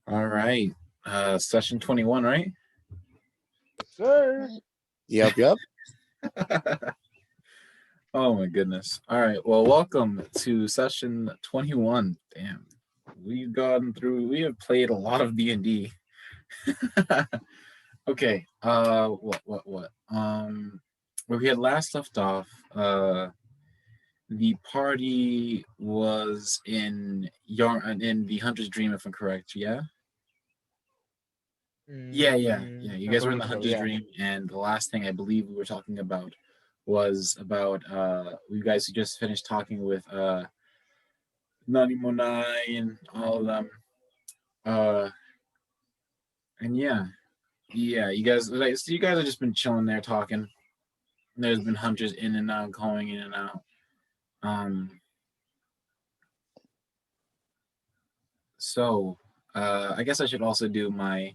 All right. Session 21, right? Sir. Yep. Oh my goodness. All right. Well, welcome to session 21. Damn. We have played a lot of D&D. Okay. What? Where we had last left off, the party was in the Hunter's Dream, if I'm correct. Yeah. Yeah. You guys were in the Hunter's Dream, and the last thing I believe we were talking about was about you guys who just finished talking with Nani Monai and all of them. And you guys have just been chilling there talking. There's been hunters in and out, going in and out. So I guess I should also do my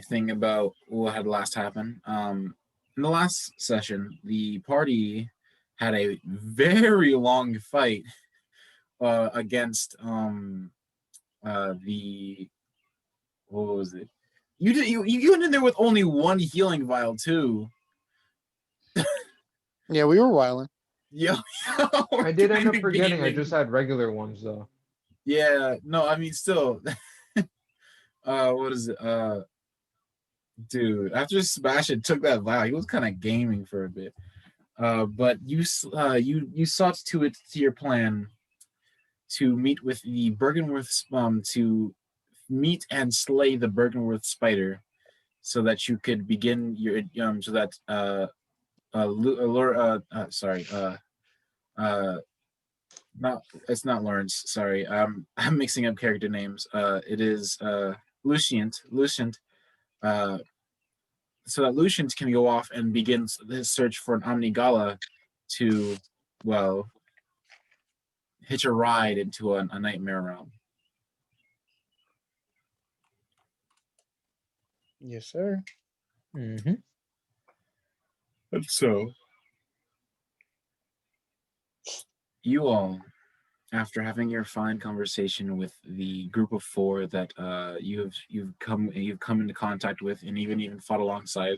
thing about what had last happened. In the last session, the party had a very long fight against the what was it? You went in there with only one healing vial too. Yeah, we were wilding. Yo, I did end up forgetting. I just had regular ones though. Yeah, no, I mean still. What is it? Dude, after Sebastian took that vial, he was kind of gaming for a bit. But you sought to your plan to meet with the Bergenworth to meet and slay the Bergenworth spider, so that you could begin your so that not it's not Lawrence. Sorry, I'm mixing up character names. It is Lucient. So that Lucient can go off and begin his search for an Omnigala to, well, hitch a ride into a nightmare realm. Yes, sir. Mm-hmm. And so, you all, after having your fine conversation with the group of four that you've come into contact with and even fought alongside,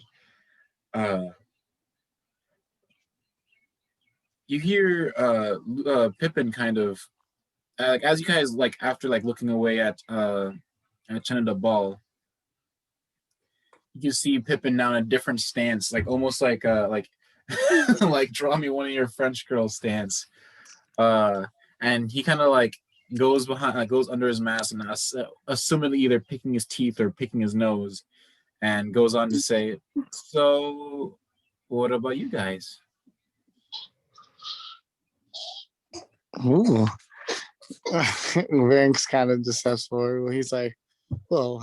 you hear Pippin kind of as you guys after looking away at Chenada Ball, you can see Pippin now in a different stance, almost like like draw me one of your French girl stance. And he kind of goes behind, goes under his mask, and assumedly either picking his teeth or picking his nose, and goes on to say, "So, what about you guys?" Ooh. Rank's kind of deceitful. He's like, "Well,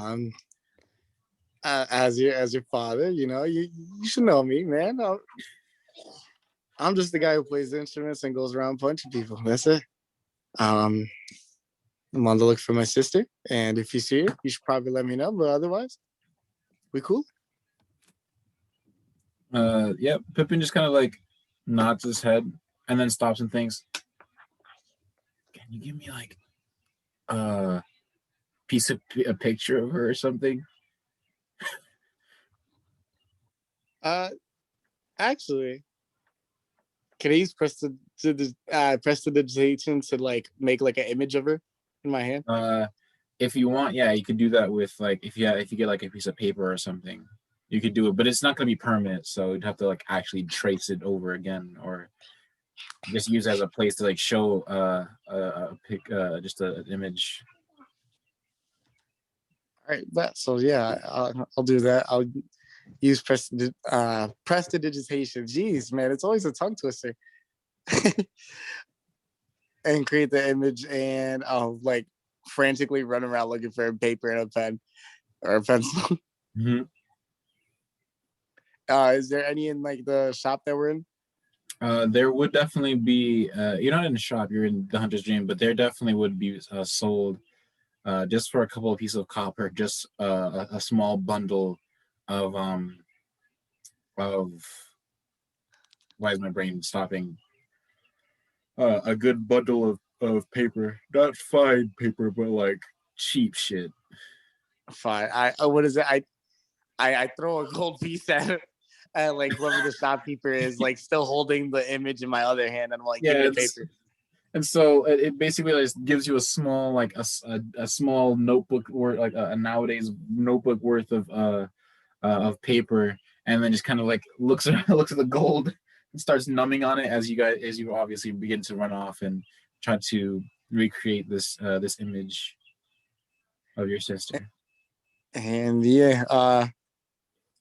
as your father, you should know me, man. I'm just the guy who plays the instruments and goes around punching people. That's it. I'm on the look for my sister, and if you see her, you should probably let me know. But otherwise, we cool." Yeah, Pippin just kind of nods his head and then stops and thinks, "Can you give me a picture of her or something?" Actually, can I use prestidigitation to make an image of her in my hand? If you want, yeah, you could do that with if you get a piece of paper or something, you could do it, but it's not going to be permanent, so you'd have to actually trace it over again, or just use it as a place to show a pic, just an image. All right, so yeah, I'll do that. I'll use prestidigitation. Jeez, man, it's always a tongue twister. And create the image, and I'll frantically run around looking for a paper and a pen or a pencil. Mm-hmm. Is there any in the shop that we're in? There would definitely be. You're not in the shop. You're in the Hunter's Dream, but there definitely would be sold, just for a couple of pieces of copper, just a small bundle of why is my brain stopping? A good bundle of paper, not fine paper, but cheap shit. Fine. What is it? I throw a gold piece at like whoever the shopkeeper is, like still holding the image in my other hand, and I'm like, give me the paper. And so it basically just gives you a small, like a small notebook or like a nowadays notebook worth of paper, and then just kind of like looks at the gold and starts numbing on it as you obviously begin to run off and try to recreate this image of your sister. And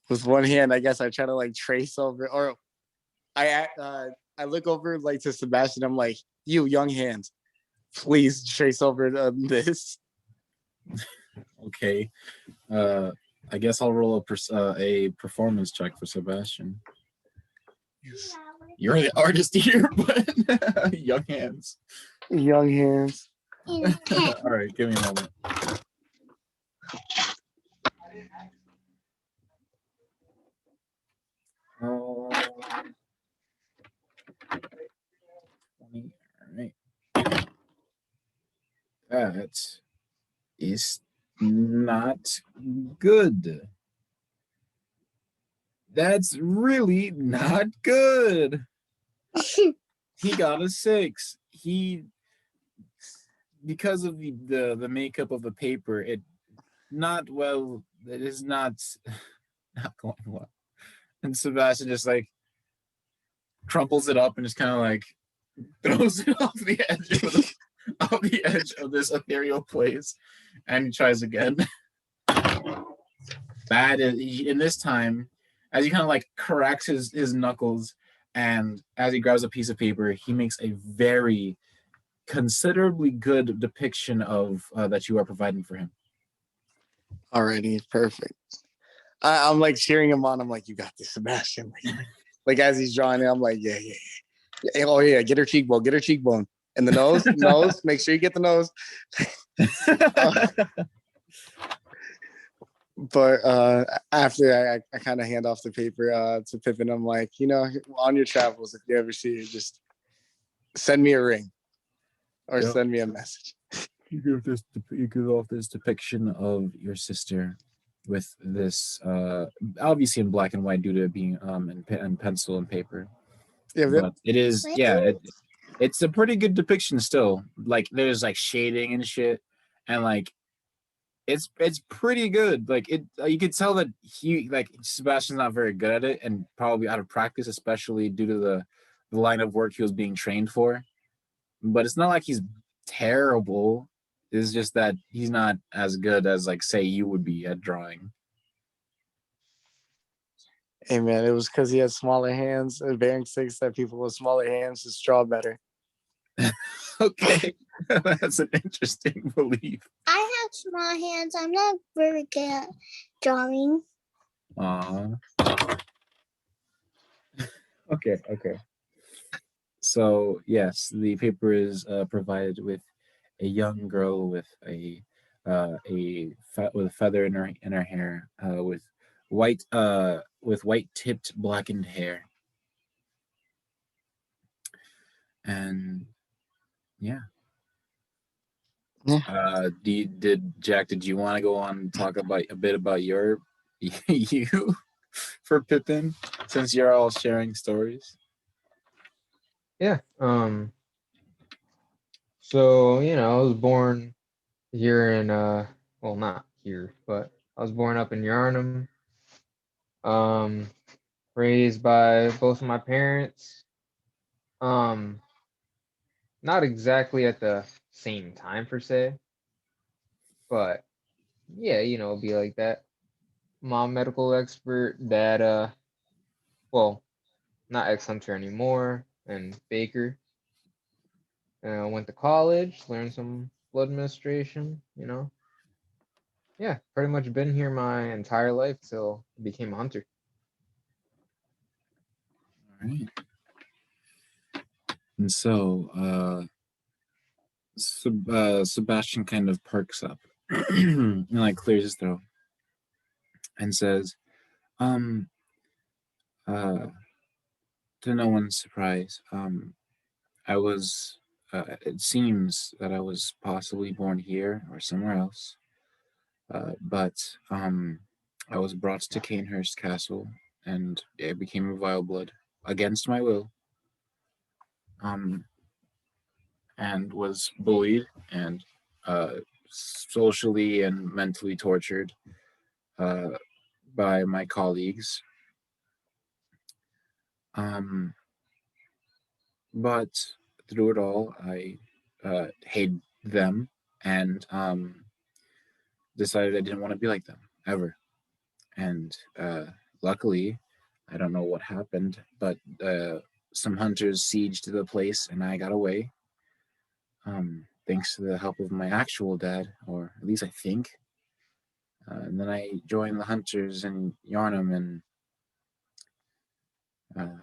with one hand, I guess I try to like trace over, or I look over like to Sebastian. I'm like, you young hands, please trace over this. Okay, I guess I'll roll a performance check for Sebastian. You're the artist here, but young hands. Young hands. All right, give me a moment. All right. That is not good. That's really not good. He got a 6. Because of the makeup of the paper, it is not going well. And Sebastian just like crumples it up and just kind of like throws it off the edge of this ethereal place, and he tries again. That is, in this time, as he kind of like cracks his knuckles, and as he grabs a piece of paper, he makes a very considerably good depiction of that you are providing for him. Alrighty, perfect. I'm like cheering him on. I'm like, you got this, Sebastian. Like as he's drawing it, I'm like, yeah. Oh yeah, get her cheekbone, and the nose. Make sure you get the nose. But after I kind of hand off the paper to Pippin, I'm like, on your travels, if you ever see it, just send me a ring or send me a message. You give off this depiction of your sister with this, obviously in black and white due to it being in pencil and paper. Yeah, but it is, it's a pretty good depiction still. Like there's like shading and shit, and like it's pretty good. Like you could tell that Sebastian's not very good at it, and probably out of practice, especially due to the line of work he was being trained for. But it's not like he's terrible. It's just that he's not as good as like say you would be at drawing. Hey man, it was because he had smaller hands. Bearing 6 that people with smaller hands just draw better. Okay, that's an interesting belief. I have small hands. I'm not very good at drawing. Okay. So yes, the paper is provided with a young girl with a feather in her hair, with white tipped blackened hair, and yeah. Did you want to go on and talk about a bit about your you for Pippin, since you're all sharing stories? Yeah. So, I was born here in well, not here, but I was born up in Yarnum. Raised by both of my parents. Not exactly at the same time per se, but yeah, it'd be like that. Mom medical expert, dad well, not ex-hunter anymore, and baker. Went to college, learned some blood administration, Yeah, pretty much been here my entire life till I became a hunter. All right. And so Sebastian kind of perks up and like clears his throat and says, to no one's surprise, I was it seems that I was possibly born here or somewhere else. But I was brought to Canehurst Castle, and I became a vile blood against my will. And was bullied and socially and mentally tortured by my colleagues. But through it all, I hated them and decided I didn't want to be like them ever. And luckily, I don't know what happened, but some hunters sieged the place and I got away. Thanks to the help of my actual dad, or at least I think. And then I joined the hunters in Yarnum, and I'm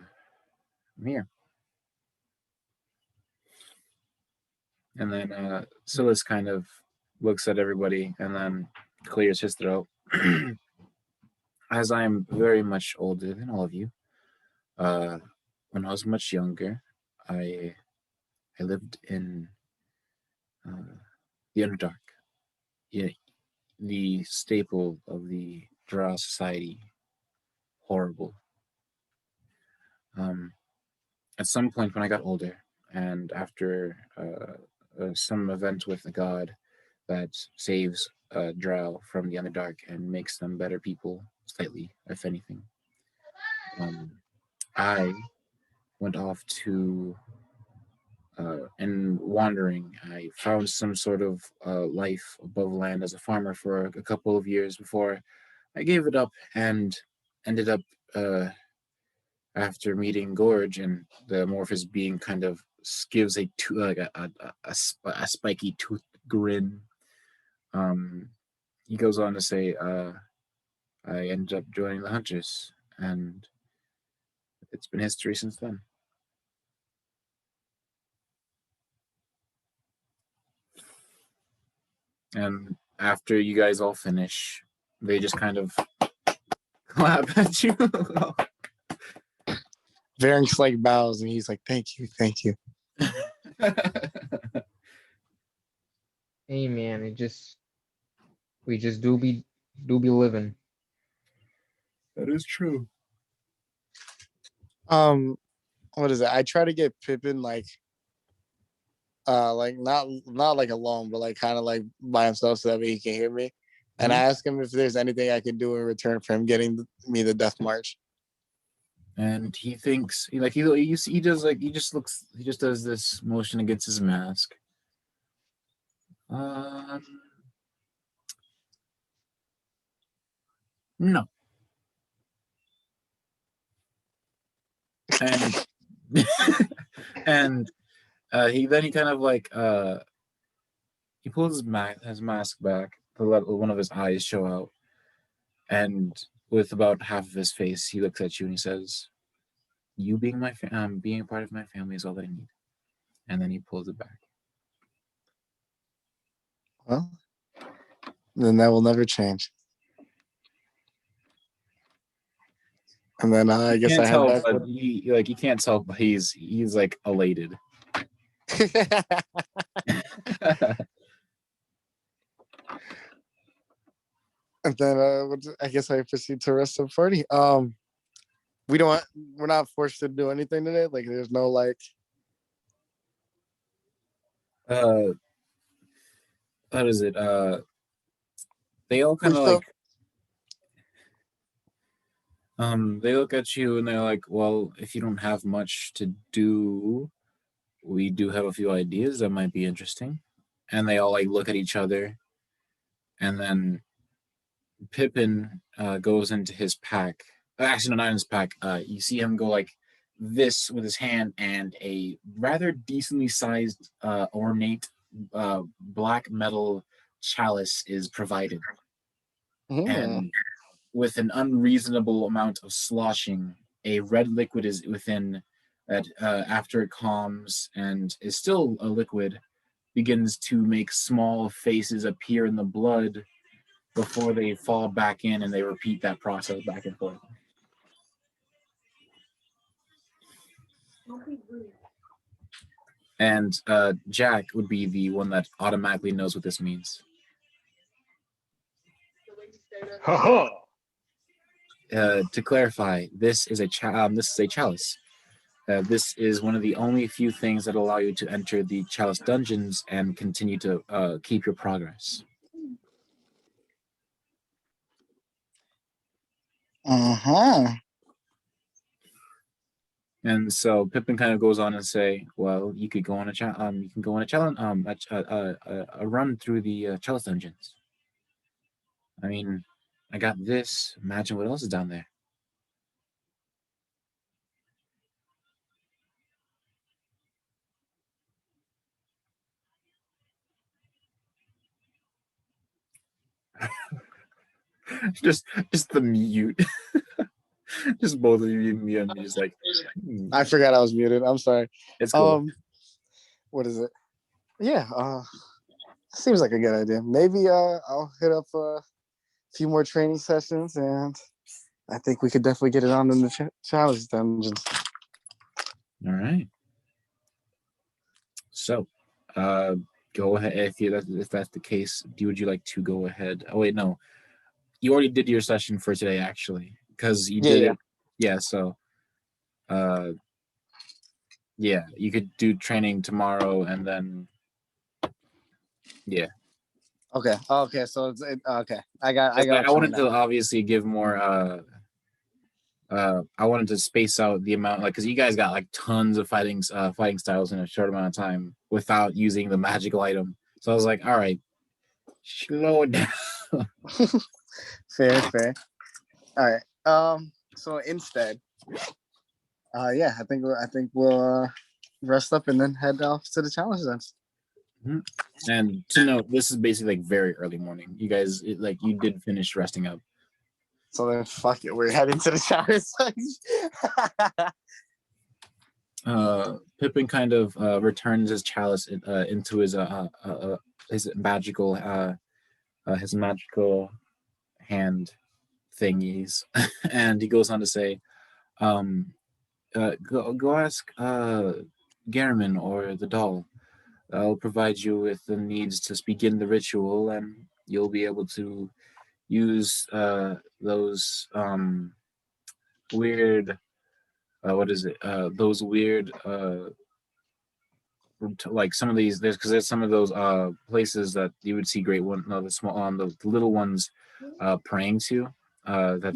here. And then Silas kind of looks at everybody and then clears his throat. As I'm very much older than all of you, when I was much younger, I lived in the Underdark, yeah, the staple of the Drow society. Horrible. At some point when I got older, and after some event with a god that saves Drow from the Underdark and makes them better people, slightly, if anything, I went off to and wandering. I found some sort of life above land as a farmer for a couple of years before I gave it up and ended up after meeting Gorge, and the amorphous being kind of gives a spiky tooth grin. He goes on to say, I ended up joining the Hunters, and it's been history since then. And after you guys all finish, they just kind of clap at you. Varink's like bows and he's like, thank you, thank you. Hey man, we just do be living. That is true. What is it? I try to get Pippin like not like alone, but like kind of like by himself so that way he can hear me. And I ask him if there's anything I can do in return for him getting me the Death March. And he thinks he just does this motion against his mask. No. And he kind of like he pulls his mask back to let one of his eyes show out, and with about half of his face, he looks at you and he says, "You being being a part of my family is all that I need." And then he pulls it back. Well, then that will never change. And then I guess I head back. You can't tell, but he's like elated. And then I guess I proceed to the rest of the party. We're not forced to do anything today. Like there's no like what is it? They all kind of like they look at you and they're like, well, if you don't have much to do, we do have a few ideas that might be interesting. And they all like look at each other, and then Pippin goes into his pack. Actually, no, not in his pack. You see him go like this with his hand, and a rather decently sized, ornate black metal chalice is provided. And with an unreasonable amount of sloshing, a red liquid is within that after it calms and is still a liquid, begins to make small faces appear in the blood before they fall back in, and they repeat that process back and forth. And Jack would be the one that automatically knows what this means. Ha To clarify, this is a chalice. This is one of the only few things that allow you to enter the chalice dungeons and continue to keep your progress. Uh-huh. And so Pippin kind of goes on and say, "Well, you could go on a you can go on a challenge, a run through the chalice dungeons. I mean, I got this. Imagine what else is down there." just the mute. Just both of you mute and just like. I forgot I was muted. I'm sorry. It's cool. What is it? Yeah, seems like a good idea. Maybe I'll hit up a few more training sessions, and I think we could definitely get it on in the challenge dungeons. All right. So, go ahead if that's the case. Would you like to go ahead? Oh wait, no. You already did your session for today, actually, because you did it. Yeah. So, yeah, you could do training tomorrow, and then, yeah. Okay. So it's okay. I wanted to obviously give more. I wanted to space out the amount, like, because you guys got like tons of fighting styles in a short amount of time without using the magical item. So I was like, all right, slow it down. Fair. All right. So instead, yeah, I think we'll rest up and then head off to the challenge then. Mm-hmm. And to note, this is basically like very early morning. You guys, you did finish resting up. So then, fuck it, we're heading to the challenge. Pippin kind of returns his chalice into his magical hand thingies, and he goes on to say, go ask Garamon or the doll. I'll provide you with the needs to begin the ritual, and you'll be able to use those weird those weird like some of these there's some of those places that you would see great one the small the little ones praying to that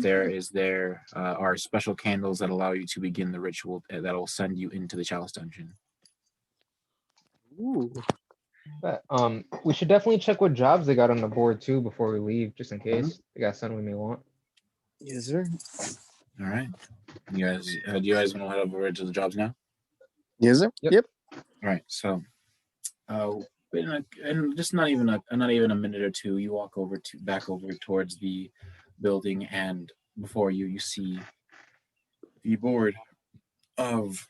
there are special candles that allow you to begin the ritual that will send you into the chalice dungeon. Ooh. But, we should definitely check what jobs they got on the board too before we leave, just in case they got something we may want. Yes, sir. All right, you guys, do you guys want to head over to the jobs now? Yes, sir. Yep. All right, so and just not even a minute or two, you walk back over towards the building, and before you see the board of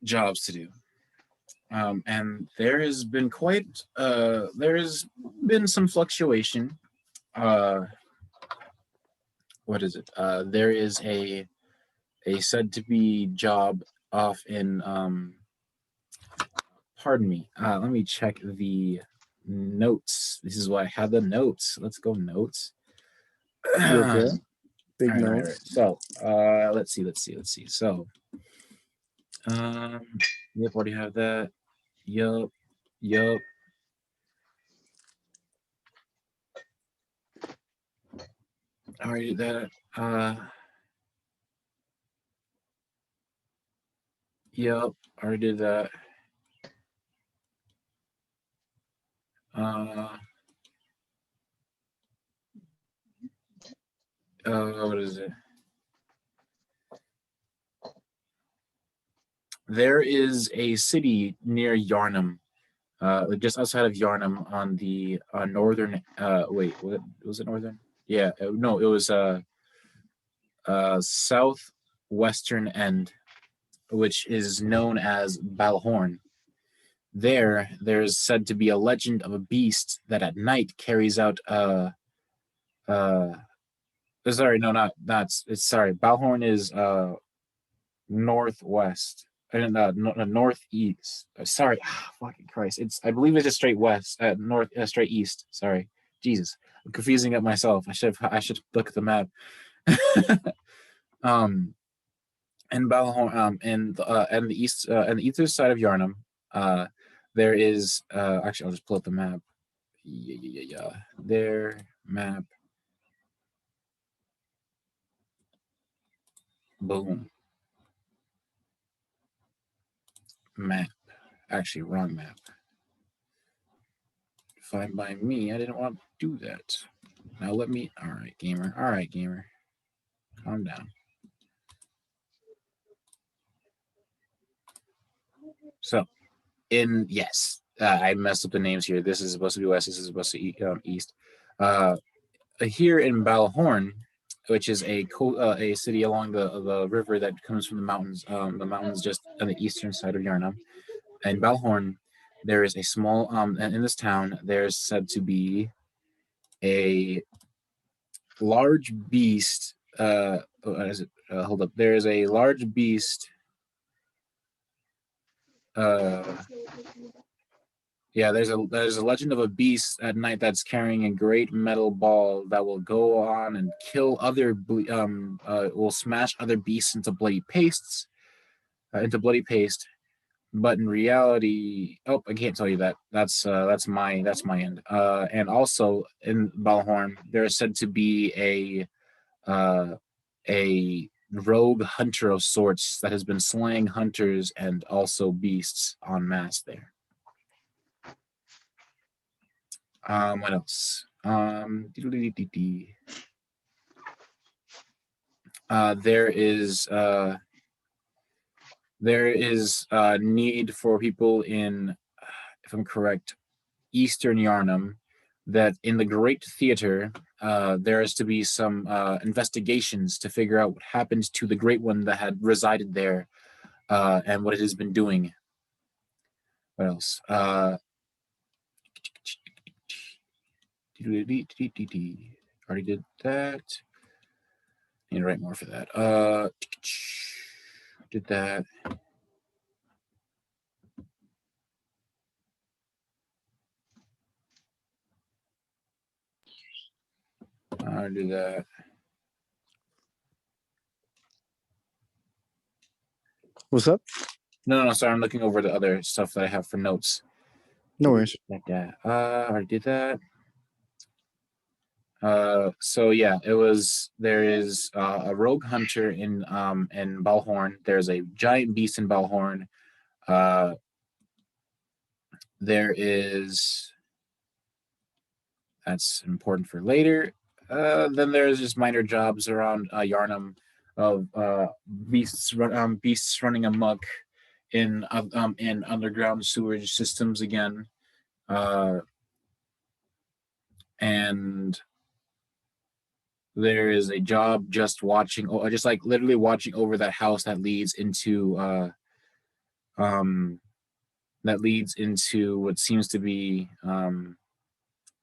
jobs to do. And there has been some fluctuation. What is it? There is a said to be job off in pardon me. Let me check the notes. This is why I had the notes. Let's go notes. Okay. Big notes. Right. So let's see. So yep, already have that. Yup. Already did that. Yep, already did that. What is it? There is a city near Yarnum, just outside of Yarnum on the northern. Wait, what was it? Northern? Yeah, no, it was southwestern end, which is known as Balhorn. There's said to be a legend of a beast that at night carries out sorry, no, not it's sorry. Balhorn is northwest and northeast. Sorry, fucking Christ. I believe it's just straight west, north, straight east. Sorry, Jesus. I'm confusing it myself. I should look at the map. In Balahorn, and the east, and the eastern side of Yarnum, there is actually I'll just pull up the map. Yeah. Their map. Boom. Map. Actually, wrong map. Fine by me. I didn't want to do that. Now let me. All right, gamer. All right, gamer. Calm down. So, I messed up the names here. This is supposed to be west. This is supposed to be east. Here in Balahorn, which is a city along the river that comes from the mountains. The mountains just on the eastern side of Yarnum. In Balahorn, there is a small in this town. There's said to be a large beast. Hold up. There is a large beast. Yeah, there's a legend of a beast at night that's carrying a great metal ball that will go on and kill will smash other beasts into bloody paste. But in reality, I can't tell you that. That's my end. And also in Balhorn, there is said to be a rogue hunter of sorts that has been slaying hunters and also beasts en masse there. What else? There is need for people in, if I'm correct, Eastern Yarnum, that in the Great Theater, there is to be some investigations to figure out what happened to the Great One that had resided there, and what it has been doing. What else? Already did that. Need to write more for that. Did that. I'll do that. What's up? No, sorry. I'm looking over the other stuff that I have for notes. No worries. Like that. I already did that. So yeah, there is a rogue hunter in Balhorn. There's a giant beast in Balhorn. There is, that's important for later. Then there's just minor jobs around Yarnum of beasts running amok in underground sewage systems again, and there is a job just literally watching over that house that leads into what seems to be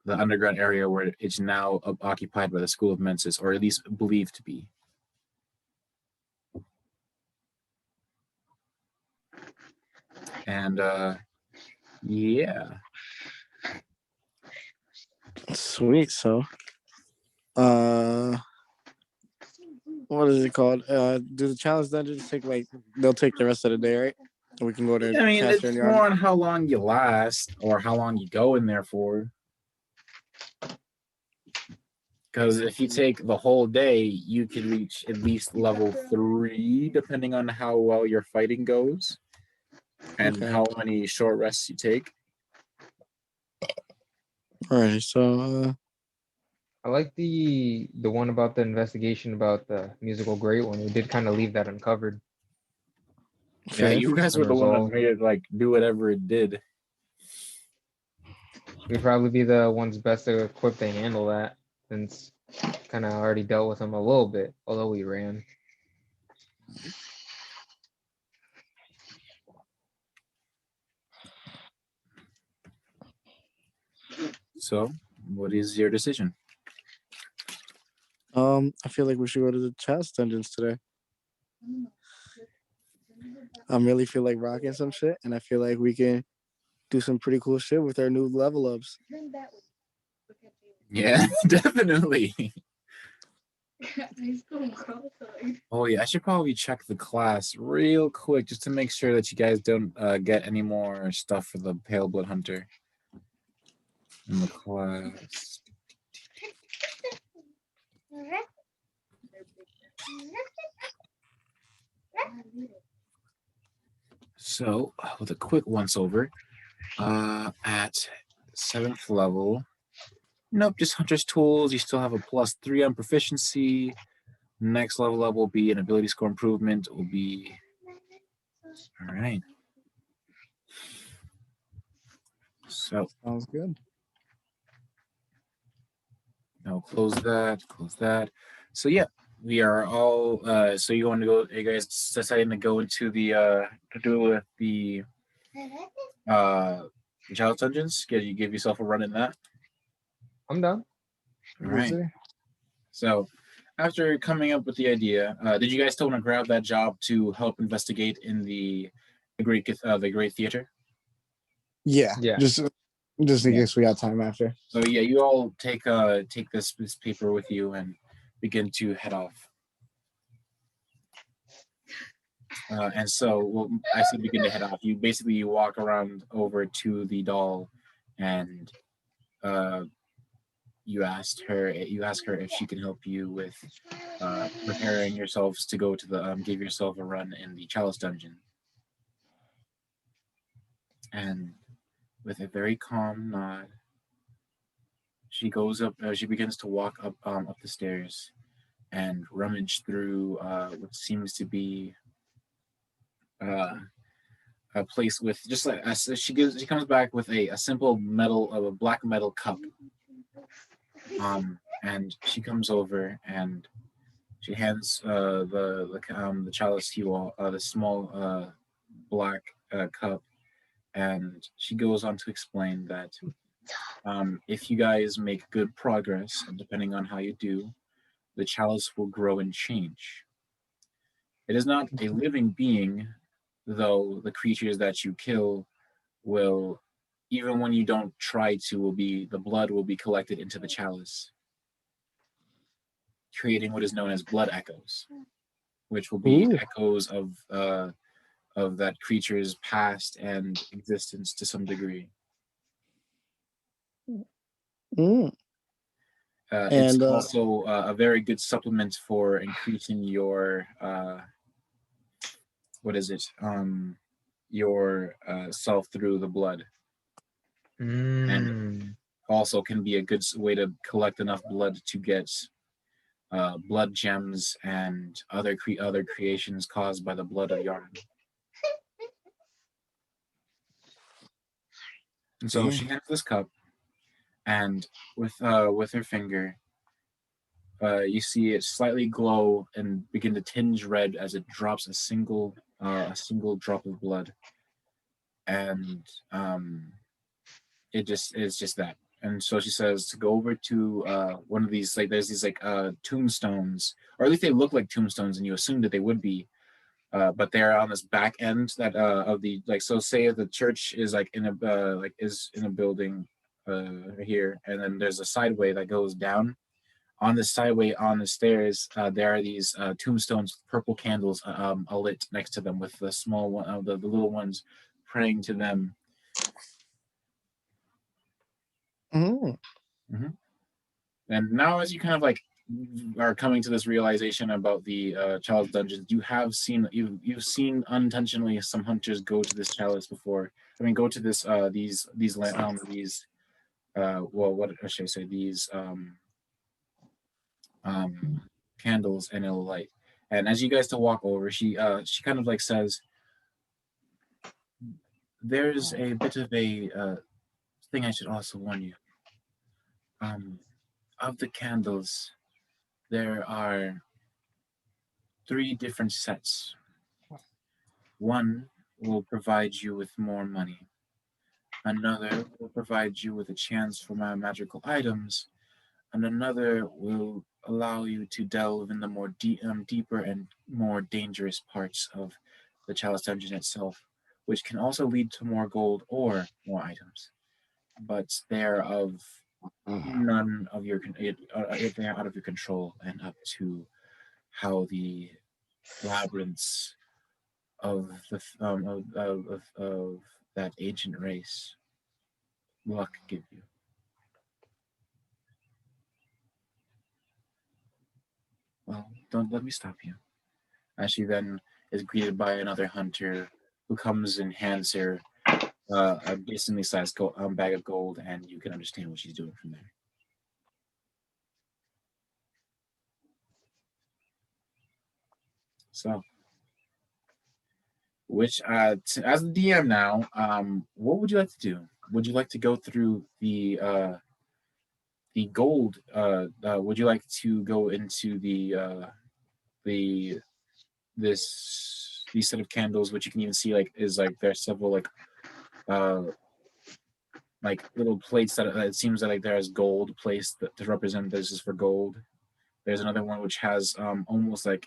the underground area where it's now occupied by the School of Mensis, or at least believed to be. And yeah. Sweet. So, what is it called? Do the challenge dungeons take they'll take the rest of the day, right? We can go there. I mean, it's more on how long you last or how long you go in there for. Because if you take the whole day, you could reach at least level 3, depending on how well your fighting goes and how many short rests you take. All right, so I like the one about the investigation about the musical great one. We did kind of leave that uncovered. Yeah, you guys were the one that made it do whatever it did. We'd probably be the ones best equipped to handle that, since kind of already dealt with him a little bit, although we ran. So, what is your decision? I feel like we should go to the chest dungeons today. I really feel like rocking some shit, and I feel like we can do some pretty cool shit with our new level ups. Yeah, definitely. Nice little girl outside. Oh yeah, I should probably check the class real quick just to make sure that you guys don't get any more stuff for the Pale Blood Hunter in the class. So, with a quick once over, at 7th level, nope, just Hunter's Tools. You still have a +3 on proficiency. Next level up will be an ability score improvement. Will be all right. So Sounds good. now close that. Close that. So yeah, we are all. So you want to go? Are you guys deciding to go into the to do with the Chalice Dungeons? You give yourself a run in that. I'm done. All right. So, after coming up with the idea, did you guys still want to grab that job to help investigate in the Great Theater? Yeah. Yeah. Just in Yeah. case we got time after. So yeah, you all take this paper with you and begin to head off. And so, I say begin to head off. You walk around over to the doll, and you ask her if she can help you with preparing yourselves to go to the give yourself a run in the Chalice Dungeon. And with a very calm nod, she goes up. She begins to walk up the stairs and rummage through what seems to be a place with just like she comes back with a simple a black metal cup. And she comes over and she hands the chalice to you all, the small black cup, and she goes on to explain that if you guys make good progress, and depending on how you do, the chalice will grow and change. It is not a living being, though the creatures that you kill will, even when you don't try to, the blood will be collected into the chalice, creating what is known as blood echoes, which will be echoes of that creature's past and existence to some degree. Mm. It's also a very good supplement for increasing your your self through the blood, and also can be a good way to collect enough blood to get blood gems and other creations caused by the blood of Yarn. And so she hands this cup, and with her finger, you see it slightly glow and begin to tinge red as it drops a single drop of blood, and it's just that. And so she says to go over to one of these, like there's these tombstones, or at least they look like tombstones, and you assume that they would be, but they're on this back end that of the so say the church is in a building here, and then there's a sideway that goes down. On the sideway, on the stairs, there are these tombstones with purple candles lit next to them, with the small one, the little ones praying to them. Mm-hmm. And now, as you kind of are coming to this realization about the Chalice Dungeons, you've seen unintentionally some hunters go to this chalice before. I mean, go to this what should I say? These candles, and it'll light. And as you guys to walk over, she kind of says, "There's a bit of a thing I should also warn you. Of the candles, there are 3 different sets. One will provide you with more money. Another will provide you with a chance for my magical items, and another will allow you to delve in the more deeper and more dangerous parts of the Chalice Dungeon itself, which can also lead to more gold or more items. But they're of none of your everything out of your control, and up to how the labyrinths of the of that ancient race luck give you. Well, don't let me stop you. As she then is greeted by another hunter who comes and hands her a decently sized bag of gold, and you can understand what she's doing from there. So, which as the DM now, what would you like to do? Would you like to go through the gold? Would you like to go into the these set of candles, which you can even see is there's several little plates that it seems that there's gold placed to represent this is for gold. There's another one which has almost like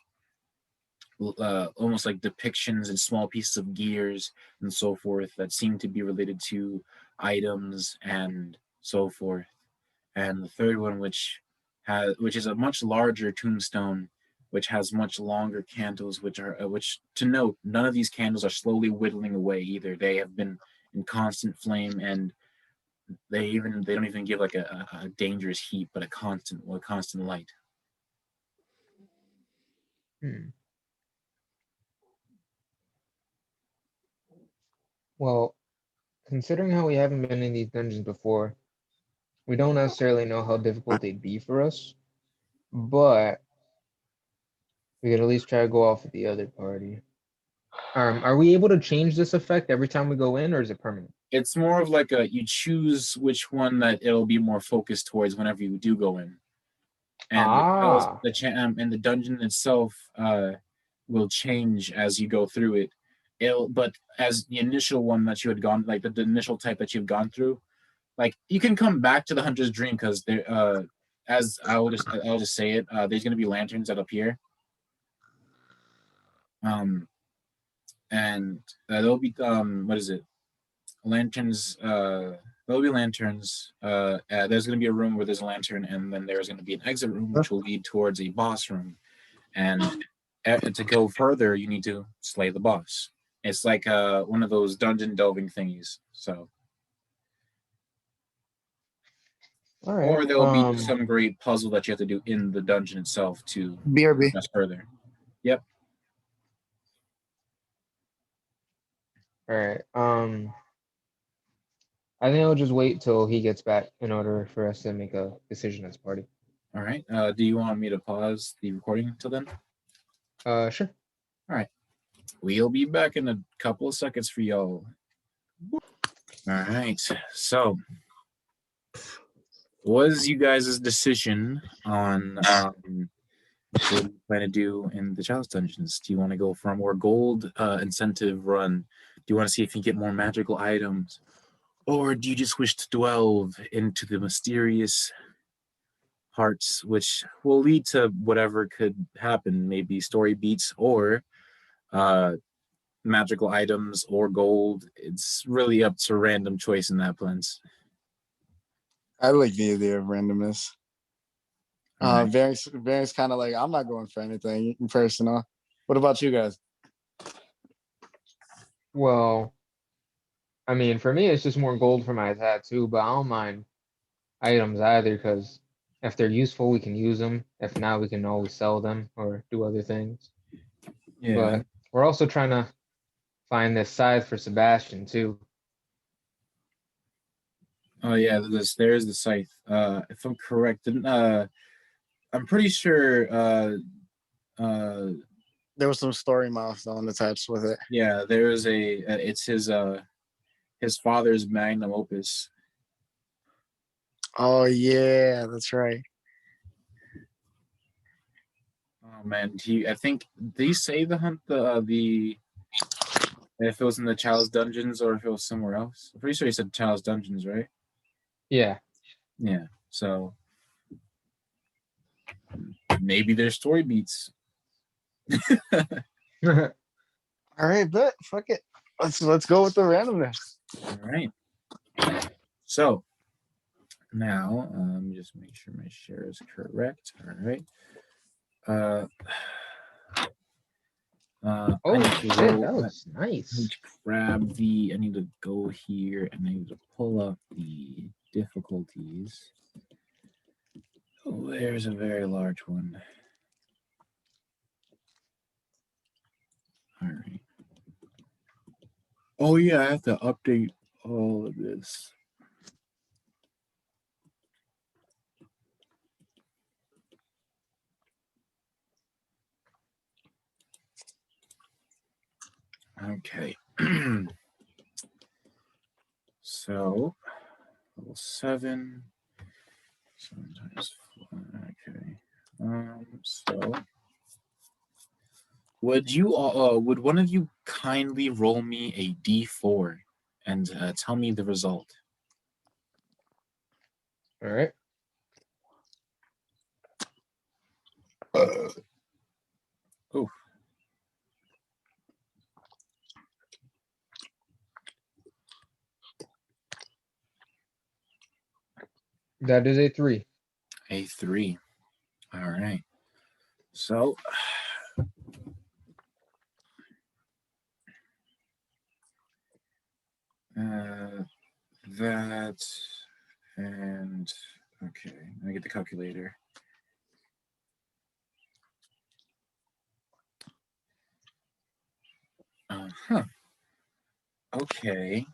depictions and small pieces of gears and so forth that seem to be related to items and so forth. And the third one, which is a much larger tombstone, which has much longer candles, which to note, none of these candles are slowly whittling away either. They have been in constant flame, and they don't even give like a dangerous heat, but a constant light. Well, considering how we haven't been in these dungeons before, we don't necessarily know how difficult they'd be for us, but we could at least try to go off with the other party. Are we able to change this effect every time we go in, or is it permanent? It's more of like you choose which one that it'll be more focused towards whenever you do go in. And the dungeon itself will change as you go through it. But as the initial one that you had gone, like the initial type that you've gone through, like you can come back to the Hunter's Dream because there, as I'll just say it, there's gonna be lanterns that appear. And there'll be what is it? Lanterns. There'll be lanterns. There's going to be a room where there's a lantern, and then there's going to be an exit room which will lead towards a boss room. And to go further, you need to slay the boss. It's like one of those dungeon delving thingies. So, all right. Or there'll be some great puzzle that you have to do in the dungeon itself to progress further. Yep. All right. I think I'll just wait till he gets back in order for us to make a decision as a party. All right. Do you want me to pause the recording until then? Sure. All right. We'll be back in a couple of seconds for y'all. All right. So, what is you guys' decision on what you plan to do in the Chalice Dungeons? Do you want to go for a more gold incentive run? Do you want to see if you can get more magical items? Or do you just wish to delve into the mysterious parts, which will lead to whatever could happen, maybe story beats or magical items or gold? It's really up to random choice in that plans. I like the idea of randomness. Right. Various kind of like, I'm not going for anything personal. What about you guys? Well, I mean, for me, it's just more gold for my tattoo, but I don't mind items either because if they're useful, we can use them. If not, we can always sell them or do other things. Yeah. But we're also trying to find this scythe for Sebastian too. Oh yeah, there's the scythe. If I'm correct, I'm pretty sure there was some story milestone attached with it. Yeah, there is it's his father's magnum opus. Oh yeah, that's right. Oh man, I think did he say the if it was in the Chalice Dungeons or if it was somewhere else? I'm pretty sure he said Chalice Dungeons, right? Yeah. Yeah. So maybe there's story beats. All right, but fuck it. Let's go with the randomness. All right. So Now, just make sure my share is correct. All right. I Oh need to shit, roll. that looks I need nice. to grab the. I need to go here and I need to pull up the difficulties. Oh, there's a very large one. All right. Oh yeah, I have to update all of this. Okay. So level 7. Sometimes. Okay. So would one of you kindly roll me a D4 and tell me the result? All right. Oh. That is a 3. A 3. All right. So that and okay, let me get the calculator. Huh. Okay.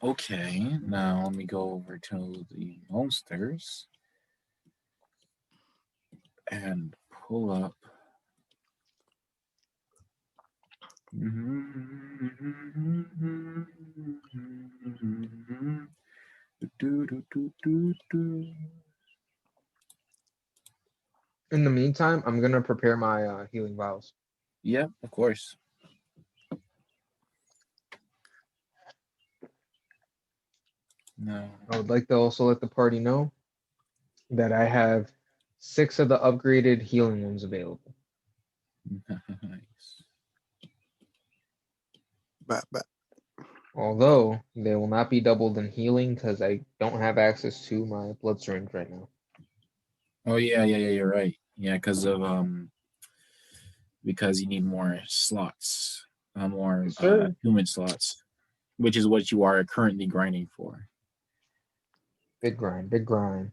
Okay. Now let me go over to the monsters and pull up. In the meantime, I'm gonna prepare my healing vials. Yeah, of course. No. I would like to also let the party know that I have 6 of the upgraded healing ones available. Nice. But Although they will not be doubled in healing because I don't have access to my blood syringe right now. Oh yeah, you're right. Yeah, because you need more slots, more Yes, sir. human slots, which is what you are currently grinding for. Big grind, big grind.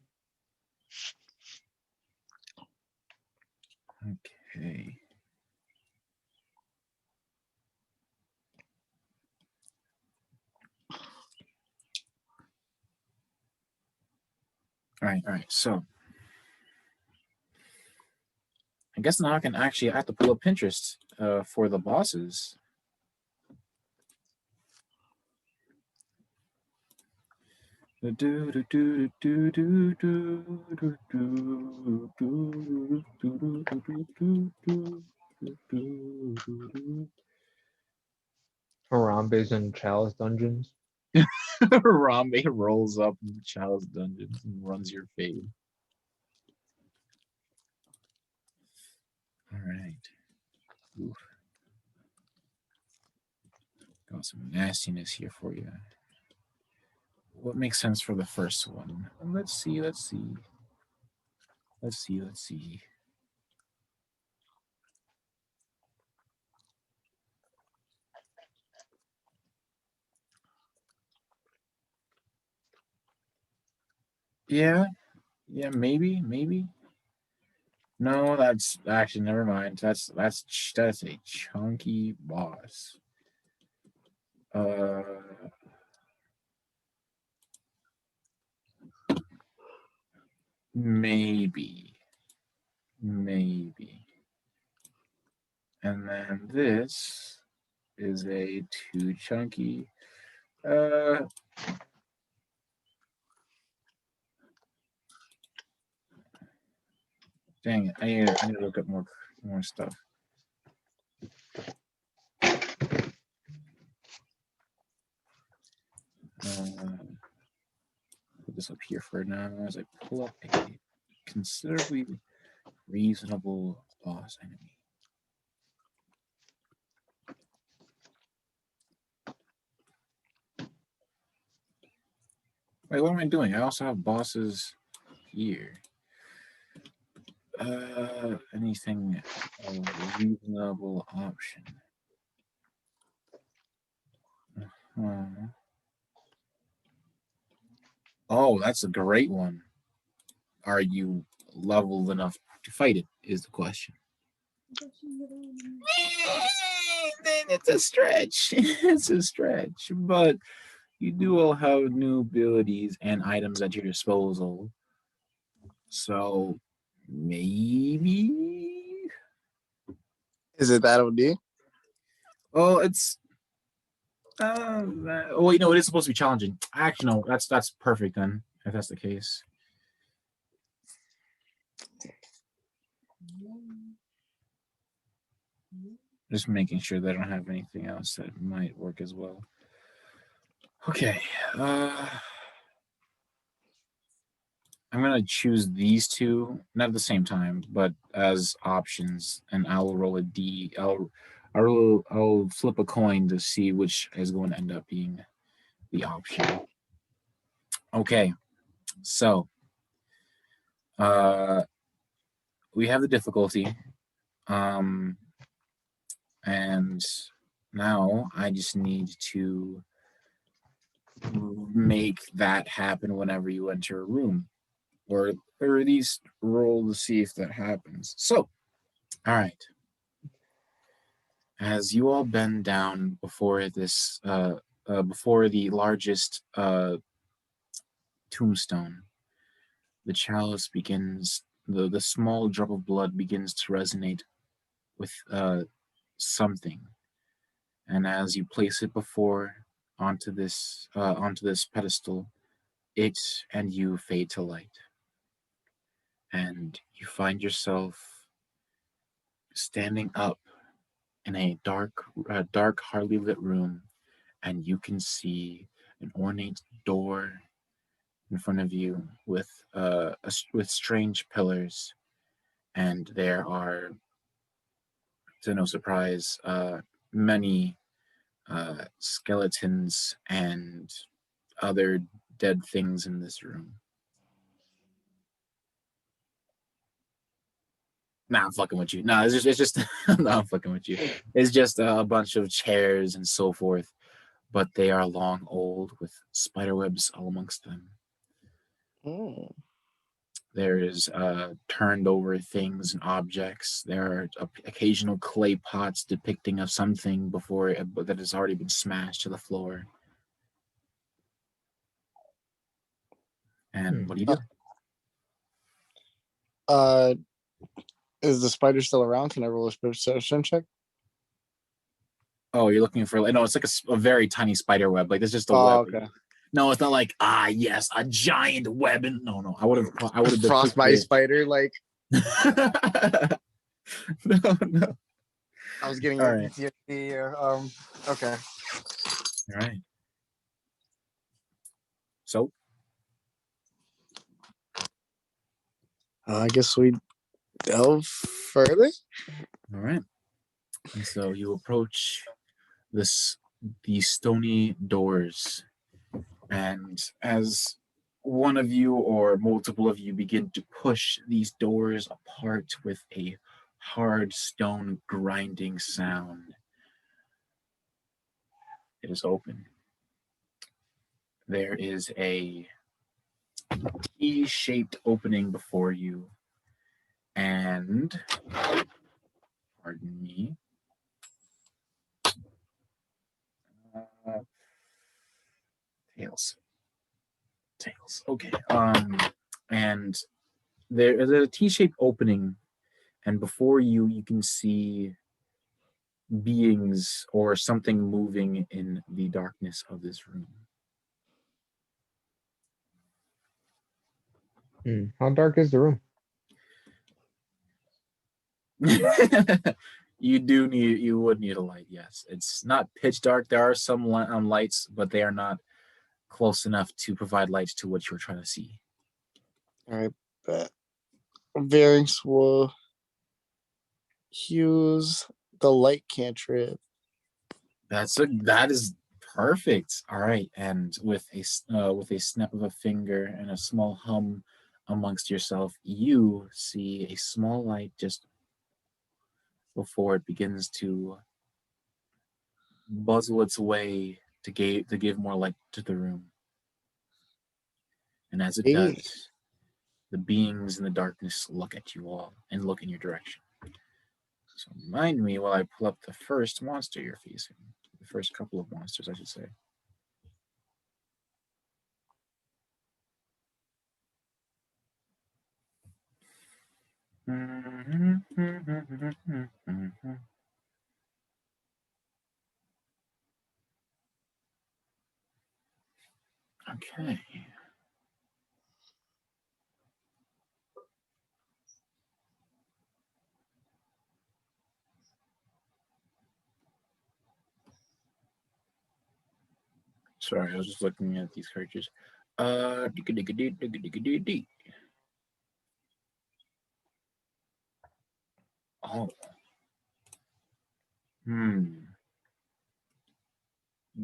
Okay. All right. So I guess now I have to pull up Pinterest for the bosses. Harambe's and Chalice dungeons. Rambe rolls up in Chalice Dungeons and runs your fade. All right. Oof. Got some nastiness here for you. What makes sense for the first one? Let's see. Yeah, maybe. No, that's actually never mind. That's a chunky boss. Maybe. And then this is a too chunky. Dang it! I need to look up more stuff. Put this up here for now as I pull up a considerably reasonable boss enemy. Wait, what am I doing? I also have bosses here. Anything a reasonable option? Oh, that's a great one. Are you leveled enough to fight it? Is the question. It's a stretch. It's a stretch, but you do all have new abilities and items at your disposal. So maybe. Is it that OD? Oh, it's. Well, it is supposed to be challenging. Actually, no, that's perfect then. If that's the case. Just making sure they don't have anything else that might work as well. Okay. I'm gonna choose these two, not at the same time, but as options, and I will roll a D. I'll flip a coin to see which is going to end up being the option. Okay, so we have the difficulty, and now I just need to make that happen whenever you enter a room, or at least roll to see if that happens. So, all right. As you all bend down before this, before the largest tombstone, the chalice begins. The small drop of blood begins to resonate with something, and as you place it onto this pedestal, it and you fade to light, and you find yourself standing up in a dark, hardly lit room, and you can see an ornate door in front of you with with strange pillars, and there are, to no surprise, many skeletons and other dead things in this room. Nah, I'm fucking with you. No, it's just no, I'm fucking with you. It's just a bunch of chairs and so forth, but they are long old with spider webs all amongst them. There is turned over things and objects. There are occasional clay pots depicting of something that has already been smashed to the floor. And what do you do? Is the spider still around? Can I roll a perception check? Oh, you're looking for no? It's like a very tiny spider web. Like it's just a web. Okay. No, it's not like yes, a giant web. And no, I would have been frostbite spider. Like no. I was getting All your right. PTSD. Okay. All right. So, I guess we delve further. all right. And so you approach these stony doors, and as one of you or multiple of you begin to push these doors apart with a hard stone grinding sound, it is open. There is a E-shaped opening before you, and pardon me. Tails. Okay. And there's a T-shaped opening, and before you, you can see beings or something moving in the darkness of this room. How dark is the room? You would need a light. Yes, it's not pitch dark. There are some lights, but they are not close enough to provide lights to what you're trying to see. All right, but Varynx will use the light cantrip. That is Perfect. All right, and with a snap of a finger and a small hum amongst yourself, you see a small light just before it begins to buzzle its way to give more light to the room. And as it Hey. does, the beings in the darkness look at you all and look in your direction. So mind me while I pull up the first monster you're facing. The first couple of monsters, I should say. Okay. Sorry, I was just looking at these characters. Oh.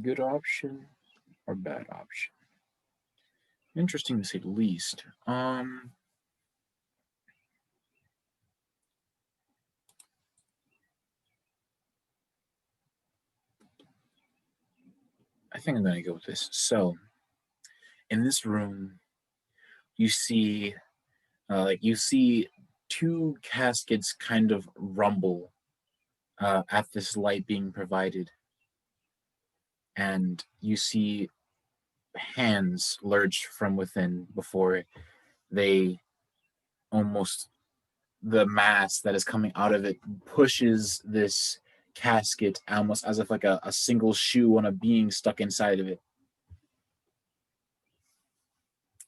Good option or bad option? Interesting to say the least. I think I'm gonna go with this. So, in this room, you see, you see two caskets kind of rumble at this light being provided, and you see hands lurch from within before they almost the mass that is coming out of it pushes this casket almost as if like a single shoe on a being stuck inside of it.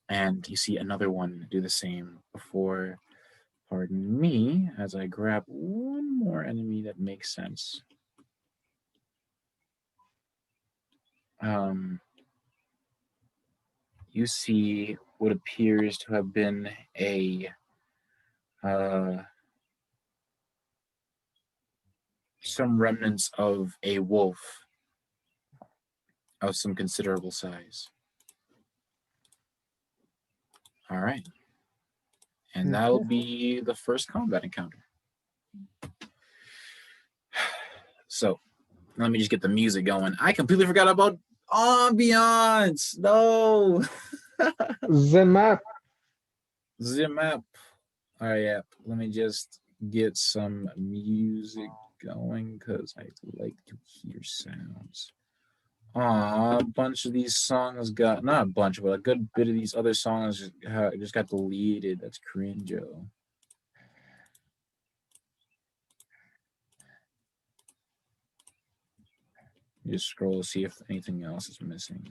And you see another one do the same before, pardon me, as I grab one more enemy that makes sense. You see what appears to have been some remnants of a wolf of some considerable size. All right. And that'll be the first combat encounter. So let me just get the music going. I completely forgot about ambiance. No. The map. The map. All right, yeah. Let me just get some music going because I like to hear sounds. A bunch of these songs got, not a bunch, but a good bit of these other songs just got deleted. That's cringe-o. Just scroll to see if anything else is missing.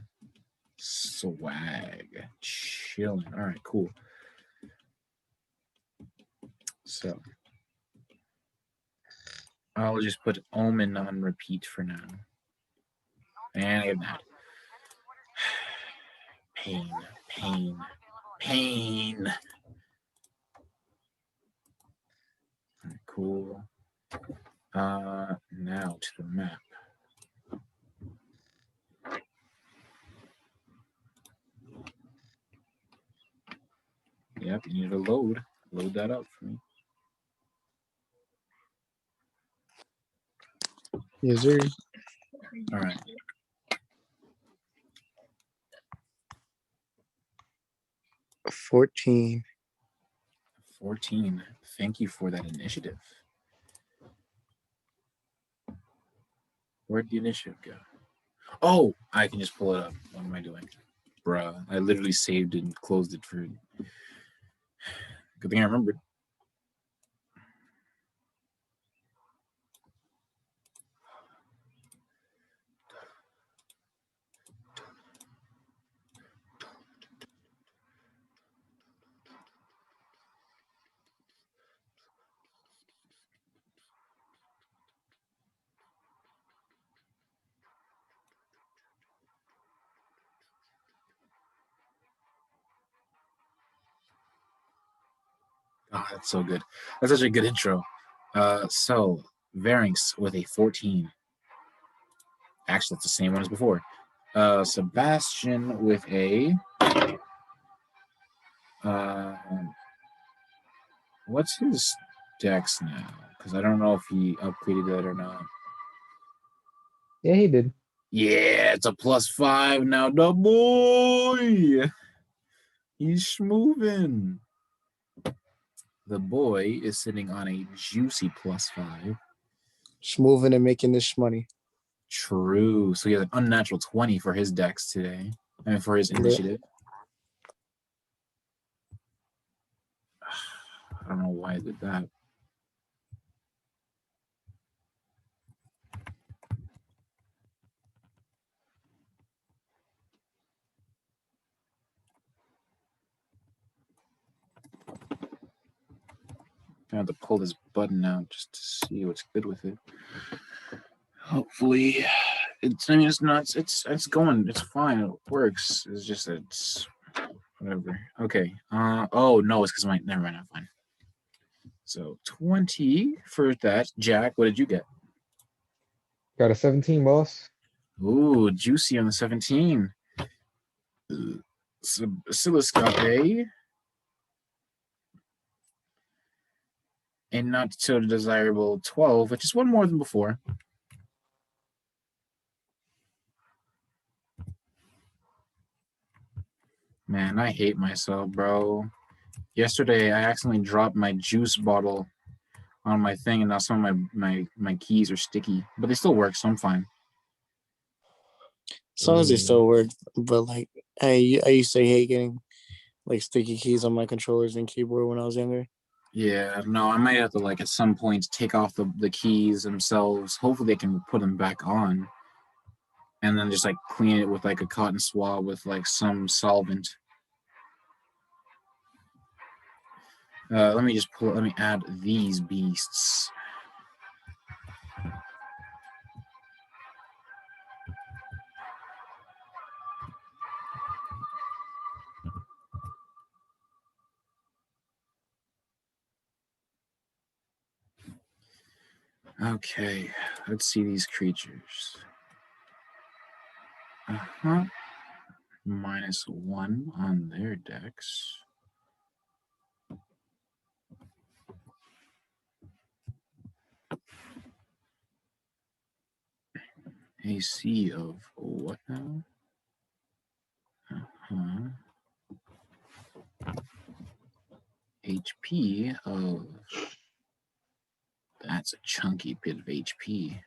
Swag. Chilling. All right, cool. So I'll just put Omen on repeat for now. And I get that. Pain, pain, pain. All right, cool. Now to the map. Yep, you need to load. Load that up for me. Yes, sir. All right. $14. 14. Thank you for that initiative. Where'd the initiative go? Oh, I can just pull it up. What am I doing? Bruh, I literally saved it and closed it for... Good thing I remembered. Oh, that's so good. That's such a good intro. So, Varynx with a 14. Actually, that's the same one as before. Sebastian with a what's his dex now? Because I don't know if he upgraded that or not. Yeah, he did. Yeah, it's a +5 now. The boy, he's moving. The boy is sitting on a juicy +5. Just moving and making this money. True. So he has an unnatural 20 for his dex today. I mean, for his initiative. I don't know why I did that. I have to pull this button out just to see what's good with it. Hopefully, it's. I mean, it's not. It's going. It's fine. It works. It's just it's whatever. Okay. Oh no, it's because my. Never mind. I'm fine. So 20 for that. Jack, what did you get? Got a 17, boss. Ooh, juicy on the 17. Oscilloscope. And not so desirable 12, which is one more than before. Man, I hate myself, bro. Yesterday, I accidentally dropped my juice bottle on my thing, and now some of my keys are sticky, but they still work, so I'm fine. As long as they still work, but like I used to hate getting like sticky keys on my controllers and keyboard when I was younger. Yeah, no, I might have to like at some point take off the keys themselves. Hopefully they can put them back on. And then just like clean it with like a cotton swab with like some solvent. Let me add these beasts. Okay, let's see these creatures. -1 on their decks. AC of what now? HP of... That's a chunky bit of HP.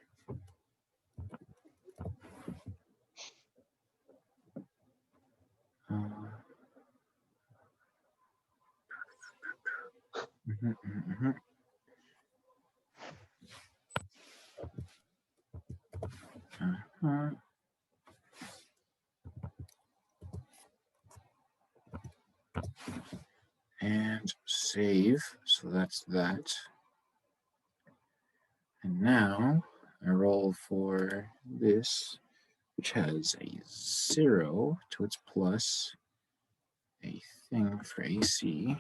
And save, so that's that. And now I roll for this, which has a 0 to its plus, a thing for AC,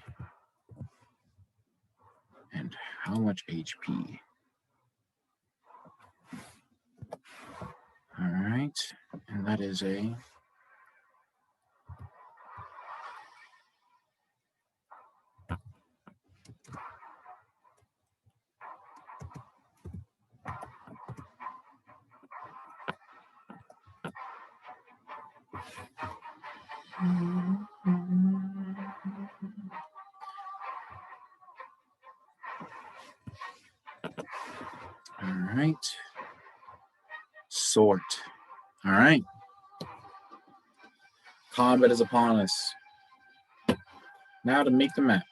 and how much HP. All right, and that is a... All right. Sort. All right. Combat is upon us. Now to make the map.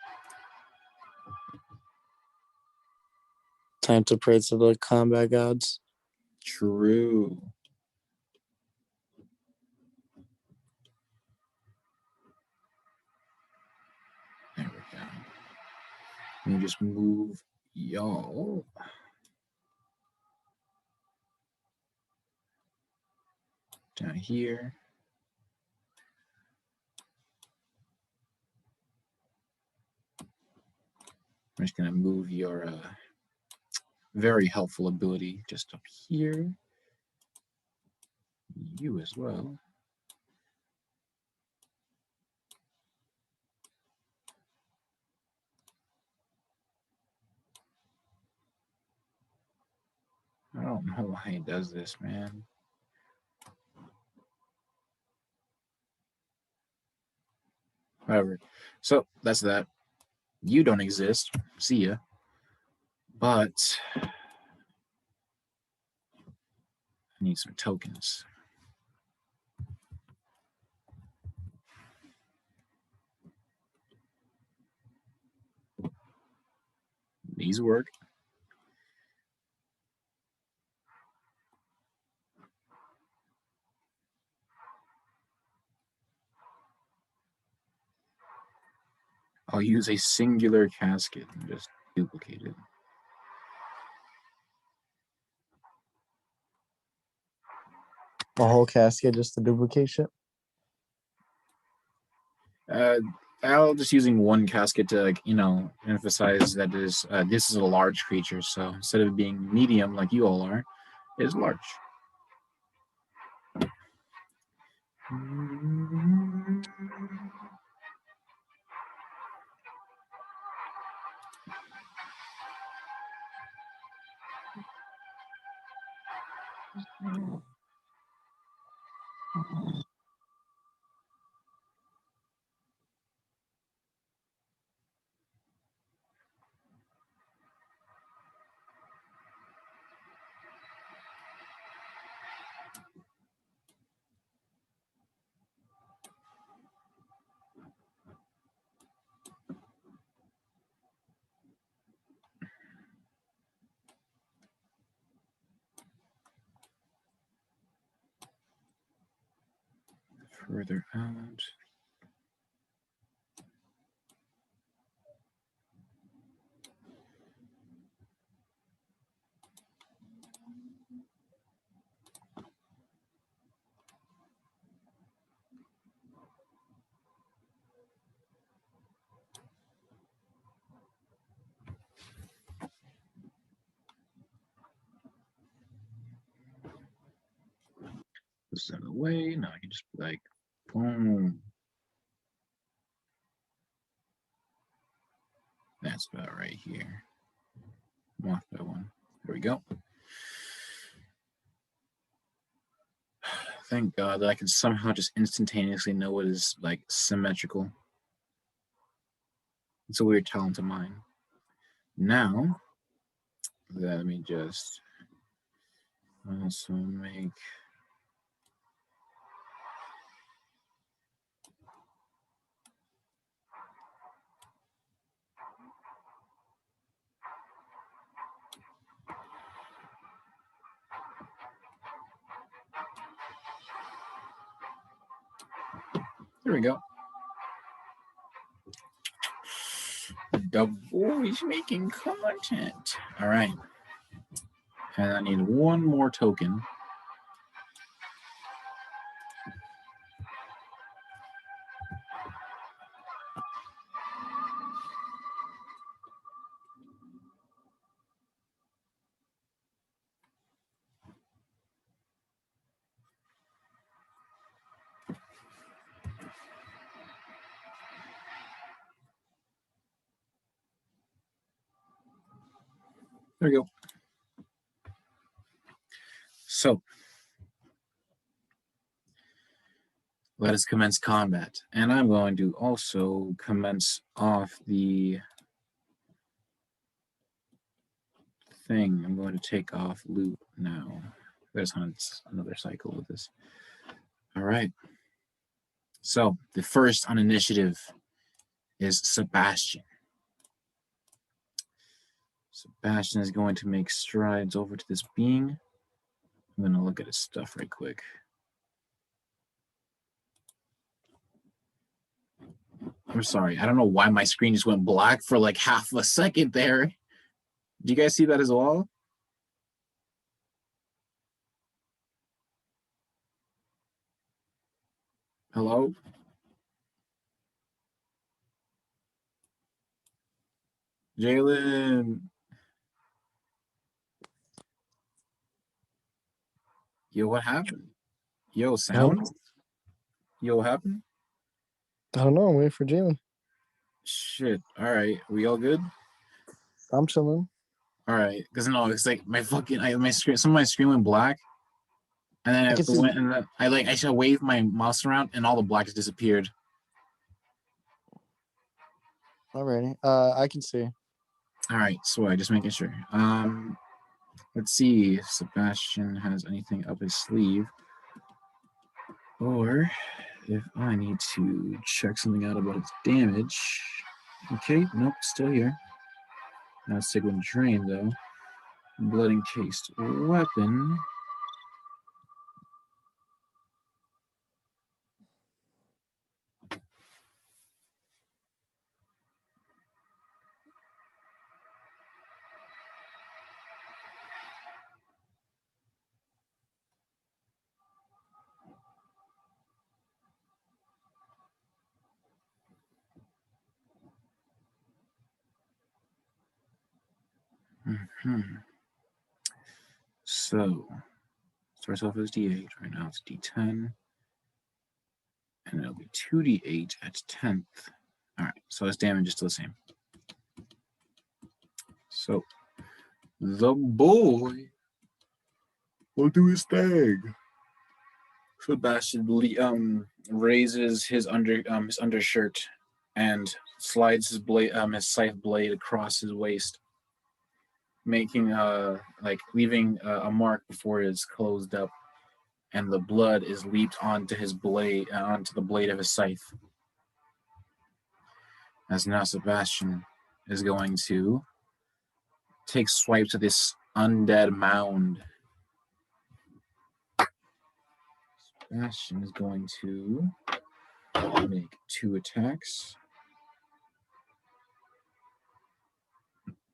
Time to pray to the combat gods. True. There we go. Let me just move y'all. Down here. I'm just gonna move your very helpful ability just up here. You as well. I don't know why it does this, man. Whatever. So that's that. You don't exist. See ya. But I need some tokens. These work. I'll use a singular casket and just duplicate it. A whole casket just to duplicate shit. I'll just using one casket to, like, emphasize that this is a large creature. So instead of being medium like you all are, it's large. Further out. This out of the way. Now I can just be like, boom. That's about right here. I'm off by one. There we go. Thank God that I can somehow just instantaneously know what is like symmetrical. It's a weird talent of mine. Now, let me just also make there we go. The boy's making content. All right. And I need one more token. There we go. So let us commence combat. And I'm going to also commence off the thing. I'm going to take off loot now. There's another cycle with this. All right. So the first on initiative is Sebastian. Sebastian is going to make strides over to this being. I'm going to look at his stuff right quick. I'm sorry. I don't know why my screen just went black for like half a second there. Do you guys see that as well? Hello? Jalen. Yo, what happened? Yo, sound? Yo, what happened? I don't know. I'm waiting for Jalen. Shit. All right. We all good? I'm chilling. All right. Because no, it's like my fucking my screen. Some of my screen went black, and then I can see. I should wave my mouse around, and all the black just disappeared. Alrighty. I can see. All right. So I just making sure. Let's see if Sebastian has anything up his sleeve, or if I need to check something out about its damage. Okay. Nope. Still here. Now Sigmund Drain though. Blood encased weapon. So starts off as D8. Right now it's D10. And it'll be 2d8 at 10th. Alright, so this damage is still the same. So the boy will do his thing. Sebastian raises his undershirt and slides his blade his scythe blade across his waist, making leaving a mark before it is closed up, and the blood is leaped onto his blade onto the blade of his scythe. As now Sebastian is going to take swipes at this undead mound. Sebastian is going to make 2 attacks.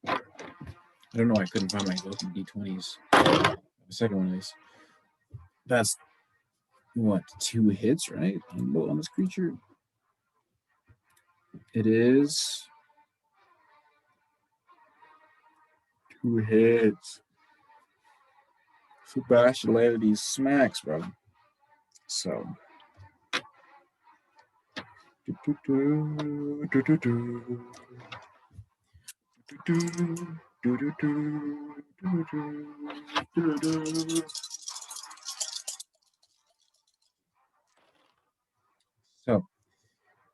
I don't know why I couldn't find my open D20s. The second one is. That's what, 2 hits, right? On this creature? It is 2 hits. Sebastian landed these smacks, bro. So. So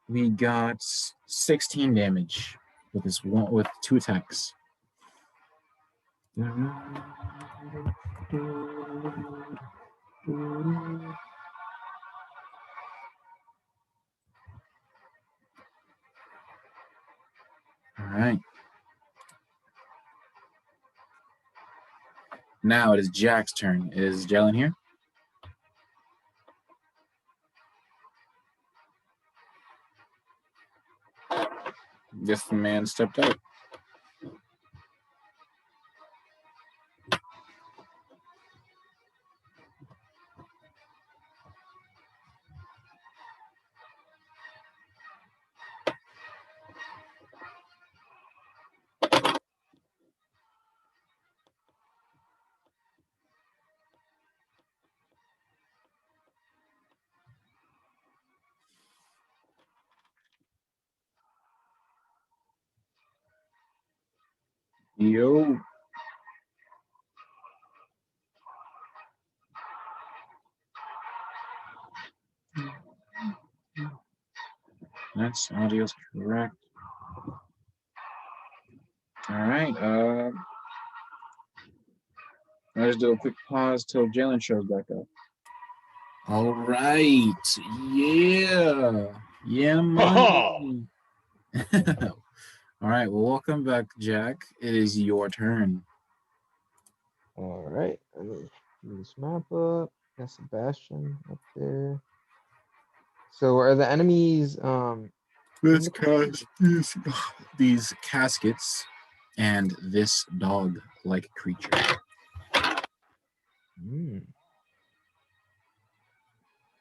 we got 16 damage with this one with 2 attacks. All right. Now it is Jack's turn. Is Jalen here? Guess the man stepped out. Yo. That's audio's correct. All right. Let's do a quick pause till Jalen shows back up. All right. Yeah. Yeah, money. All right. Well, welcome back, Jack. It is your turn. All right, let me do this map up. Got Sebastian up there. So are the enemies This these caskets and this dog-like creature.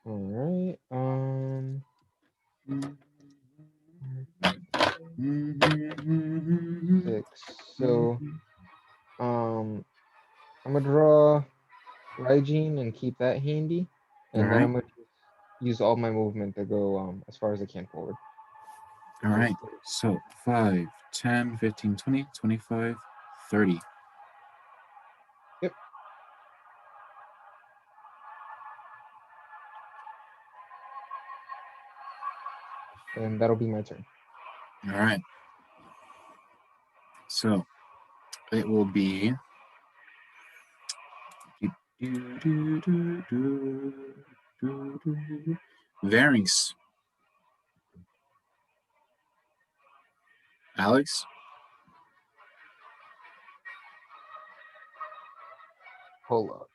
All right. Six. So I'm gonna draw Raijin and keep that handy. And then Alright. I'm gonna use all my movement to go as far as I can forward. All right. So 5, 10, 15, 20, 25, 30. Yep. And that'll be my turn. All right. So it will be Varynx. Alex? Hold up.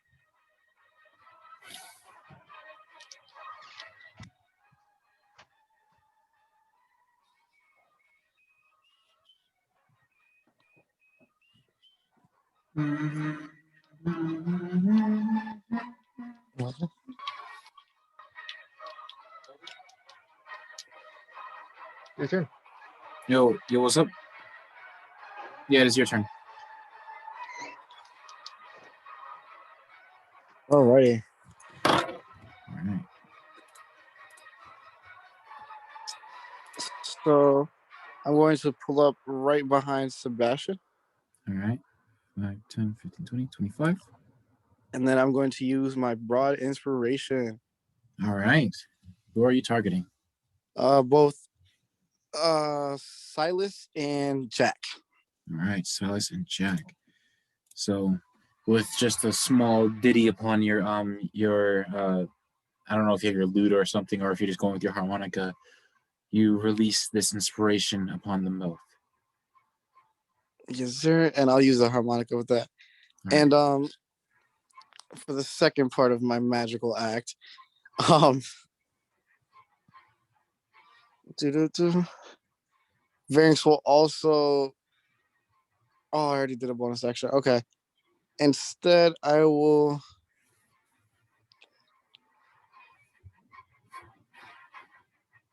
Your turn. Yo, what's up? Yeah, it is your turn. Alrighty. All right. So I'm going to pull up right behind Sebastian, All right. 5, 10, 15, 20, 25. and then I'm going to use my broad inspiration. All right. Who are you targeting? Both Silas and Jack. All right, Silas and Jack. So with just a small ditty upon your I don't know if you have your lute or something, or if you're just going with your harmonica, you release this inspiration upon them both. Yes, sir. And I'll use the harmonica with that. All right. And for the second part of my magical act, um Varynx will also I already did a bonus action. Okay. Instead, I will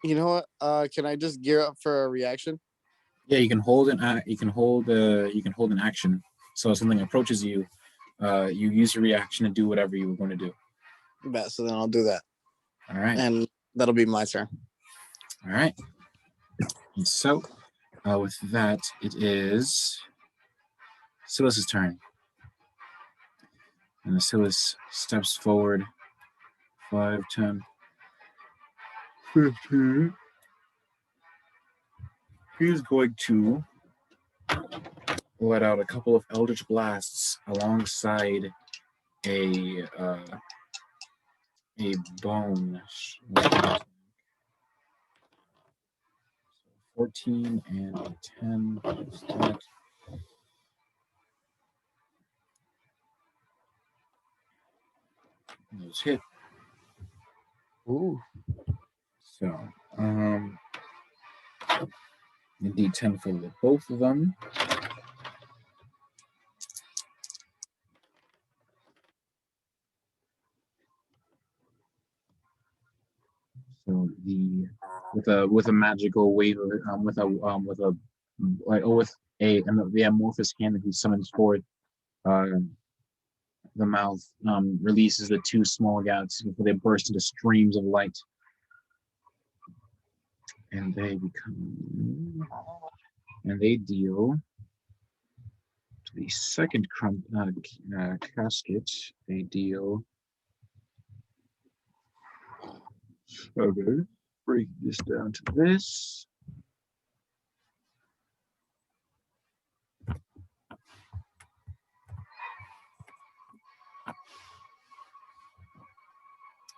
you know what? Can I just gear up for a reaction? Yeah, you can hold an action. So if something approaches you, you use your reaction to do whatever you were going to do. Bet, so then I'll do that. All right. And that'll be my turn. All right. And so with that, it is Silas's turn. And Silas steps forward 5, 10, 15. He's going to let out a couple of Eldritch Blasts alongside a bone. 14 and a 10. Those hit. Ooh. So, indeed 10 for both of them. So with a magical wave of with the amorphous hand that he summons forth, the mouth releases the two small galaxies before they burst into streams of light, and they deal to the second casket. They deal. Okay, break this down to this.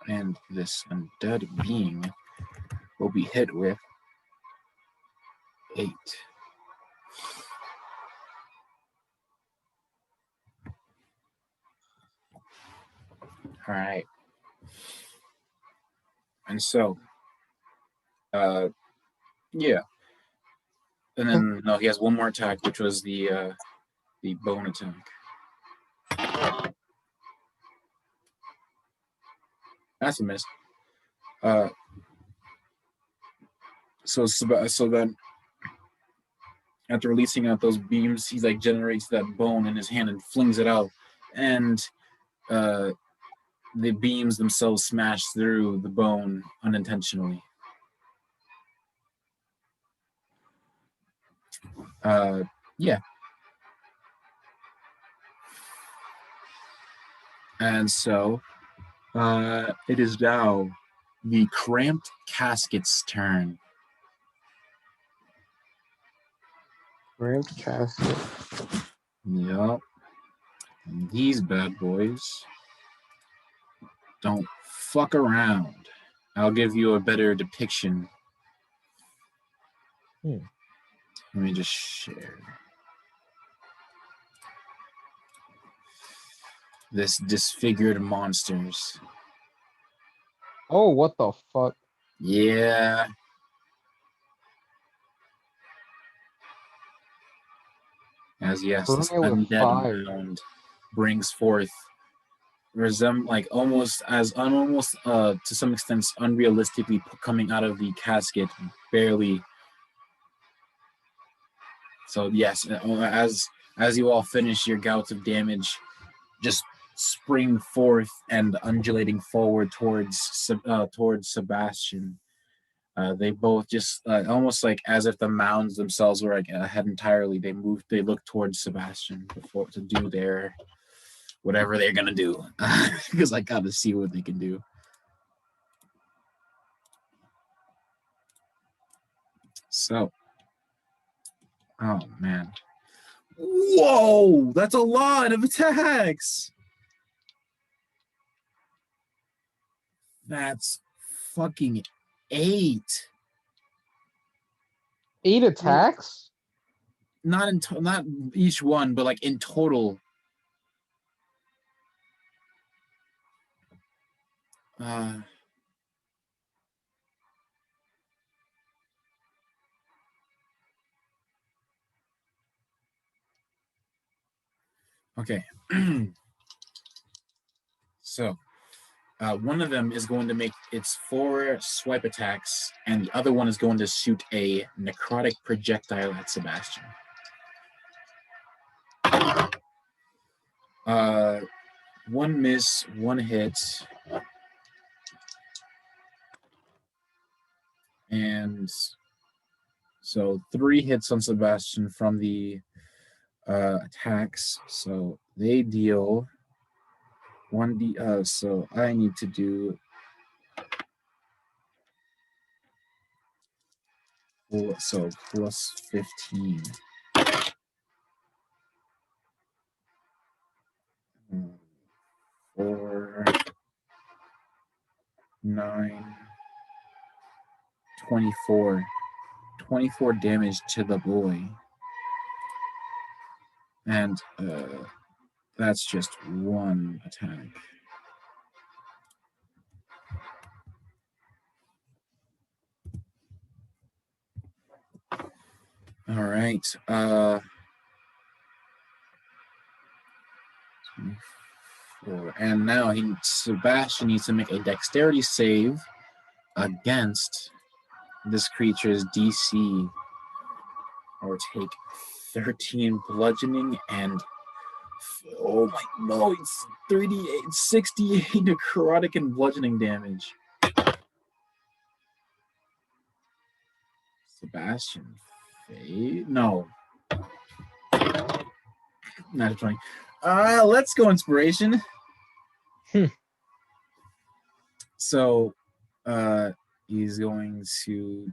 And this undead being will be hit with 8. All right. And so, yeah. And then no, he has one more attack, which was the bone attack. That's a miss. So then, after releasing out those beams, he generates that bone in his hand and flings it out, and the beams themselves smash through the bone unintentionally. Yeah. And so it is now the cramped casket's turn. Cramped casket. Yup. And these bad boys don't fuck around. I'll give you a better depiction. Let me just share. This disfigured monsters. Oh, what the fuck? Yeah. As yes, this Burn it with undead fire. mound brings forth like almost to some extent unrealistically coming out of the casket, barely. So yes, as you all finish your gouts of damage, just spring forth and undulating forward towards Sebastian. They both just almost like as if the mounds themselves were like ahead entirely. They look towards Sebastian before to do their whatever they're gonna do, because I gotta see what they can do. So, oh man, whoa, that's a lot of attacks. That's fucking 8. 8 attacks? Not each one, but like in total. Okay. So, one of them is going to make its 4 swipe attacks, and the other one is going to shoot a necrotic projectile at Sebastian. One miss, one hit. And so 3 hits on Sebastian from the attacks. So they deal 1d. So I need to do so plus 15. 4, 9, 24. 24 damage to the boy. And that's just one attack. All right. And now Sebastian needs to make a dexterity save against this creature's DC, or take 13 bludgeoning and oh my no, it's 38, 68 necrotic and bludgeoning damage. Sebastian, no, not a 20. Let's go inspiration. So, he's going to.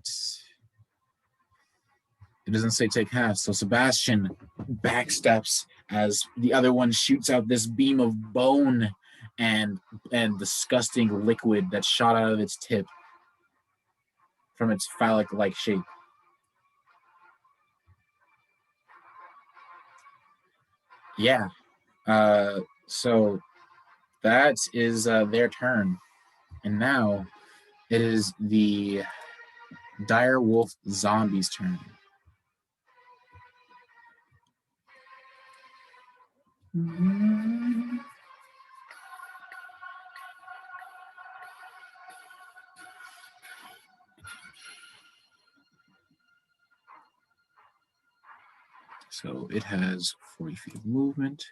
It doesn't say take half. So Sebastian backsteps as the other one shoots out this beam of bone and disgusting liquid that shot out of its tip from its phallic-like shape. Yeah. So that is their turn. And now it is the dire wolf zombie's turn. So it has 40 feet of movement.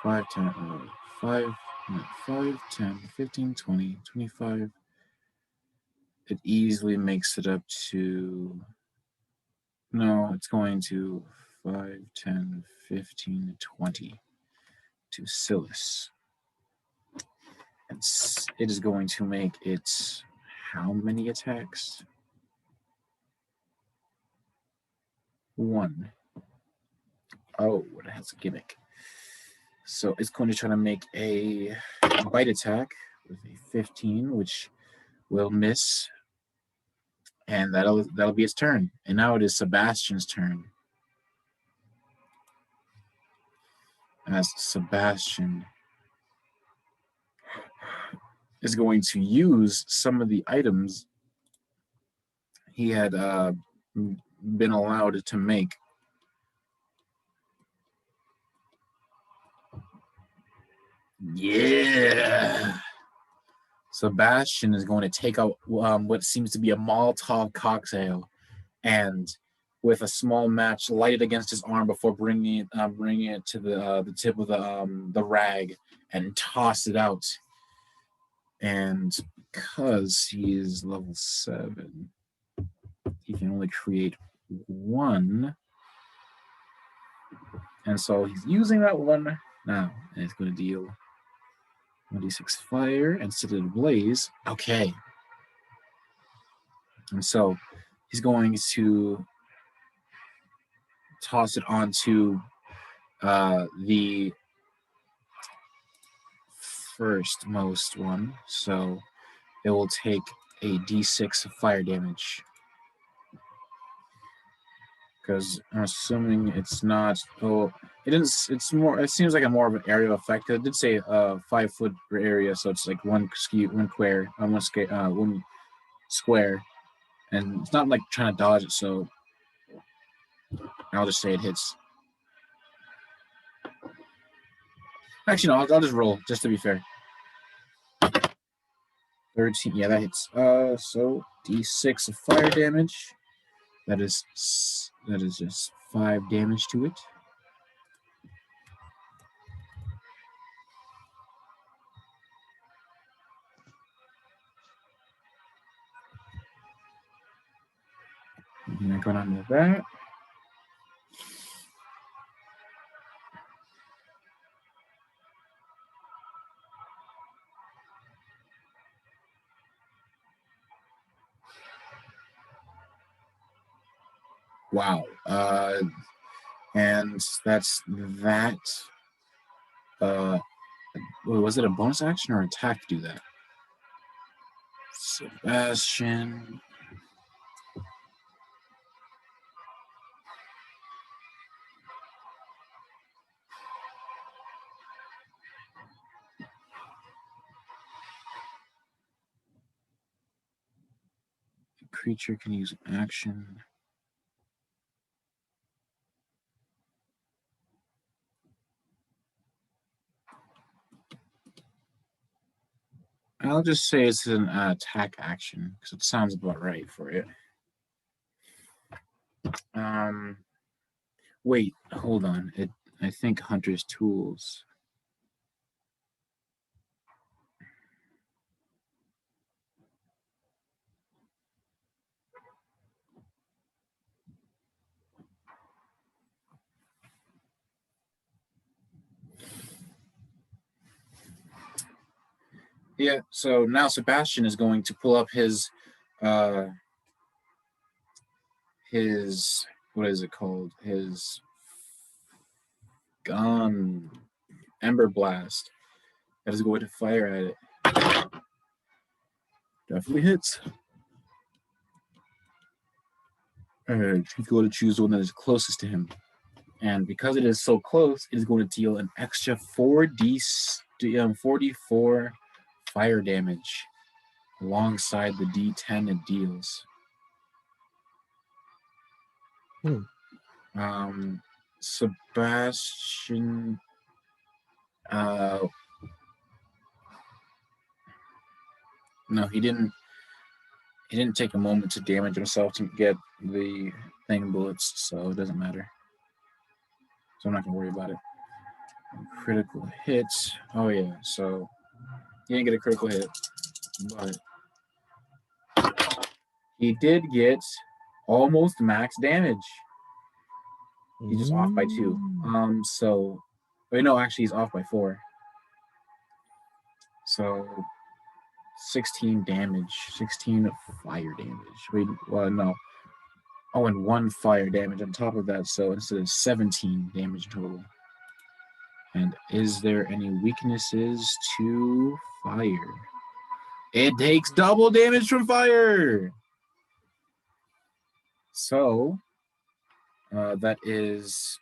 5, 10, 5, 5, 10, 15, 20, 25. It easily makes it up to, no, it's going to 5, 10, 15, 20 to Silas. And it is going to make it how many attacks? 1. Oh, it has a gimmick. So it's going to try to make a bite attack with a 15, which will miss. And that'll be its turn. And now it is Sebastian's turn. As Sebastian is going to use some of the items he had been allowed to make. Yeah. Sebastian is going to take out what seems to be a Molotov cocktail, and with a small match, light it against his arm before bringing it to the tip of the rag and toss it out. And because he is level 7, he can only create 1. And so he's using that 1 now, and it's going to deal 1d6 fire and set it ablaze. Okay. And so he's going to toss it onto the first most one. So it will take a d6 of fire damage. Because I'm assuming it's not. Oh, it is. It's more. It seems like a more of an area effect. It did say 5-foot area, so it's like one square, one square, and it's not like trying to dodge it. So I'll just say it hits. Actually, no. I'll just roll just to be fair. 13. Yeah, that hits. So d6 of fire damage. That is just 5 damage to it. And I'm going on with that. Wow. And that's that. Was it a bonus action or attack to do that? Sebastian. The creature can use an action. I'll just say it's an attack action because it sounds about right for it. Wait, hold on. I think Hunter's Tools. Yeah, so now Sebastian is going to pull up his what is it called? His gun, Ember Blast. That is going to fire at it. Definitely hits. And he's going to choose the one that is closest to him. And because it is so close, it is going to deal an extra 44 fire damage alongside the D10 it deals. Sebastian, no, he didn't take a moment to damage himself to get the thing bullets, so it doesn't matter. So I'm not gonna worry about it. Critical hit. Oh yeah, so he didn't get a critical hit, but he did get almost max damage. He's just off by 2. So wait, no, actually he's off by 4. So 16 damage, 16 fire damage. Wait, well, no. Oh, and 1 fire damage on top of that. So instead of 17 damage total. And is there any weaknesses to fire? It takes double damage from fire. So that is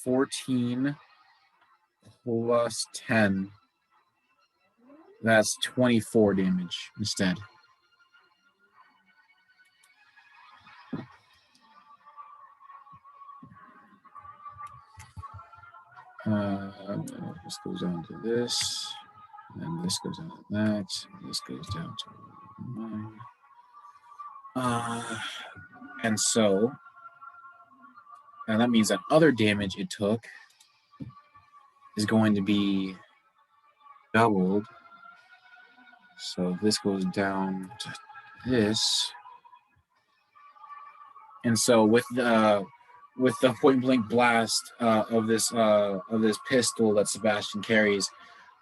14 plus 10. That's 24 damage instead. This goes down to this, and this goes down to that, and this goes down to 9. And so, and that means that other damage it took is going to be doubled. So this goes down to this. And so with the point blank blast of this pistol that Sebastian carries,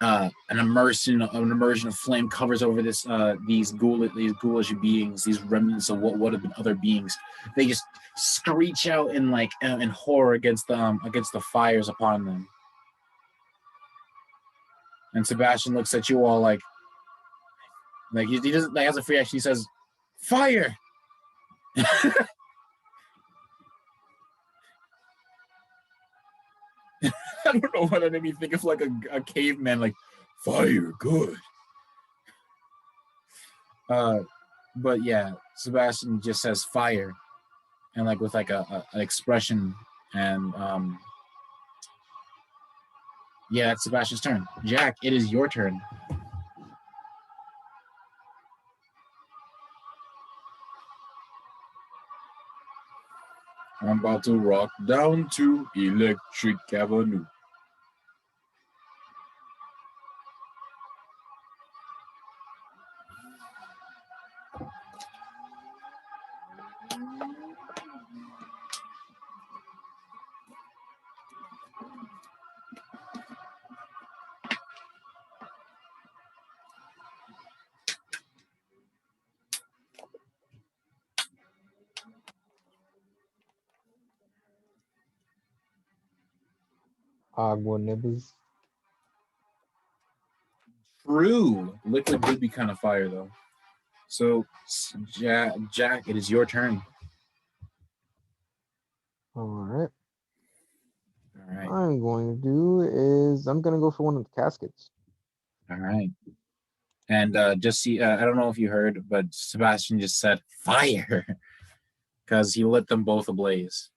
an immersion of flame covers over these ghoulish beings, these remnants of what would have been other beings. They just screech out in in horror against the fires upon them. And Sebastian looks at you all like he doesn't has a free action. He says, "Fire!" I don't know why that made me think of like a caveman, like fire, good. But yeah, Sebastian just says fire, and like with like an expression, and yeah, that's Sebastian's turn. Jack, it is your turn. I'm about to rock down to Electric Avenue. Agua nibbles. True. Liquid would be kind of fire though. So Jack, it is your turn. All right. All right. I'm going to do is I'm going to go for one of the caskets. All right. And just see, I don't know if you heard, but Sebastian just said fire because he lit them both ablaze.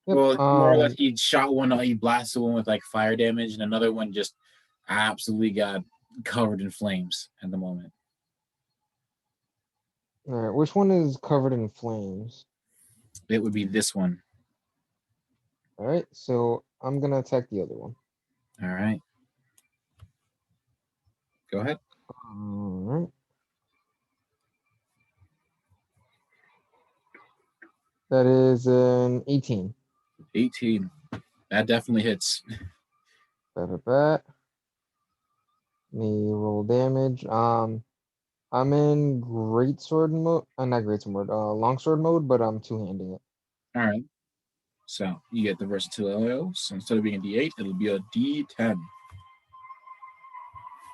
Yep, Well, more or less, he shot one, he blasted one with like fire damage, and another one just absolutely got covered in flames at the moment. All right, which one is covered in flames? It would be this one. All right, so I'm gonna attack the other one. All right. Go ahead. All right. That is an 18. 18. That definitely hits. Let me roll damage. I'm in greatsword mode. Not greatsword mode. Longsword mode, but I'm two-handing it. All right. So you get the versatility. So instead of being a D8, it'll be a D10.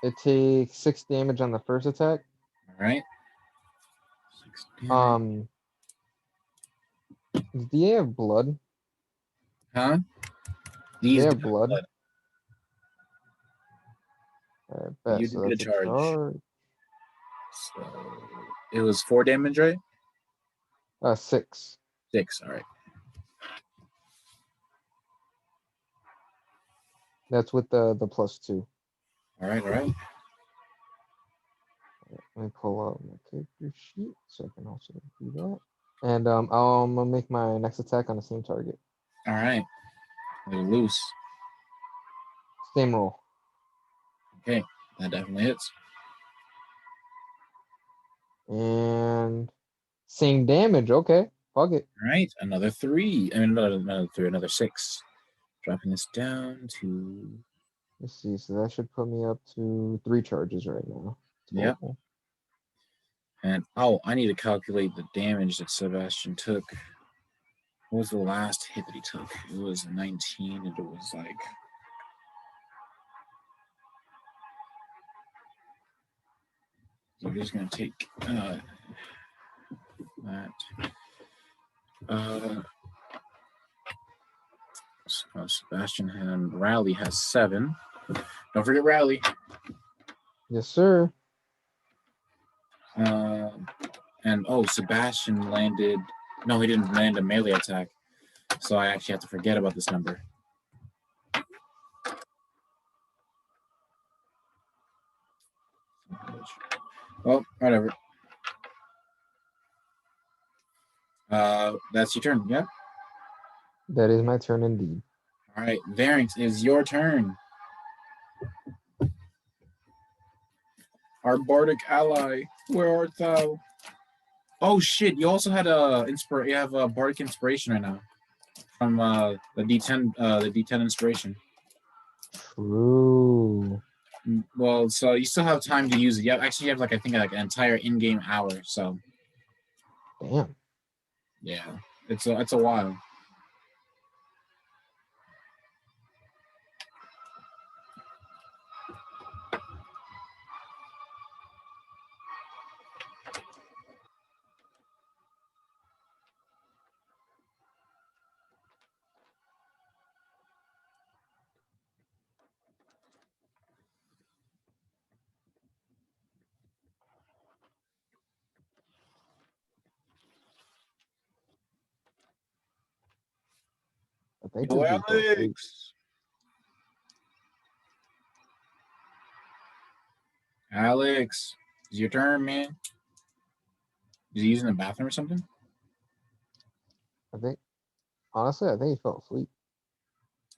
It takes 6 damage on the first attack. All right. 6 damage. Does DA have blood? Huh? They have blood. Alright, bet. You So did that's a a charge. charge. So it was 4 damage, right? 6. 6. All right. That's with the +2. All right. All right. Let me pull out my character sheet so I can also do that. And I'm gonna make my next attack on the same target. All right. They're loose. Same roll. Okay, that definitely hits. And same damage. Okay, fuck it. All right, another 3. I mean, another 3, another 6. Dropping this down to. Let's see. So that should put me up to 3 charges right now. Yep. Total. And oh, I need to calculate the damage that Sebastian took. What was the last hit that he took? It was 19, and it was like. So we're just gonna take that. Sebastian and Rally has 7. Don't forget Rally. Yes, sir. And oh, Sebastian landed. No, he didn't land a melee attack. So I actually have to forget about this number. Well, whatever. That's your turn. Yeah. That is my turn indeed. All right, Varynx, is your turn. Our bardic ally, where art thou? Oh shit! You also had You have a bardic inspiration right now from the D10. The D10 inspiration. True. Well, so you still have time to use it. You have like I think like an entire in-game hour. So. Damn. Yeah, it's a while. I think Yo, this dude fell asleep. Alex. Alex, it's your turn, man. Is he using the bathroom or something? Honestly, I think he fell asleep.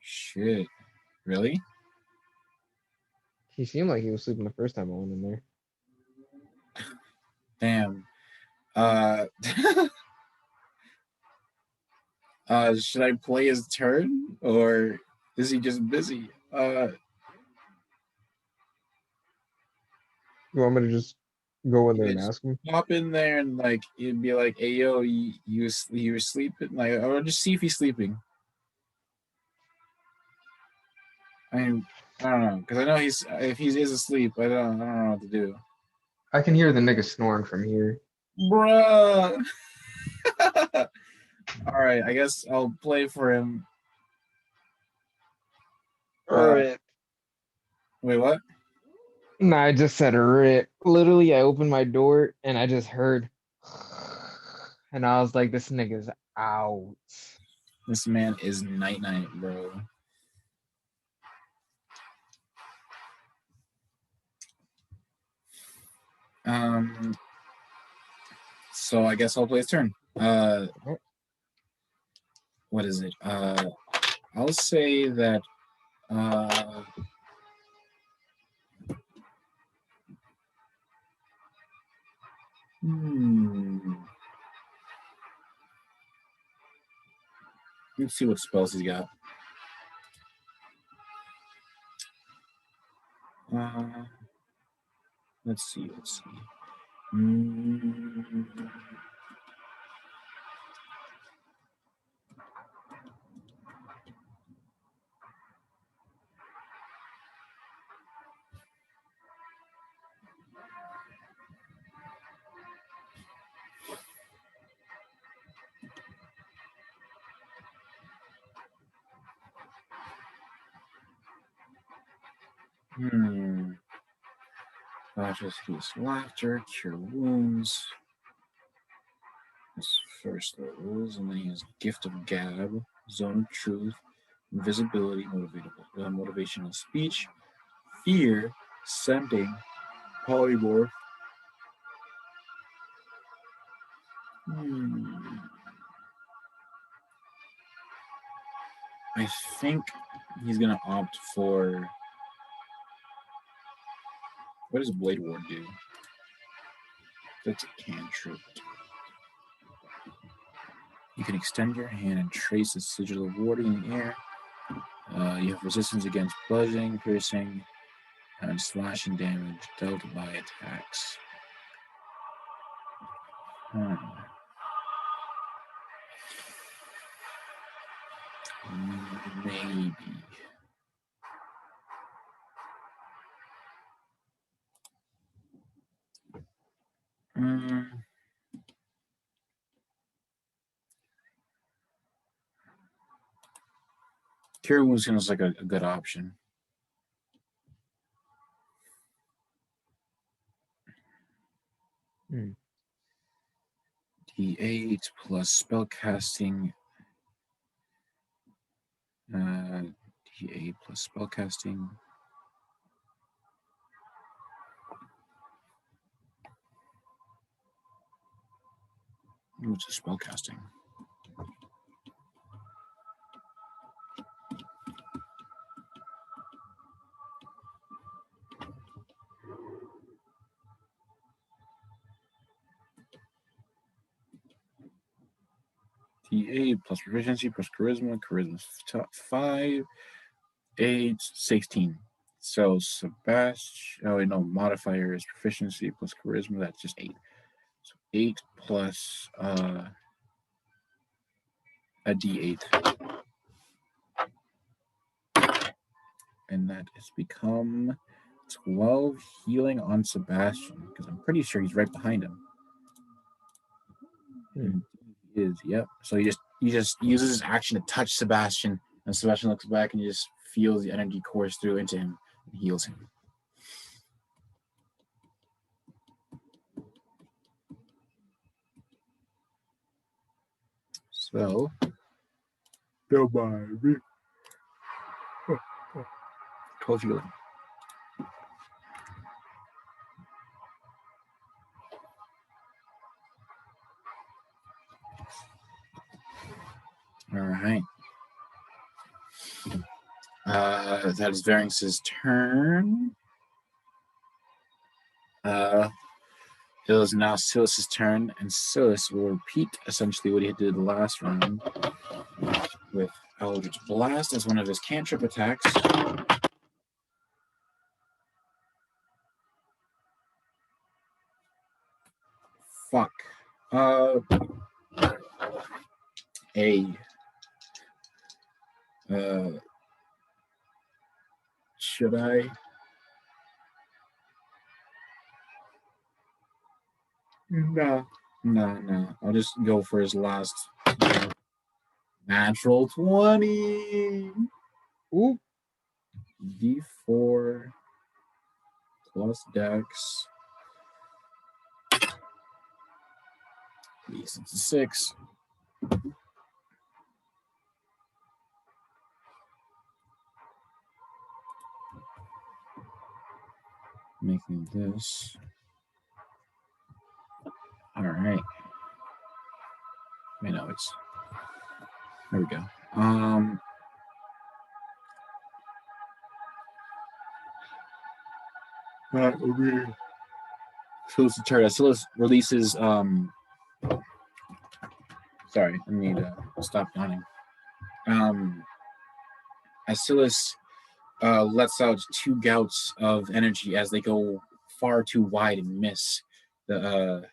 Shit. Really? He seemed like he was sleeping the first time I went in there. Damn. Should I play his turn or is he just busy? You want me to just go in there and Just ask him? hop in there and like it'd be like, hey yo, you were sleeping? Like, or just see if he's sleeping. I mean, I don't know, because I know if he is asleep, I don't know what to do. I can hear the nigga snoring from here. Bruh. All right, I guess I'll play for him. Alright. Wait, what? Nah, I just said rip. Literally, I opened my door and I just heard, and I was like, "This nigga's out." This man is night, bro. So I guess I'll play his turn. What is it? I'll say that. Let's see what spells he's got. Let's see. Cautious use laughter, cure wounds. His first levels, and then he has Gift of Gab, Zone of Truth, Invisibility, Motivational Speech, Fear, Sending, Polymorph. I think he's gonna opt for. What does Blade Ward do? That's a cantrip. You can extend your hand and trace a sigil of warding in the air. You have resistance against bludgeoning, piercing, and slashing damage dealt by attacks. Maybe. Cure Wounds seems like a good option. D8 plus spellcasting. D8 plus spellcasting. What's a spellcasting? D8 plus proficiency plus charisma. Charisma's 5, 8, 16. So Sebastian, oh wait, no, modifier is proficiency plus charisma. That's just 8. So 8 plus a D8. And that has become 12 healing on Sebastian, because I'm pretty sure he's right behind him. He is, yep. So he just uses his action to touch Sebastian, and Sebastian looks back and he just feels the energy course through into him and heals him. So, don't mind me. 12 healing. All right. That is Variance's turn. It is now Silas's turn, and Silas will repeat essentially what he did last round with Eldritch Blast as one of his cantrip attacks. Fuck. Should I? No. I'll just go for his last natural 20. Ooh. D4 plus Dex. 6. Making this. All right. I know it's. There we go. That will be. Silas' turn. Silas releases. Sorry, I need to stop yawning. As Silas lets out 2 gouts of energy as they go far too wide and miss the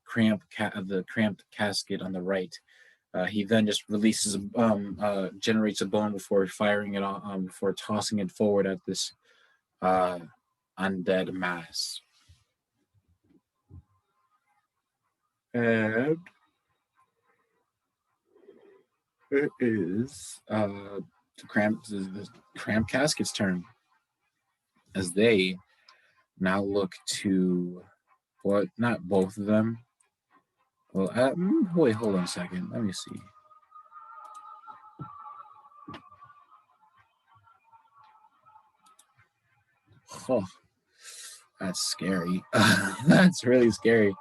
cramped casket on the right. He then just releases generates a bone before firing it on before tossing it forward at this undead mass. And it is the cramp casket's turn as they now look to not both of them. Well, wait, hold on a second. Let me see. Oh, that's scary. That's really scary.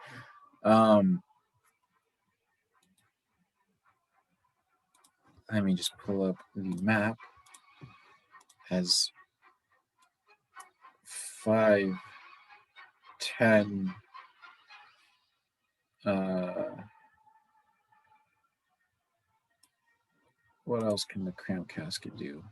let me just pull up the map. Has 5, 10. What else can the cramp casket do?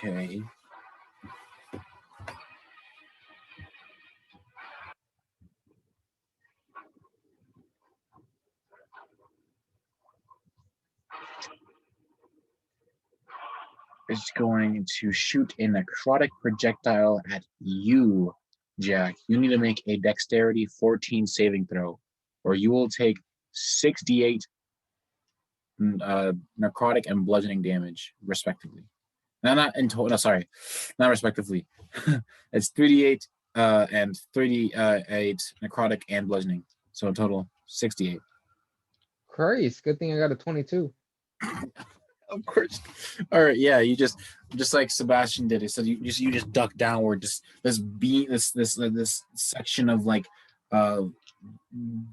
Okay. It's going to shoot a necrotic projectile at you, Jack. You need to make a dexterity 14 saving throw, or you will take 68 necrotic and bludgeoning damage, respectively. No, not in total. No, sorry, not respectively. It's 38 and 38 necrotic and bludgeoning. So in total, 68. Christ, good thing I got a 22. Of course. All right. Yeah. You just like Sebastian did. It so you just duck downward. Just this section of like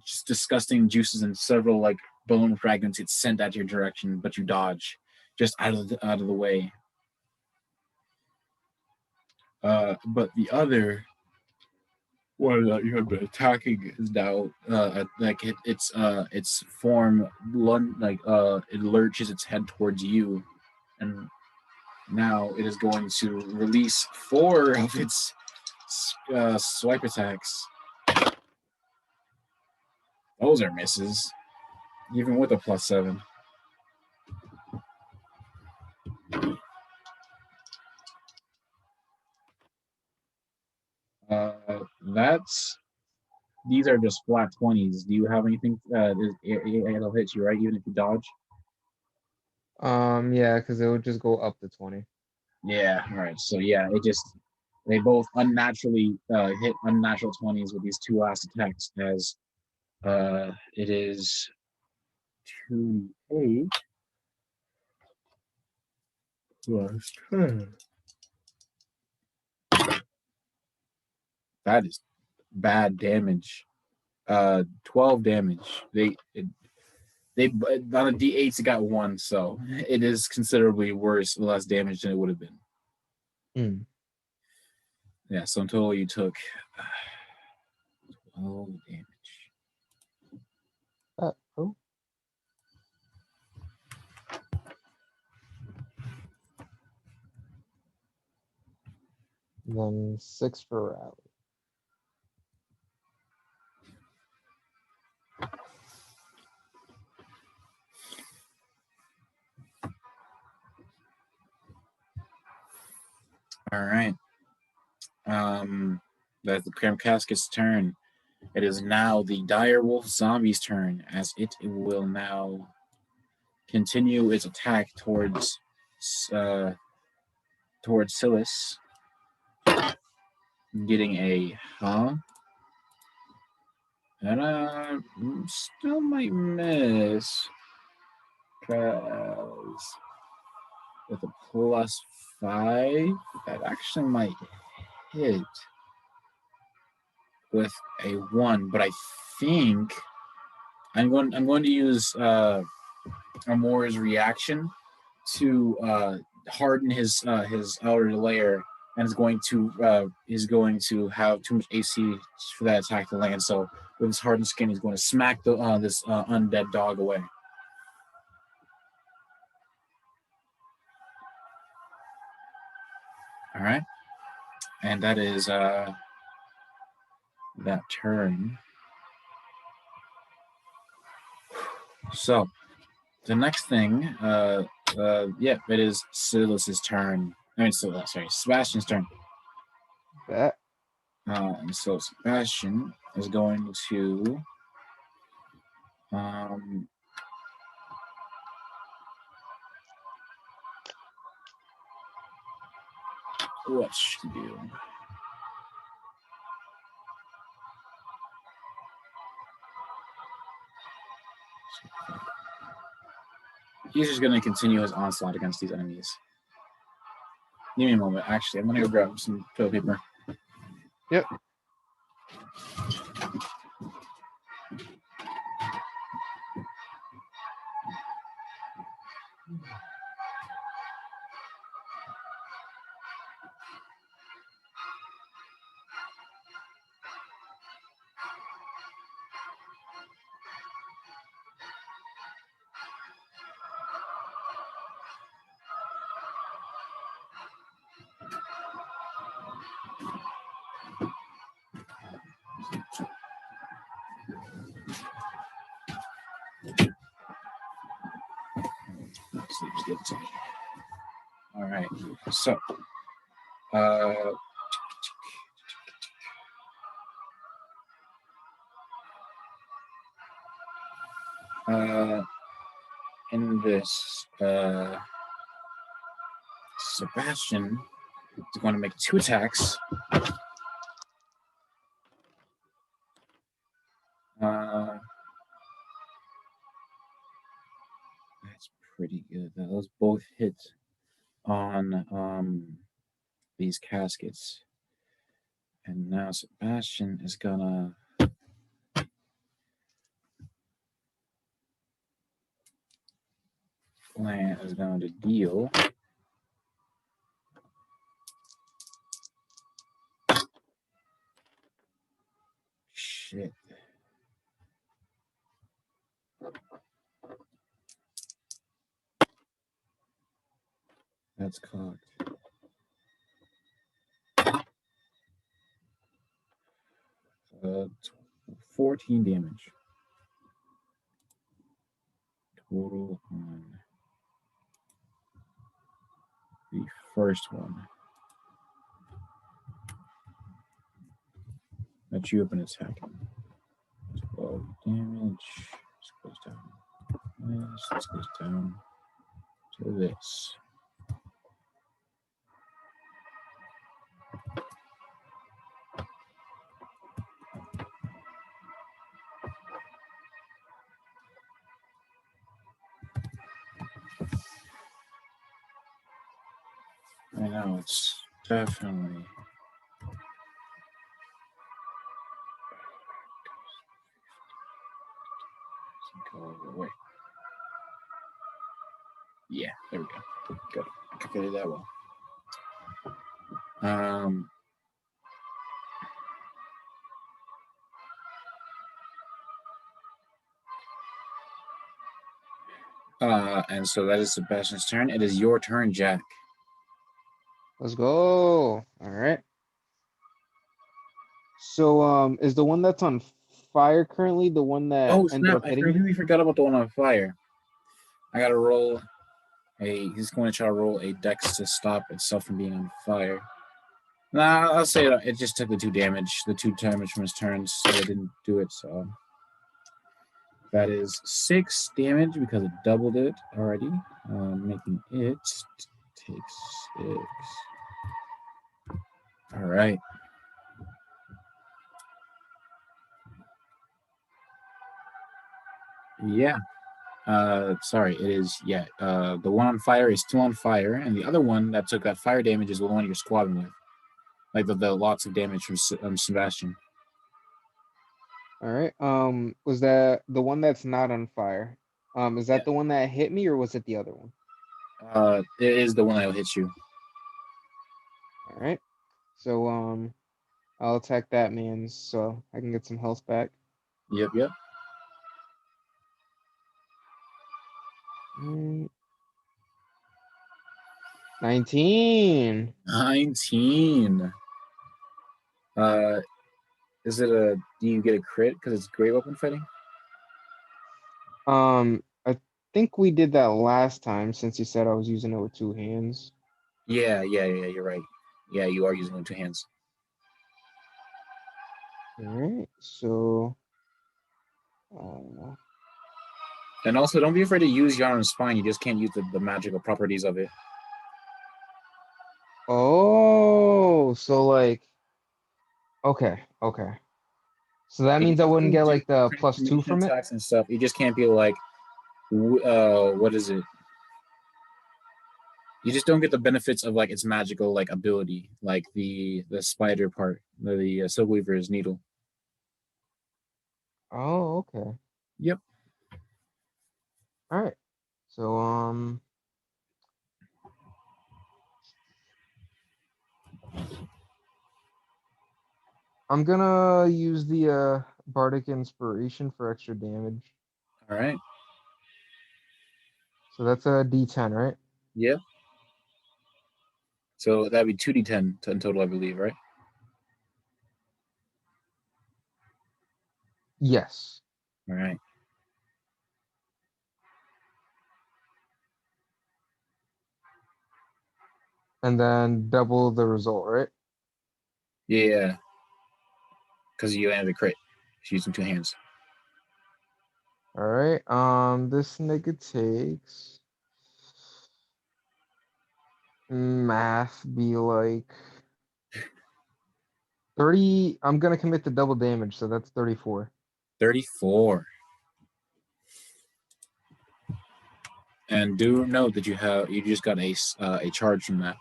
just disgusting juices and several like bone fragments get sent at your direction, but you dodge just out of the way. But the other one that you have been attacking is now like its form it lurches its head towards you, and now it is going to release 4 of its swipe attacks. Those are misses, even with a +7. These are just flat 20s. Do you have anything? It'll hit you, right? Even if you dodge. Yeah, because it would just go up to 20. Yeah. All right. So yeah, they both unnaturally hit unnatural 20s with these 2 last attacks. As it is 2d8 plus 10. That is bad damage. 12 damage. They on a D8s it got 1, so it is considerably worse, less damage than it would have been. Mm. Yeah, so in total you took 12 damage. Oh. Then 6 for rally. All right. That's the Cram Casket's turn. It is now the Dire Wolf Zombie's turn, as it will now continue its attack towards Silas, getting a and still might miss because with a +5 that actually might hit with a 1, but I think I'm going to use Amor's reaction to harden his outer layer, and is going to have too much AC for that attack to land. So with his hardened skin, he's going to smack this undead dog away. All right, and that is that turn. So the next thing, it is Silas's turn. I mean, Sebastian's turn. That. And so Sebastian is going to what should he do? he's just gonna continue his onslaught against these enemies. Give me a moment. Actually, I'm gonna go grab some toilet paper. Yep. All right. So, in this, Sebastian is going to make 2 attacks. That's pretty good. Those both hit on these caskets. And now Sebastian is gonna deal shit. That's cocked. 14 damage total on the first one that you have been attacking. 12 damage. This goes down. This goes down to this. I know, it's definitely wait. Yeah, there we go. Good. I calculated that well. And so that is Sebastian's turn. It is your turn, Jack. Let's go. All right. So, is the one that's on fire currently the one that Oh ended snap! up I hitting me? completely forgot about the one on fire. I gotta roll he's going to try to roll a dex to stop itself from being on fire. Nah, I'll say it just took the 2 damage from his turns, so it didn't do it, so that is 6 damage because it doubled it already, making it take 6. All right. Yeah. Sorry, it is, the one on fire is still on fire, and the other one that took that fire damage is the one you're squabbling with. Like the lots of damage from Sebastian. All right. Was that the one that's not on fire? Is that the one that hit me or was it the other one? It is the one that will hit you. All right. So, I'll attack that man so I can get some health back. Yep. 19. 19. Is it do you get a crit because it's great weapon fighting? I think we did that last time since you said I was using it with 2 hands. Yeah, you're right. Yeah, you are using it with 2 hands. All right. So, and also, don't be afraid to use Yarn Spine. You just can't use the magical properties of it. oh, so like, okay. So that means I wouldn't get like the +2 from it? Attacks and stuff. You just can't be like, what is it? You just don't get the benefits of like its magical like ability, like the spider part, the Silkweaver's needle. Oh, okay. Yep. All right. So I'm gonna use the bardic inspiration for extra damage. All right. So that's a D10, right? Yeah. So that'd be 2d10 in total, I believe, right? Yes. All right. And then double the result, right? Yeah. Because you landed a crit. She's using 2 hands. All right. This nigga takes math be like 30. I'm gonna commit to double damage, so that's 34. 34. And do note that you just got a charge from that.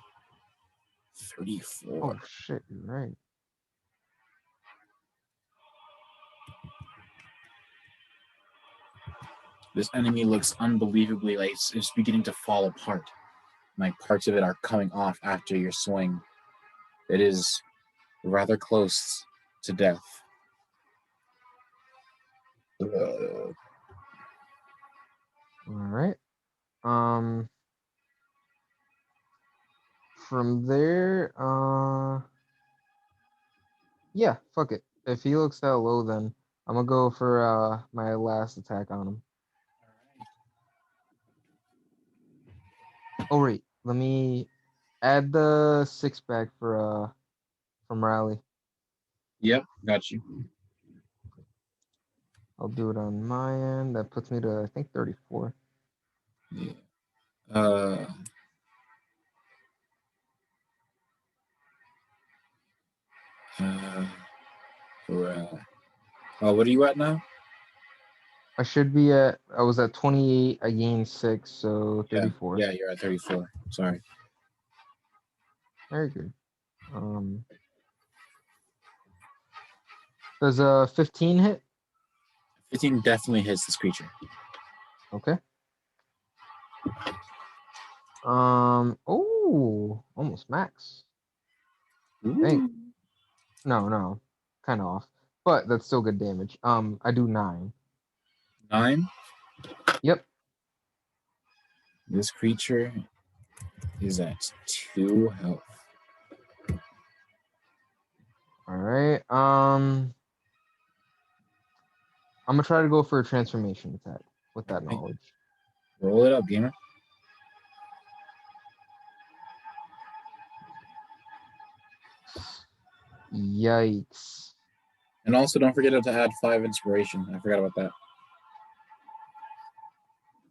34. Oh shit, you're right. This enemy looks unbelievably like it's beginning to fall apart. Like parts of it are coming off after your swing. It is rather close to death. All right. Um, from there, yeah, fuck it. If he looks that low, then I'm gonna go for my last attack on him. Oh wait, let me add the 6 back for from Rally. Yep, got you. I'll do it on my end. That puts me to I think 34. Yeah. What are you at now? I should be at. I was at 28. I gained 6, so 34. Yeah, you're at 34. Sorry. Very good. Does a 15 hit? 15 definitely hits this creature. Okay. Oh, almost max. Dang. No, kind of off, but that's still good damage. I do 9. 9. Yep. This creature is at 2 health. All right. I'm gonna try to go for a transformation attack with that knowledge. Roll it up, gamer. Yikes. And also, don't forget to add 5 inspiration. I forgot about that.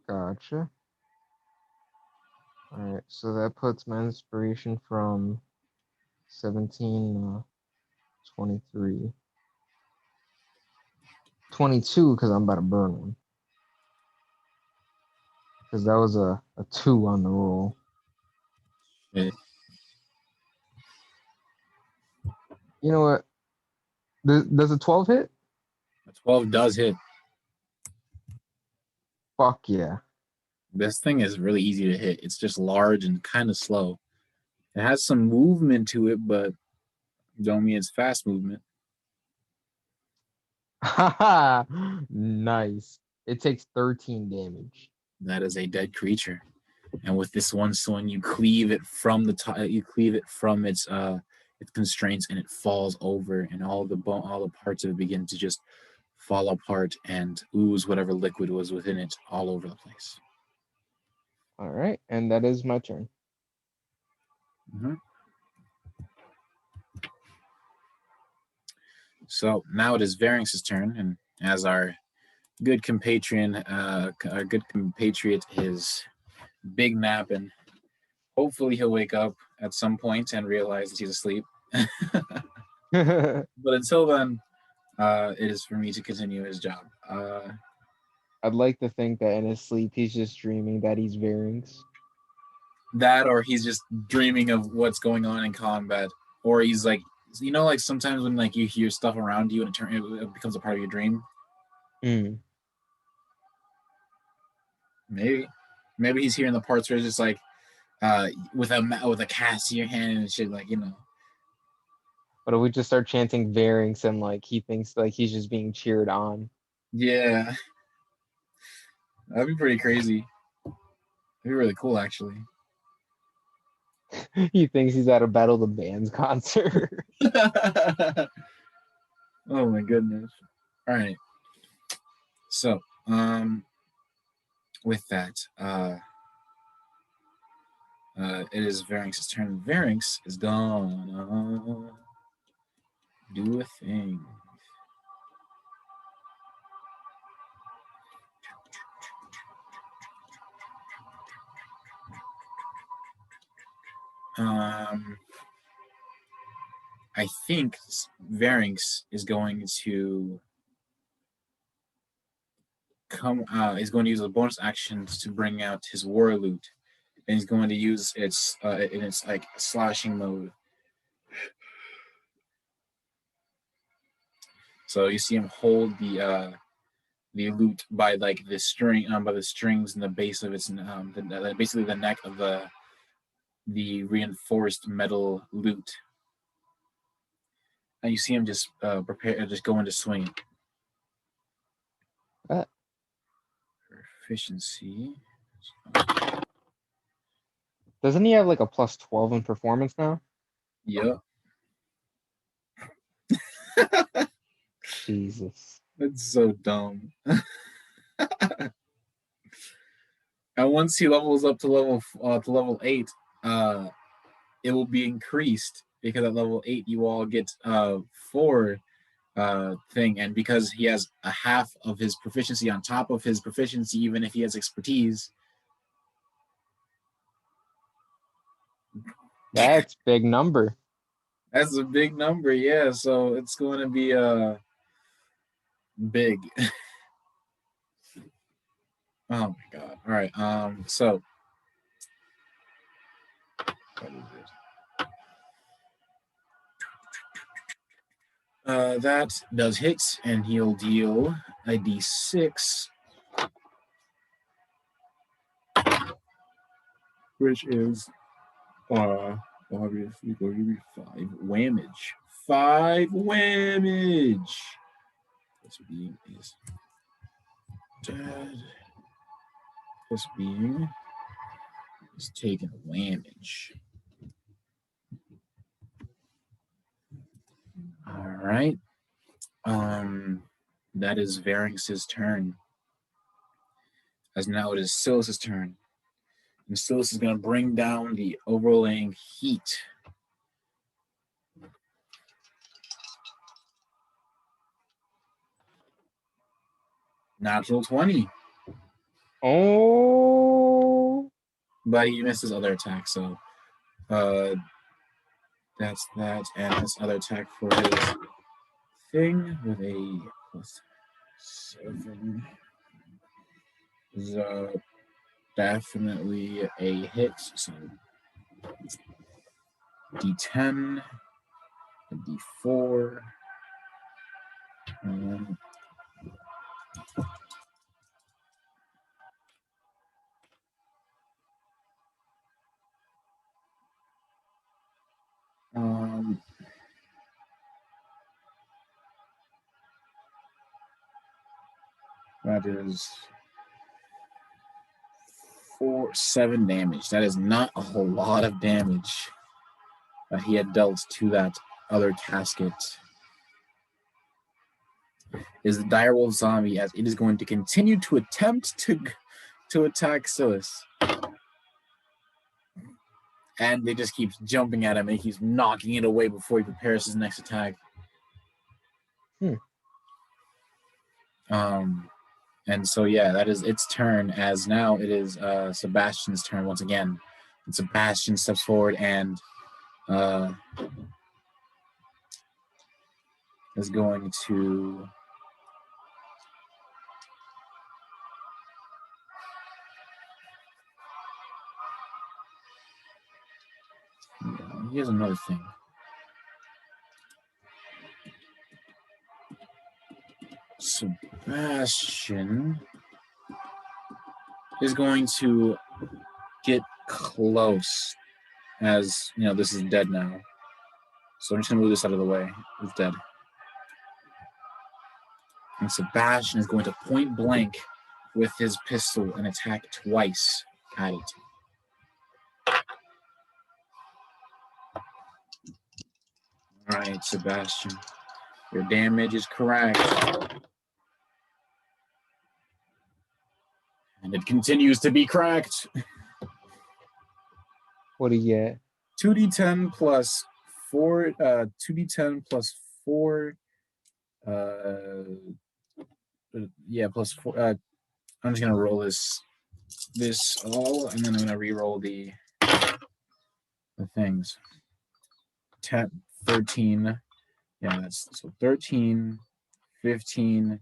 Gotcha. All right, so that puts my inspiration from 17, 23, 22, because I'm about to burn one. Because that was a 2 on the roll. Yeah. You know what? Does a 12 hit? A 12 does hit. Fuck yeah. This thing is really easy to hit. It's just large and kind of slow. It has some movement to it, but don't mean it's fast movement. Haha. Nice. It takes 13 damage. That is a dead creature. And with this one swing, you cleave it from the top. You cleave it from its constraints, and it falls over, and all the parts of it begin to just fall apart and ooze whatever liquid was within it all over the place. All right, and that is my turn. Mm-hmm. So now it is Varynx's turn, and as our good compatriot is big napping, hopefully he'll wake up at some point and realize that he's asleep. But until then, it is for me to continue his job. I'd like to think that in his sleep he's just dreaming that he's Varynx. That, or he's just dreaming of what's going on in combat, or he's like, like sometimes when like you hear stuff around you and it becomes a part of your dream. Mm. Maybe he's hearing the parts where it's just like with a cast in your hand and shit, like But if we just start chanting Varynx and like he thinks like he's just being cheered on. Yeah, that'd be pretty crazy. That'd be really cool, actually. He thinks he's at a Battle of the Bands concert. Oh my goodness. All right. So, with that, it is Varynx's turn. Varynx is gonna do a thing. I think Varynx is going to is going to use a bonus action to bring out his war loot, and he's going to use its in its like slashing mode. So you see him hold the loot by like the string by the strings in the base of its basically the neck of the reinforced metal loot, and you see him just just going to swing. Efficiency. Doesn't he have like a +12 in performance now? Yep. Jesus. That's so dumb. And once he levels up to level 8, it will be increased because at level 8 you all get 4 thing, and because he has a half of his proficiency on top of his proficiency, even if he has expertise. That's big number. That's a big number, yeah. So it's going to be big. Oh my god! All right. So what is it? That does hit, and he'll deal a d6, which is obviously going to be 5 whammage. 5 whammage. This being is dead. This being is taking whammage. All right. That is Varynx's turn. As now it is Silas's turn. And Silas is going to bring down the overlaying heat. Natural 20. Oh. But he missed his other attack, so that's that. And his other attack for his thing with a +7 is definitely a hit. So D10, a D4. That is 7 damage. That is not a whole lot of damage that he had dealt to that other casket. Is the direwolf zombie, as it is going to continue to attempt to attack Silas. And they just keep jumping at him and he keeps knocking it away before he prepares his next attack. And so yeah, that is its turn, as now it is Sebastian's turn once again. And Sebastian steps forward and is going to Here's another thing. Sebastian is going to get close, as you know, this is dead now. So I'm just gonna move this out of the way. It's dead. And Sebastian is going to point blank with his pistol and attack twice at it. All right, Sebastian, your damage is correct. And it continues to be correct. What do you get? 2d10 plus 4, 2d10 plus 4, plus 4. I'm just gonna roll this all, and then I'm gonna re-roll the things. 10, 13. Yeah, that's so 13, 15.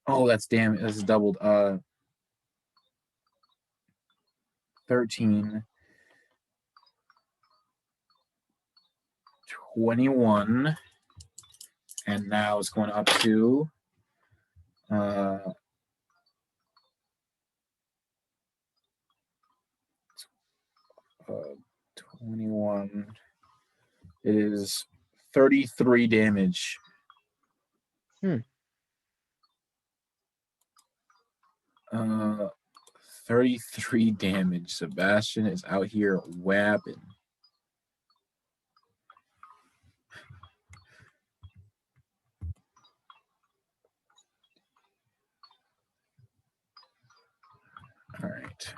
Oh, that's damn. That's doubled. 13, 21, and now it's going up to 21. It is 33 damage. 33 damage. Sebastian is out here whapping. All right.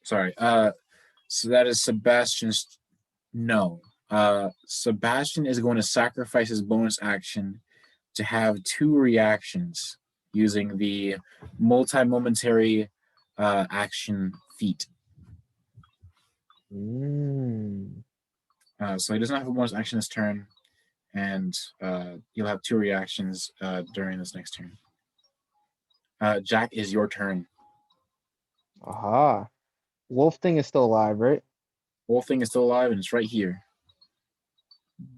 Sorry. So that is Sebastian's. No. Sebastian is going to sacrifice his bonus action to have 2 reactions using the multi-momentary action feat. So he doesn't have a bonus action this turn, and you'll have 2 reactions during this next turn. Jack, is your turn. Aha. Wolf thing is still alive, right? Wolf thing is still alive, and it's right here.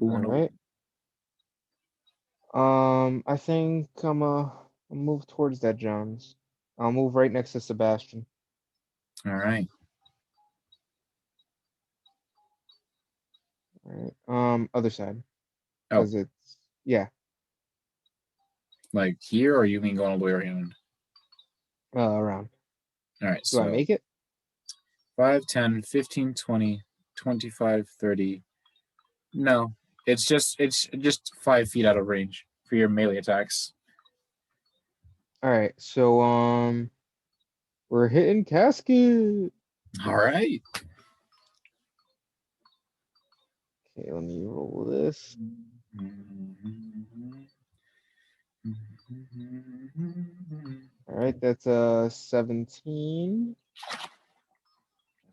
All right. I think I'll move towards that, Johns. I'll move right next to Sebastian. All right. All right. Other side. Oh. Because it's Like here, or you mean going all the way around? Around. All right. Do So I make it? 5, 10, 15, 20, 25, 30. No, it's just 5 feet out of range for your melee attacks. All right. So we're hitting casket. All right. Okay, let me roll this. All right, that's 17.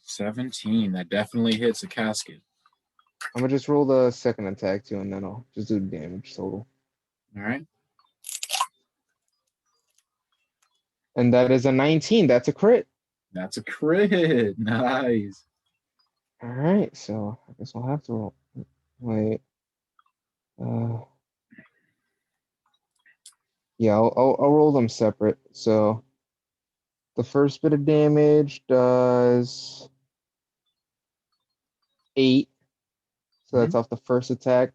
17. That definitely hits a casket. I'm gonna just roll the second attack too, and then I'll just do the damage total. All right. And that is a 19. That's a crit. That's a crit. Nice. All right, so I guess we'll have to roll. Wait. Yeah, I'll roll them separate. So the first bit of damage does 8. So that's off the first attack.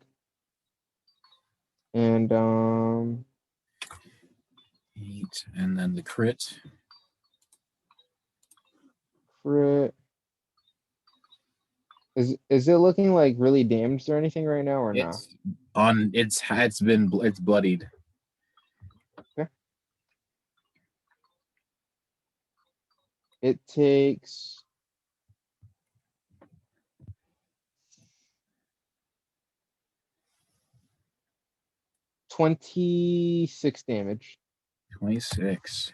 And 8, and then the crit. crit. Is it looking like really damaged or anything right now, or not? It's bloodied. Okay. It takes 26 damage. 26.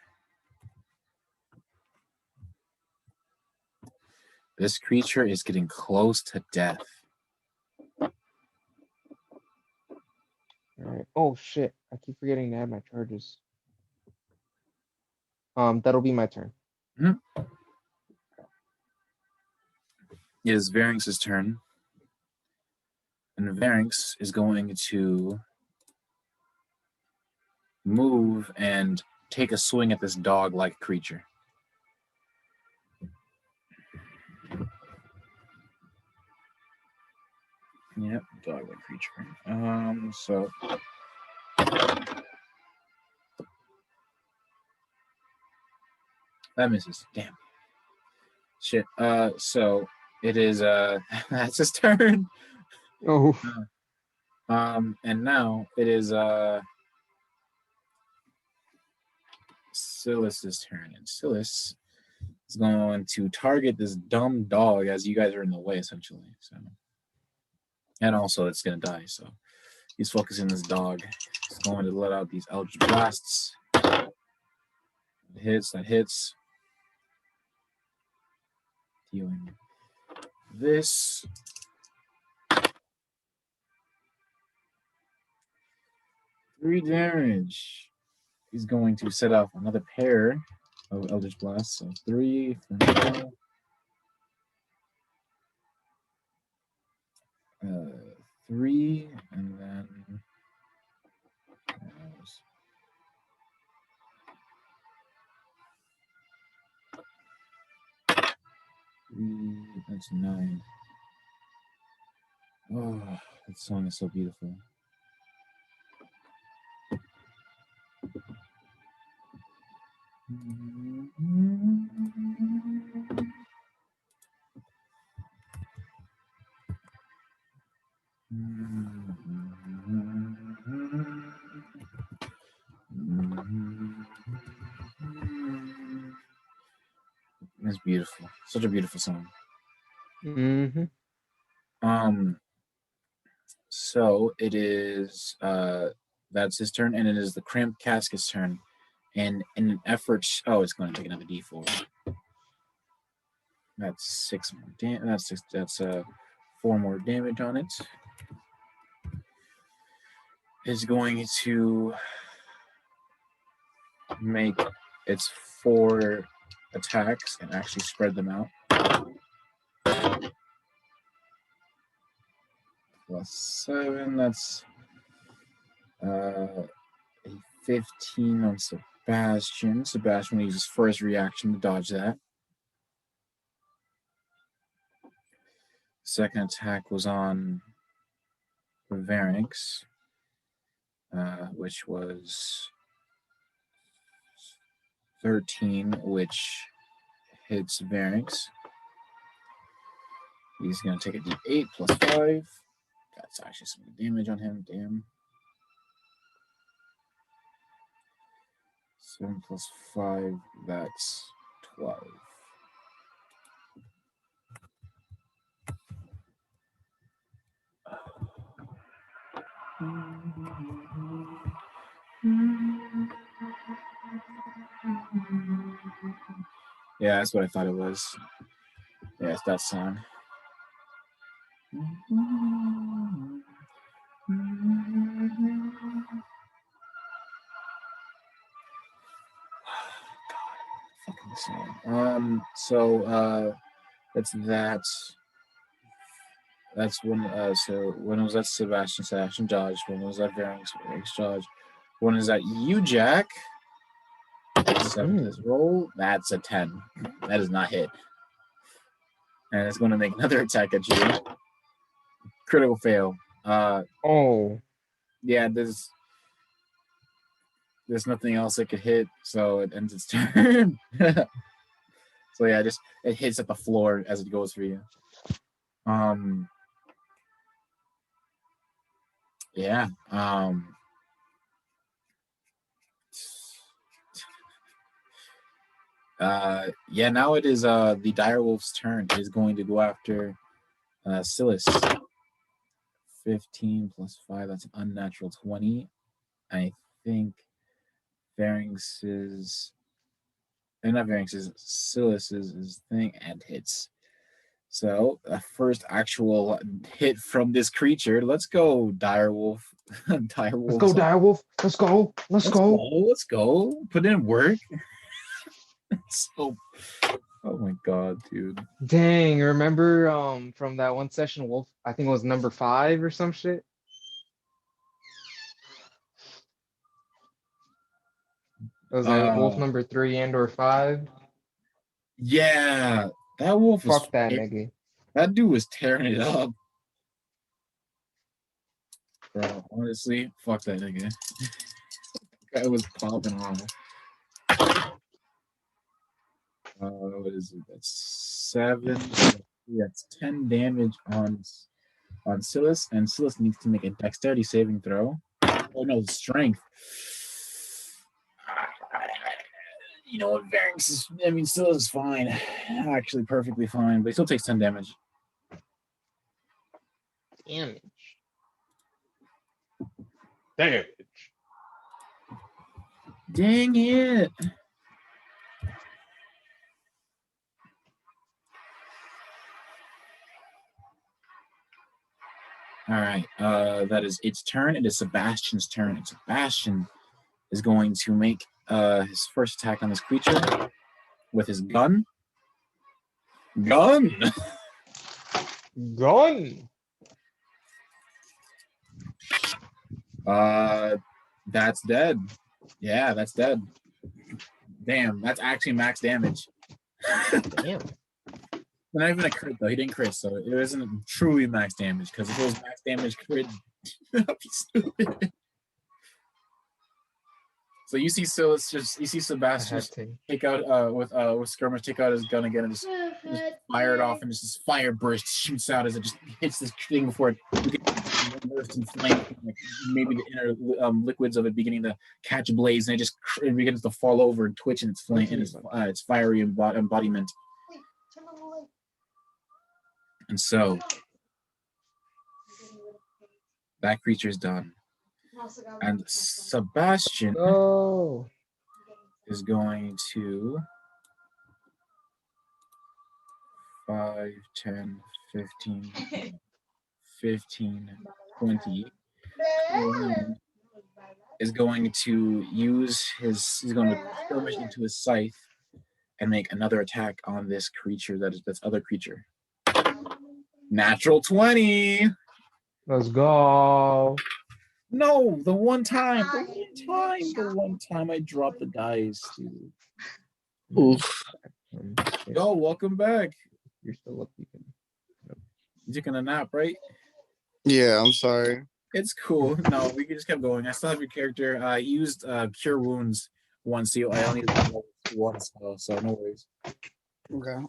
This creature is getting close to death. All right. Oh shit! I keep forgetting to add my charges. That'll be my turn. It is Varynx's turn. And Varynx is going to move and take a swing at this dog-like creature. Yep, dog-like creature. So that misses. Damn. Shit. So it is that's his turn. Oh. And now it is Silas's turn, and Silas is going to target this dumb dog as you guys are in the way, essentially. So, and also it's gonna die. So he's focusing this dog. He's going to let out these Eldritch blasts. That hits. Dealing this. Three damage. He's going to set off another pair of Eldritch blasts. So 3 for now. 3, and then that's 9. Oh, that song is so beautiful. It's beautiful. Such a beautiful song. Mm-hmm. So it is that's his turn, and it is the Cramped Casket's turn. And in an effort, it's going to take another D4. That's 6 more damage. That's 4 more damage on it. Is going to make its 4 attacks and actually spread them out. +7, that's a 15 on Sebastian. Sebastian will use his first reaction to dodge that. Second attack was on Varynx, which was 13, which hits Varynx. He's going to take a D8 +5. That's actually some damage on him. Damn. 7 + 5, that's 12. Yeah, that's what I thought it was. Yeah, it's that song. So that's that. That's when so when was that Sebastian dodge? When was that Varynx dodge? When is that you, Jack? 7 this roll. That's a 10. That is not hit. And it's going to make another attack at you. Critical fail. Yeah, there's nothing else it could hit, so it ends its turn. So yeah, just it hits at the floor as it goes for you. Yeah. Yeah, now it is the direwolf's turn. It is going to go after Silas. 15 + 5, that's an unnatural 20. I think Silas's thing and hits. So a first actual hit from this creature. Let's go, direwolf. Direwolf. Let's go, direwolf. Let's go. Let's go. Let's go. Put in work. So, oh my god, dude. Dang, remember from that one session, Wolf, I think it was number 5 or some shit. Was that Wolf number 3 and or 5? Yeah, that wolf was Fuck that nigga. That dude was tearing it up. Bro, honestly, fuck that nigga. That guy was popping off. What is it? That's 7. That's 10 damage on Silas, and Silas needs to make a dexterity saving throw. Oh no, strength. You know what, Varynx is, I mean, Silas is fine. Actually, perfectly fine, but he still takes 10 damage. Damage. Dang it. All right, that is its turn. It is Sebastian's turn. And Sebastian is going to make his first attack on this creature with his gun. Gun! Gun. That's dead. Yeah, that's dead. Damn, that's actually max damage. Damn. Not even a crit though. He didn't crit, so it wasn't truly max damage. Because if it was max damage crit, that'd be stupid. So you see Sebastian just take out with skirmish, take out his gun again and just fire it off, and just this fire burst shoots out as it just hits this thing before it bursts in flame. Like maybe the inner liquids of it beginning to catch blaze, and it begins to fall over and twitch in its flame in its fiery embodiment. And so that creature is done. And Sebastian is going to 5, 10, 15, 20. Is going to he's going to skirmish into his scythe and make another attack on this creature that's other creature. Natural 20. Let's go. No, the one time I dropped the dice, dude. Oof. Yo, welcome back. You're still up. You taking a nap, right? Yeah, I'm sorry. It's cool. No, we just kept going. I still have your character. I used Cure Wounds once, so I only used one spell, so no worries. Okay.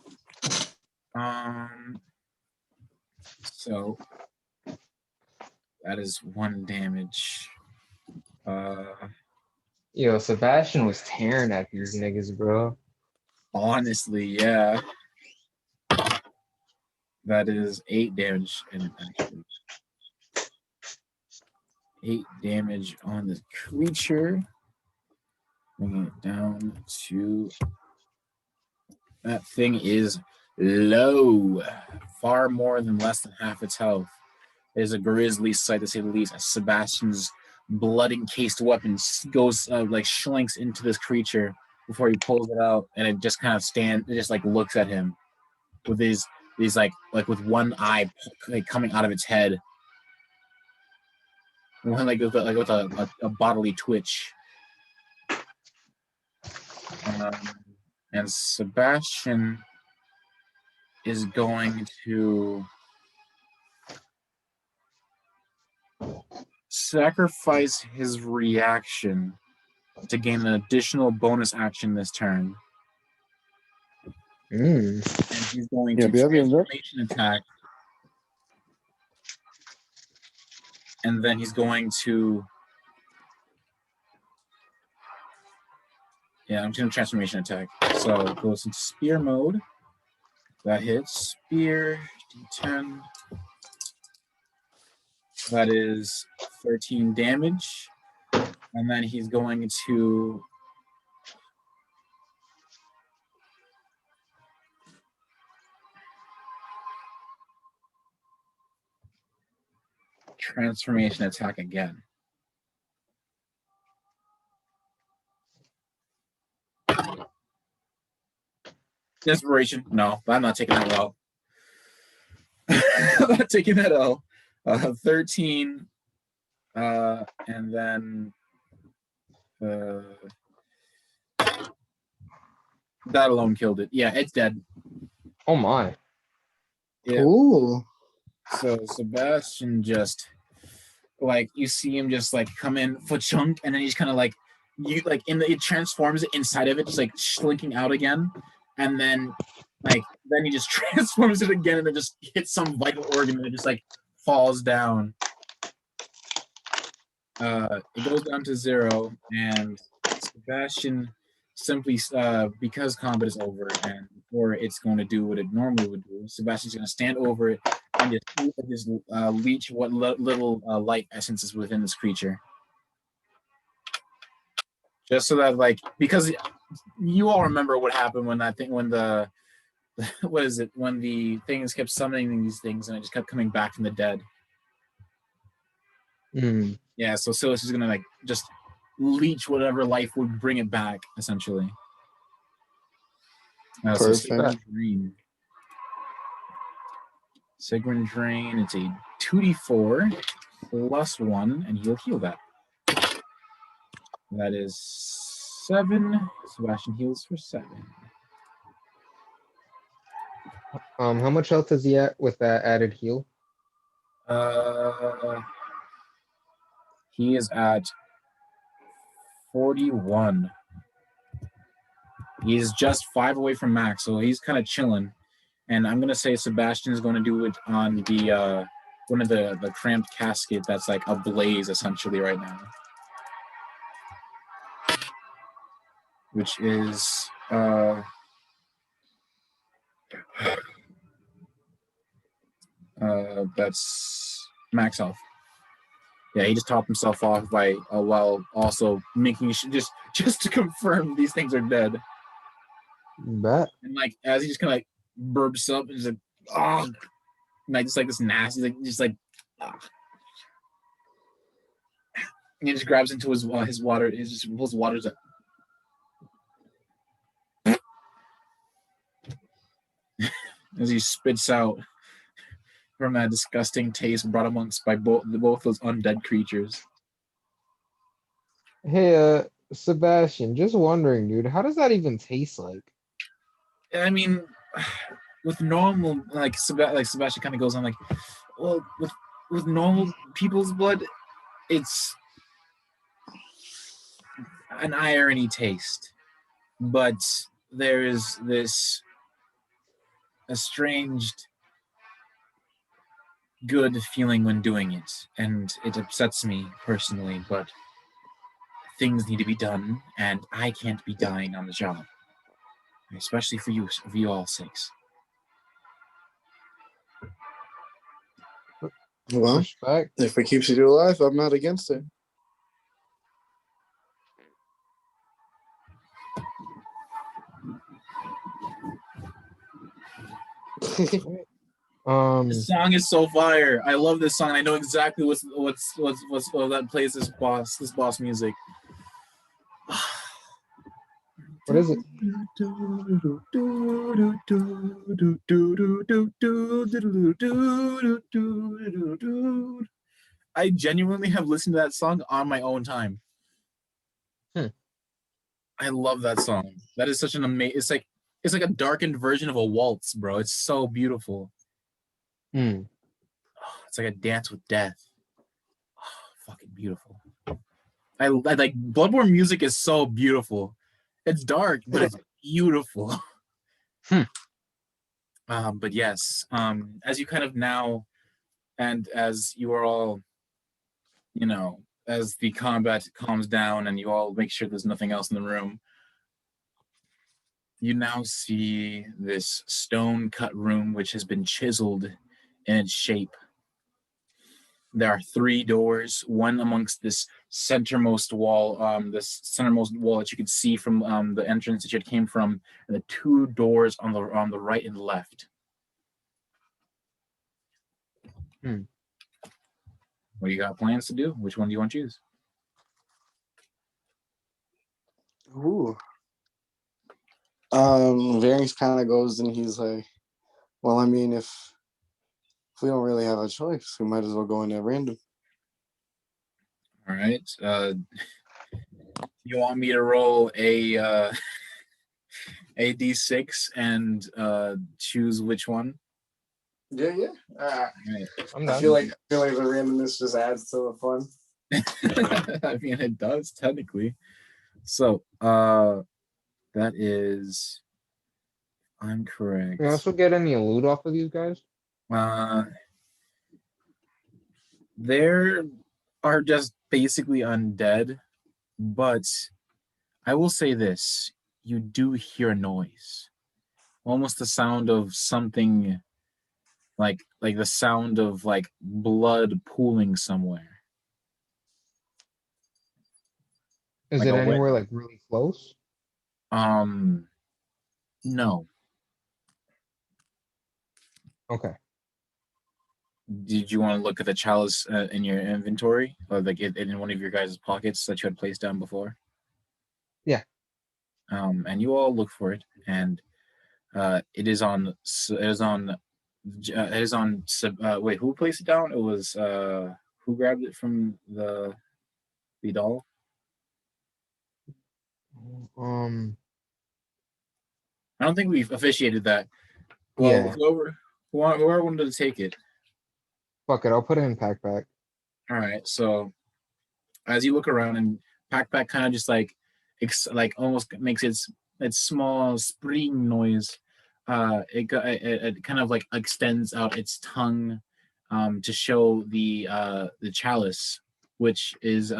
So that is 1 damage. Yo, Sebastian was tearing at these niggas, bro. Honestly, yeah. That is 8 damage and actually 8 damage on this creature. Bringing it down to that thing is low, far more than less than half its health. It is a grisly sight to say the least. As Sebastian's blood-encased weapon goes shrinks into this creature before he pulls it out, and it just kind of stands. It just looks at him with these with one eye coming out of its head, one with a bodily twitch. And Sebastian is going to sacrifice his reaction to gain an additional bonus action this turn. And he's going to transformation attack. And then he's going to... Yeah, I'm doing transformation attack. So it goes into spear mode. That hits. Spear, D10. That is 13 damage. And then he's going to... transformation attack again. Inspiration. No, I'm not taking that L. I'm not taking that L. 13. And then that alone killed it. Yeah, it's dead. Oh my. Yeah. Ooh. So Sebastian just like you see him just like come in for chunk, and then he's kind of like it transforms it inside of it, just like slinking out again, and then he just transforms it again, and it just hits some vital organ, and it just like falls down. It goes down to 0, and Sebastian simply because combat is over and or it's going to do what it normally would do, Sebastian's going to stand over it and just leech what little life essence is within this creature, just so that because you all remember what happened when the what is it, when the things kept summoning these things and it just kept coming back from the dead. Yeah, so Silas is gonna just leech whatever life would bring it back, essentially. Perfect. Sigrun Drain, it's a 2d4 plus 1, and he'll heal that. That is 7. Sebastian heals for 7. How much health is he at with that added heal? He is at 41. He's just 5 away from max, so he's kind of chilling. And I'm gonna say Sebastian is going to do it on the one of the cramped casket that's like ablaze essentially right now, which is that's max health. Yeah, he just topped himself off by while also making just to confirm these things are dead. Bet. And as he just kind of burps up and just and just this nasty and he just grabs into his water. His water's as he spits out from that disgusting taste brought amongst by both those undead creatures. Hey, Sebastian, just wondering, dude, how does that even taste like? I mean, with normal Sebastian kind of goes on well, with normal people's blood, it's an irony taste, but there is this estranged good feeling when doing it, and it upsets me personally, but things need to be done, and I can't be dying on the job, especially for you all's sakes. Well, Respect. if it keeps you alive, I'm not against it. This song is so fire. I love this song. I know exactly what that plays this boss music. What is it? I genuinely have listened to that song on my own time. I love that song. That is such an amazing. It's like a darkened version of a waltz, bro. It's so beautiful. It's like a dance with death. Fucking beautiful. I like Bloodborne music is so beautiful. It's dark, but it's beautiful. But yes, as you kind of now, and as you are all, as the combat calms down and you all make sure there's nothing else in the room, you now see this stone cut room which has been chiseled in its shape. There are 3 doors, one amongst this centermost wall that you could see from the entrance that you came from, and the 2 doors on the right and left. What do you got plans to do? Which one do you want to choose? Ooh. Varys kind of goes and he's like, well, I mean, if we don't really have a choice, we might as well go in at random. All right. You want me to roll a d6 and choose which one? Yeah. Right. I'm I done. feel like the randomness just adds to the fun. I mean, it does technically. So, that is, I'm correct. You also get any loot off of these guys? There are just basically undead, but I will say this: you do hear a noise, almost the sound of something, like the sound of like blood pooling somewhere. Is Like it a wet. anywhere like really close? No. Okay. Did you want to look at the chalice in your inventory, or like in one of your guys' pockets that you had placed down before? Yeah. And you all look for it, and it is on. Wait, who placed it down? It was who grabbed it from the doll? Um. I don't think we've officiated that. Well, Yeah. whoever wanted to take it. Fuck it. I'll put it in pack. All right. So as you look around, and Pack kind of just like almost makes its small spring noise. It kind of like extends out its tongue to show the chalice, which has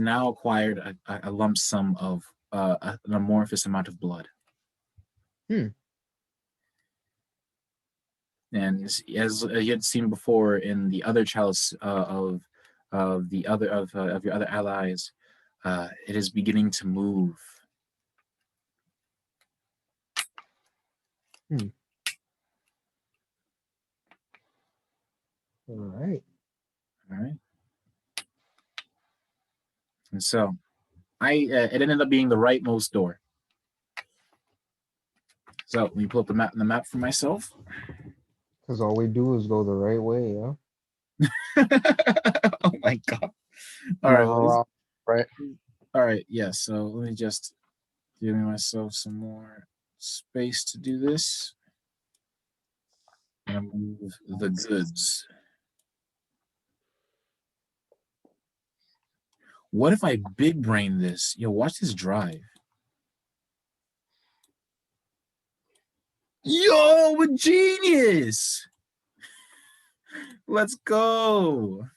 now acquired a lump sum of an amorphous amount of blood. And as you had seen before in the other chalice of your other allies, it is beginning to move. All right. All right. And so, it ended up being the rightmost door. So let me pull up the map for myself. Because all we do is go the right way, yeah. Oh my god! Right. All right. Yeah. So let me just give myself some more space to do this. And move the goods. What if I big brain this? Yo, watch this drive. Yo, we're genius! Let's go.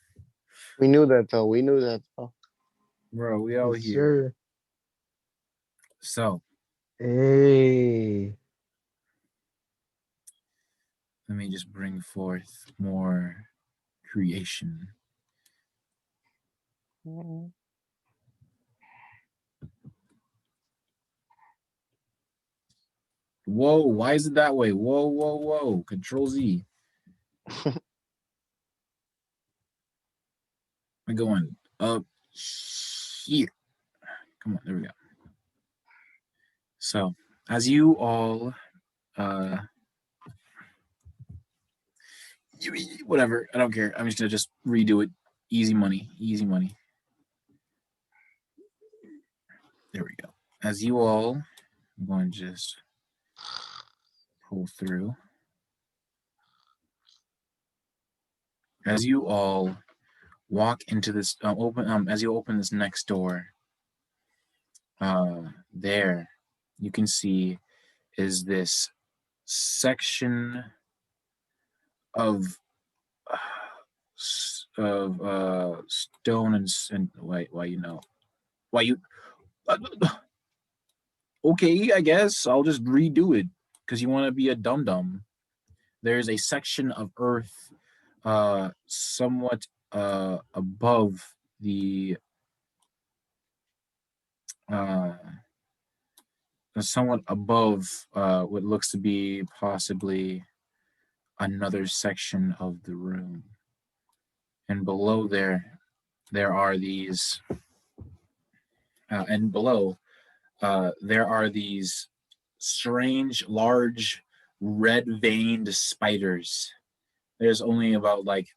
We knew that though. Bro, we out Yes, here. sir. So, Hey. let me just bring forth more creation. Whoa, why is it that way? Whoa. Control Z. I'm going up here. Come on, there we go. So, as you all, whatever, I don't care. I'm just gonna just redo it. Easy money. There we go. As you all, I'm going to just pull through. As you all walk into this as you open this next door, there you can see is this section of stone and why you okay, I guess I'll just redo it because you want to be a dum-dum. There's a section of earth somewhat above the what looks to be possibly another section of the room. And below there are these, there are these strange, large, red-veined spiders. There's only about like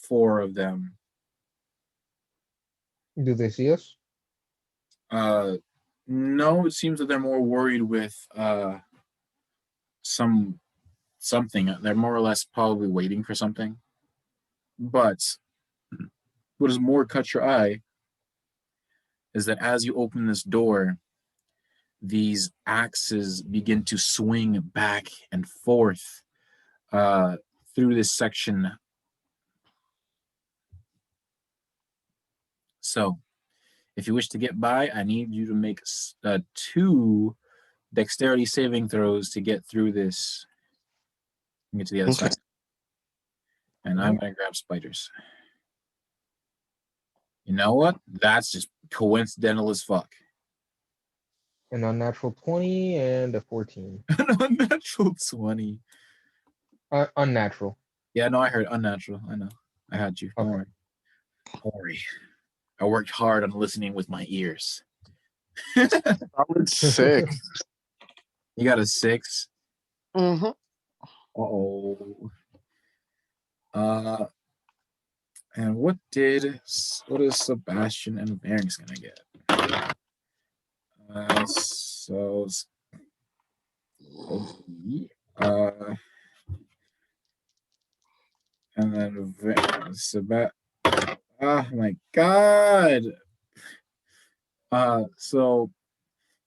4 of them. Do they see us? No, it seems that they're more worried with something. They're more or less probably waiting for something. But what is more caught your eye is that as you open this door, these axes begin to swing back and forth through this section. So, if you wish to get by, I need you to make 2 dexterity saving throws to get through this and get to the other Okay. side. And I'm going to grab spiders. You know what? That's just coincidental as fuck. An unnatural 20 and a 14. An unnatural 20. Unnatural. Yeah, no, I heard unnatural. I know. I had you. Don't Okay. worry. Don't worry. I worked hard on listening with my ears. Solid 6. You got a 6? Mm-hmm. Uh-oh. And what is Sebastian and Varink's gonna get? And then oh my god. So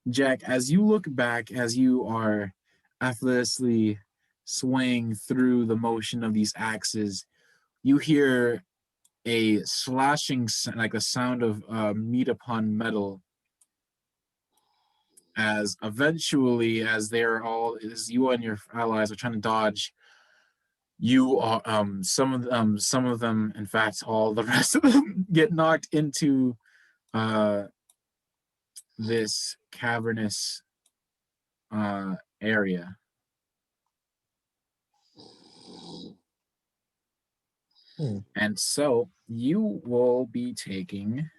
Jack, as you look back, as you are effortlessly swaying through the motion of these axes, you hear a slashing, like a sound of meat upon metal. As eventually, as you and your allies are trying to dodge, you are some of them, in fact, all the rest of them get knocked into this cavernous area. And so you will be taking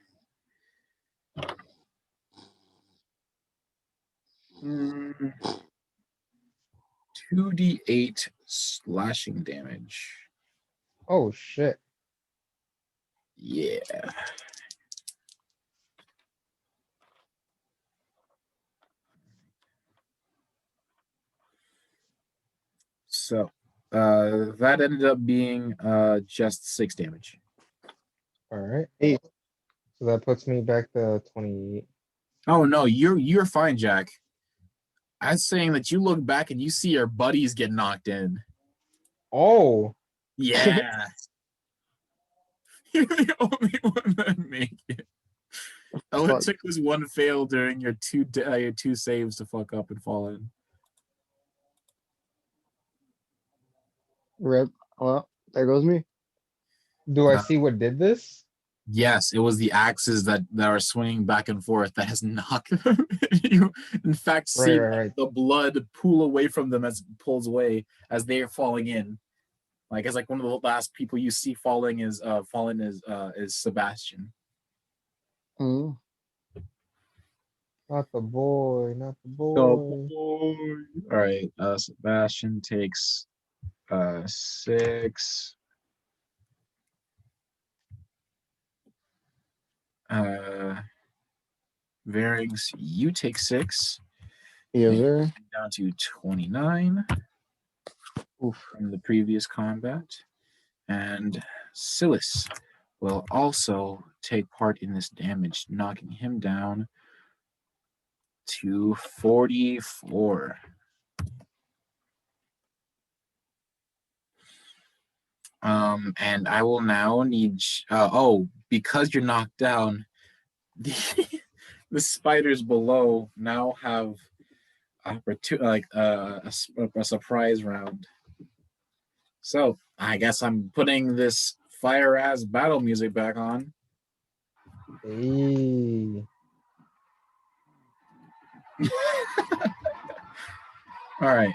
2d8 slashing damage. Oh shit. Yeah. So that ended up being just 6 damage. All right. 8. So that puts me back to 28. Oh no, you're fine, Jack. I was saying that you look back and you see your buddies get knocked in. Oh. Yeah. You're the only one that make it. All it took was 1 fail during your 2 saves to fuck up and fall in. Rip. Well, there goes me. Do I see what did this? Yes, it was the axes that are swinging back and forth that has knocked them. You, in fact, see Right. the blood pool away from them as it pulls away as they are falling in. Like it's like one of the last people you see falling is Sebastian. Mm. Not the boy. Not the boy. All right, Sebastian takes 6. Varings, you take 6. Yes, sir. Down to 29 from the previous combat. And Silas will also take part in this damage, knocking him down to 44. And I will now need because you're knocked down, the spiders below now have a surprise round. So I guess I'm putting this fire ass battle music back on. Hey. All right.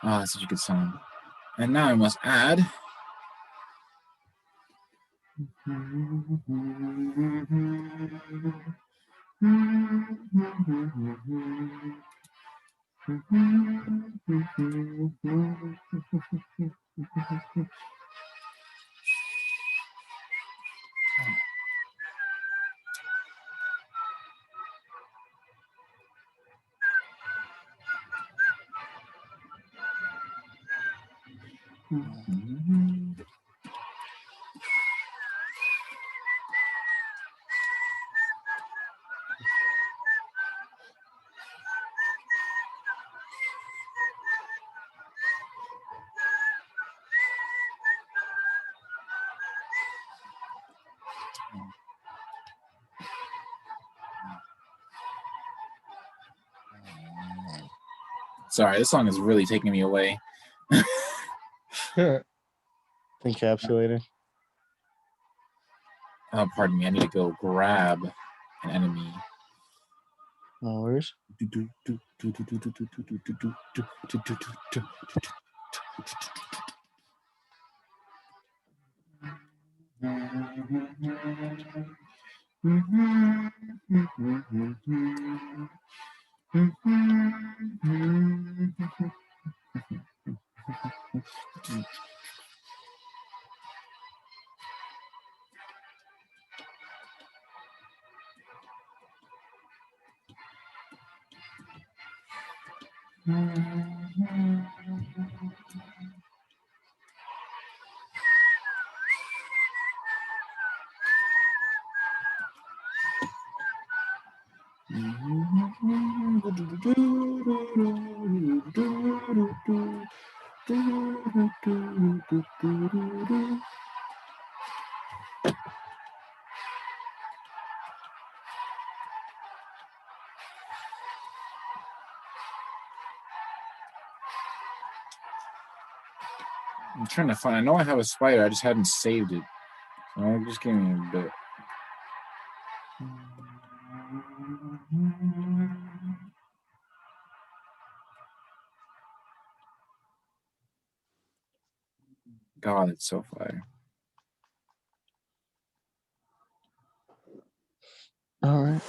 Ah, that's such a good song. And now I must add. Sorry, this song is really taking me away. Encapsulated. Pardon me, I need to go grab an enemy. No worries. I'm trying to find. I know I have a spider. I just hadn't saved it. So just give me a bit. God, it's so fire. All right.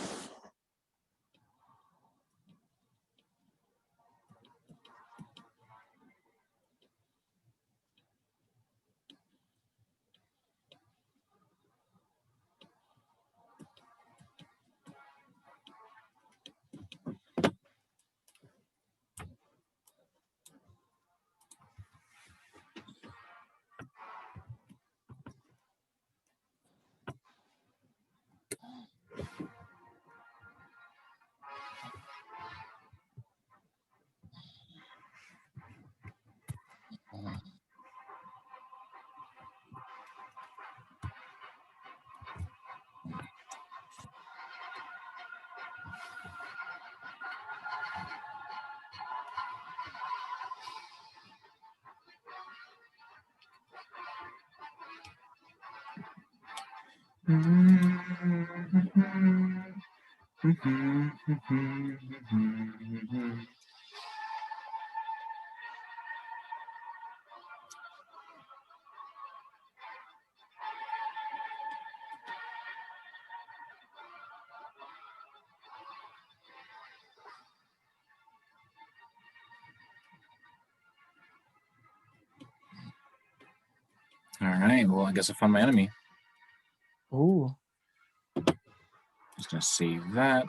All right. Well, I guess I found my enemy. Ooh. Just gonna save that.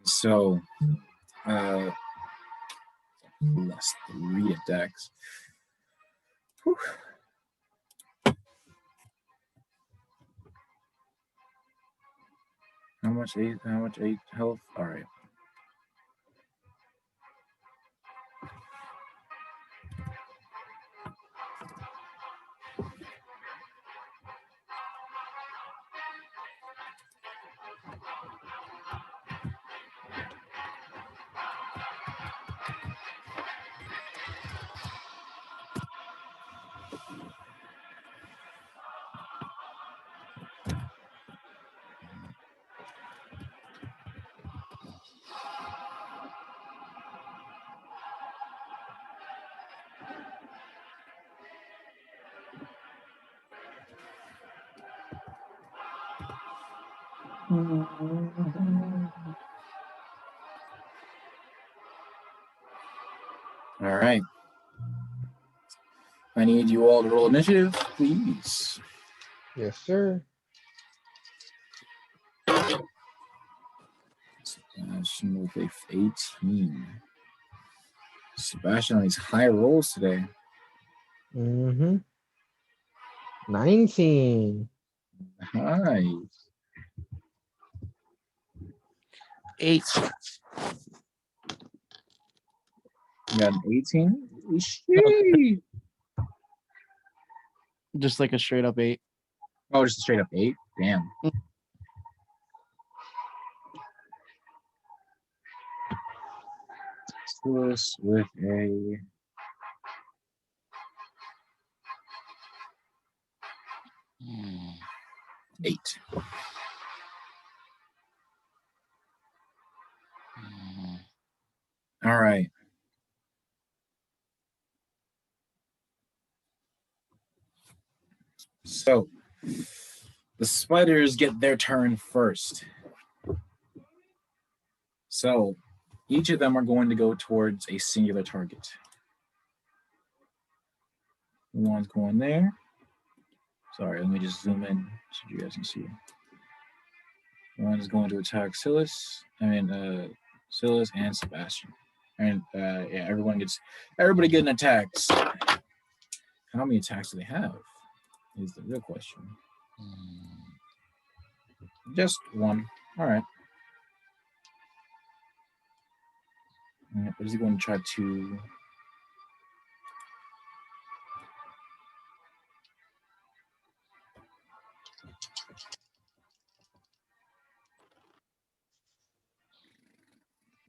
So, plus 3 attacks. Whew. How much 8? How much 8 health? All right. All right. I need you all to roll initiative, please. Yes, sir. Sebastian with a 18. Sebastian on these high rolls today. 19. Nice. 8. You got an 18? Sheesh. Just like a straight up 8. Oh, just a straight up 8? Damn. This with a 8. All right. So the spiders get their turn first. So each of them are going to go towards a singular target. One's going there. Sorry, let me just zoom in so you guys can see. One is going to attack Silas and Sebastian. And yeah, everybody getting attacks. How many attacks do they have? Is the real question. Just one. All right. What is he going to try to?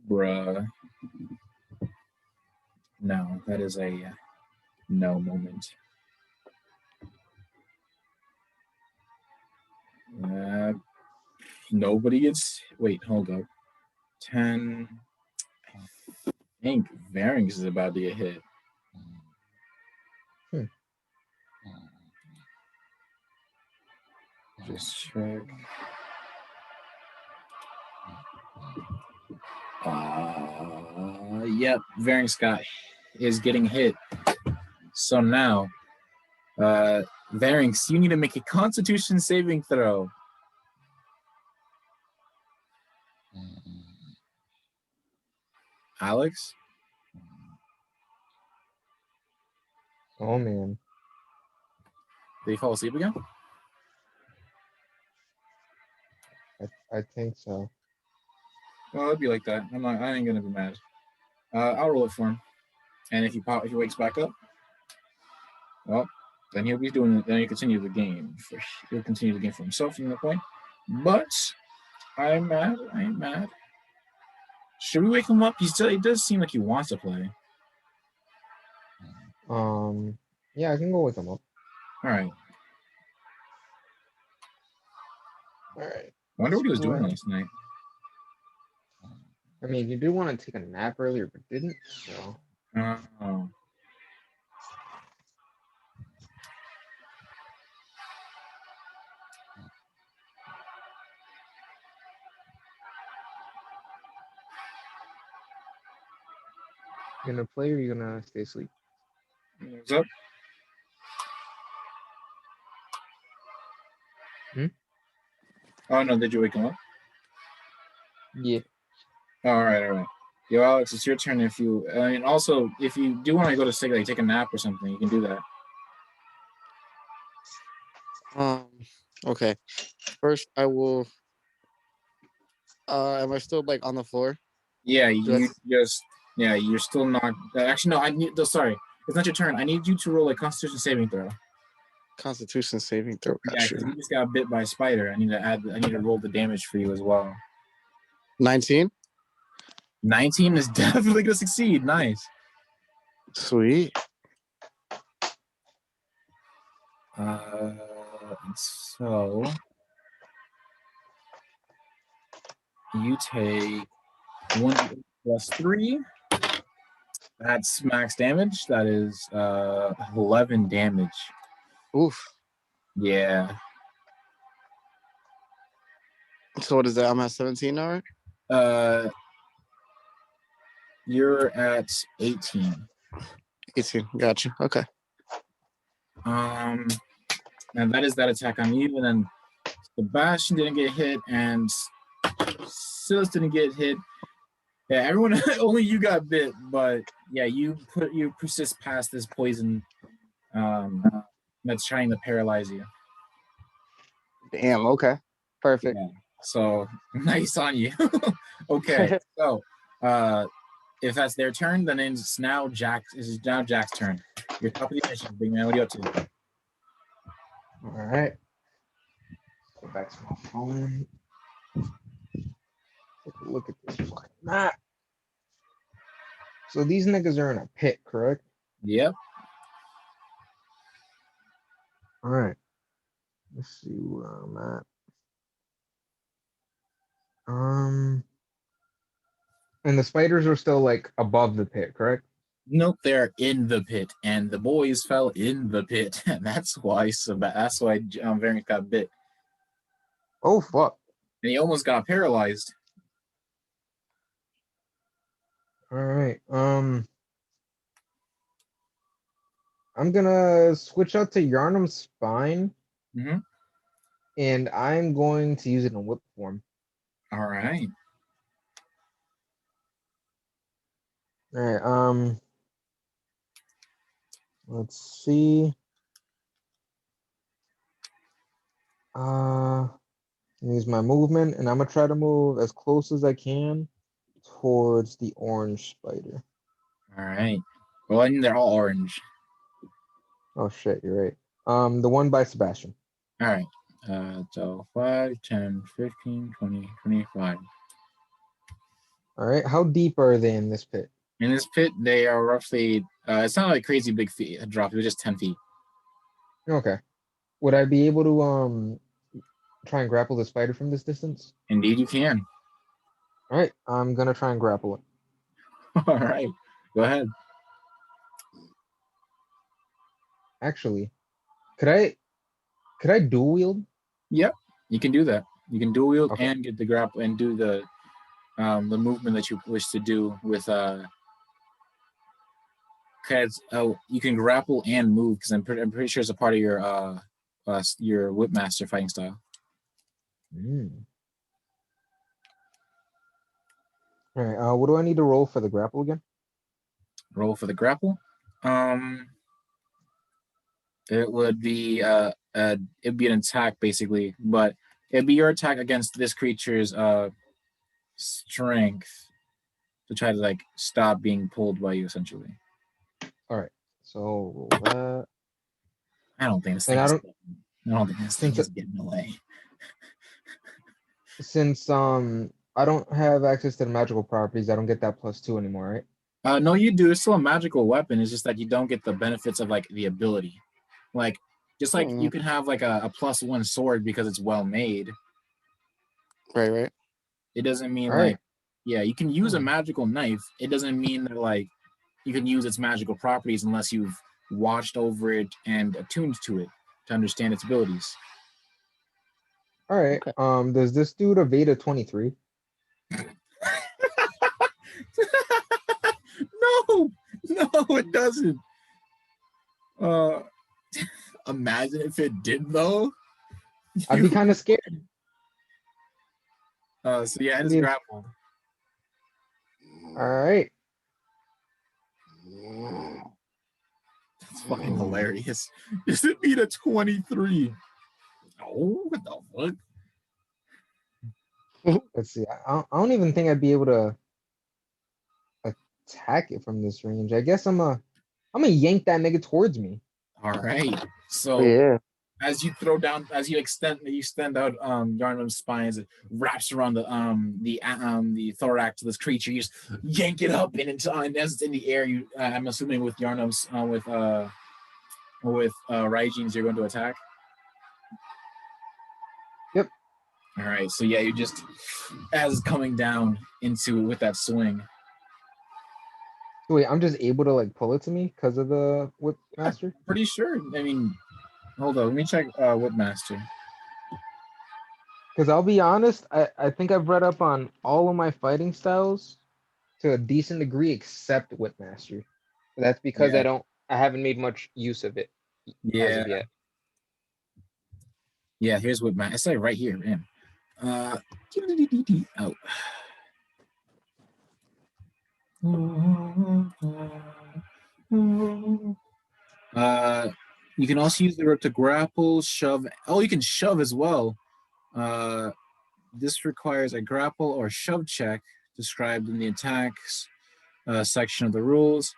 Bruh. No, that is a no moment. Nobody gets. Wait, hold up. 10. I think Varings is about to get hit. Just check. Yep, Varing Scott is getting hit. So now, Varings, you need to make a Constitution saving throw. Alex? Oh, man. Did he fall asleep again? I think so. Well, it'd be like that. I ain't gonna be mad. I'll roll it for him. And if he wakes back up, well, then he'll be doing it. Then he'll continue the game. He'll continue the game for himself from that point. But I'm mad. I ain't mad. Should we wake him up? It does seem like he wants to play. Yeah, I can go with him up. All right. All right. I wonder what he was doing last night. I mean, you did want to take a nap earlier, but didn't. So. Oh. You gonna play or you gonna stay asleep? What's up? Oh no, did you wake him up? Yeah. All right. Yo, Alex, it's your turn. If you do want to go to sleep, like take a nap or something, you can do that. Okay. First, I will. Am I still like on the floor? Yeah, you're still not. Actually, no. Sorry, it's not your turn. I need you to roll a Constitution saving throw. Constitution saving throw. Yeah, because you just got bit by a spider. I need to roll the damage for you as well. 19. 19 is definitely gonna succeed. Nice. Sweet. So you take 1 plus 3. That's max damage. That is 11 damage. Oof. Yeah. So what is that? I'm at 17 now, right? You're at 18. 18. Gotcha. Okay. And that is that attack on you. And then Sebastian didn't get hit, and Silas didn't get hit. Yeah, everyone, only you got bit, but yeah, you persist past this poison that's trying to paralyze you. Damn. Okay. Perfect. Yeah. So nice on you. Okay, so if that's their turn, then it's now Jack's turn. You're top of the initiative, big man. What are you up to? All right. Go back to my phone. Take a look at this fucking map. So these niggas are in a pit, correct? Yep. All right. Let's see where I'm at. And the spiders are still like above the pit, correct? Nope, they're in the pit, and the boys fell in the pit, and that's why Variant got bit, Oh fuck. and he almost got paralyzed. All right. I'm gonna switch out to Yarnum's spine, Mm-hmm. and I'm going to use it in whip form. All right. All right. Let's see. Use my movement, and I'm gonna try to move as close as I can towards the orange spider. All right. Well, I mean, they're all orange. Oh shit, you're right. The one by Sebastian. All right. So 5, 10, 15, 20, 25. All right. How deep are they in this pit? In this pit, they are roughly, it's not like crazy big feet, a drop. It was just 10 feet. Okay. Would I be able to try and grapple the spider from this distance? Indeed, you can. All right. I'm gonna try and grapple it. All right. Go ahead. Actually, could I dual wield? Yep. You can do that. You can dual wield Okay. and get the grapple and do the movement that you wish to do with because you can grapple and move because I'm pretty sure it's a part of your whipmaster fighting style. All right. What do I need to roll for the grapple again? Roll for the grapple. It would be it'd be an attack basically, but it'd be your attack against this creature's strength to try to like stop being pulled by you essentially. All right. So roll that. I don't think this And thing I is, don't- I don't think this thing is getting away. Since I don't have access to the magical properties, I don't get that +2 anymore, right? No, you do. It's still a magical weapon. It's just that you don't get the benefits of like the ability. Like just like you can have like a +1 sword because it's well made. Right. It doesn't mean All right. like, yeah, you can use a magical knife. It doesn't mean that like you can use its magical properties unless you've watched over it and attuned to it to understand its abilities. All right. Okay. Does this dude evade a 23? No, it doesn't. Imagine if it did though. I'd be kind of scared. So yeah, it is grappled. All right. That's fucking hilarious. Does it beat a 23? Oh, what the fuck? Let's see. I don't even think I'd be able to attack it from this range. I guess I'm gonna yank that nigga towards me. All right. So Yeah. as you throw down, as you extend out Yarnum's spine as it wraps around the thorax of this creature, you just yank it up and as it's in the air, you I'm assuming with Yarnum's with Raijine's you're going to attack. Yep. All right. So yeah, you just as coming down into with that swing. Wait, I'm just able to like pull it to me because of the whip master? Pretty sure. I mean, hold on. Let me check Whipmaster. Because I'll be honest, I think I've read up on all of my fighting styles to a decent degree, except Whipmaster. But that's because Yeah. I haven't made much use of it as Yeah. of yet. Yeah, here's what my. It's like right here, man. Oh. You can also use the rope to grapple, shove. Oh, you can shove as well. This requires a grapple or shove check described in the attacks section of the rules.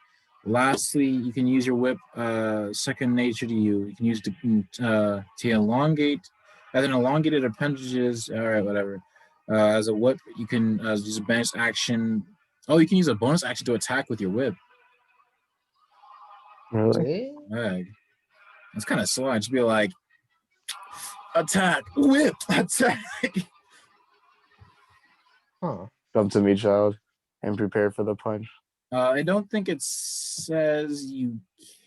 Lastly, you can use your whip, second nature to you. You can use to elongate, as an elongated appendages. All right, whatever. As a whip, you can use a bonus action. Oh, you can use a bonus action to attack with your whip. Really? Eh? That's kind of slow. I'd just be like, attack, whip, attack. Huh. Come to me, child, and prepare for the punch. I don't think it says you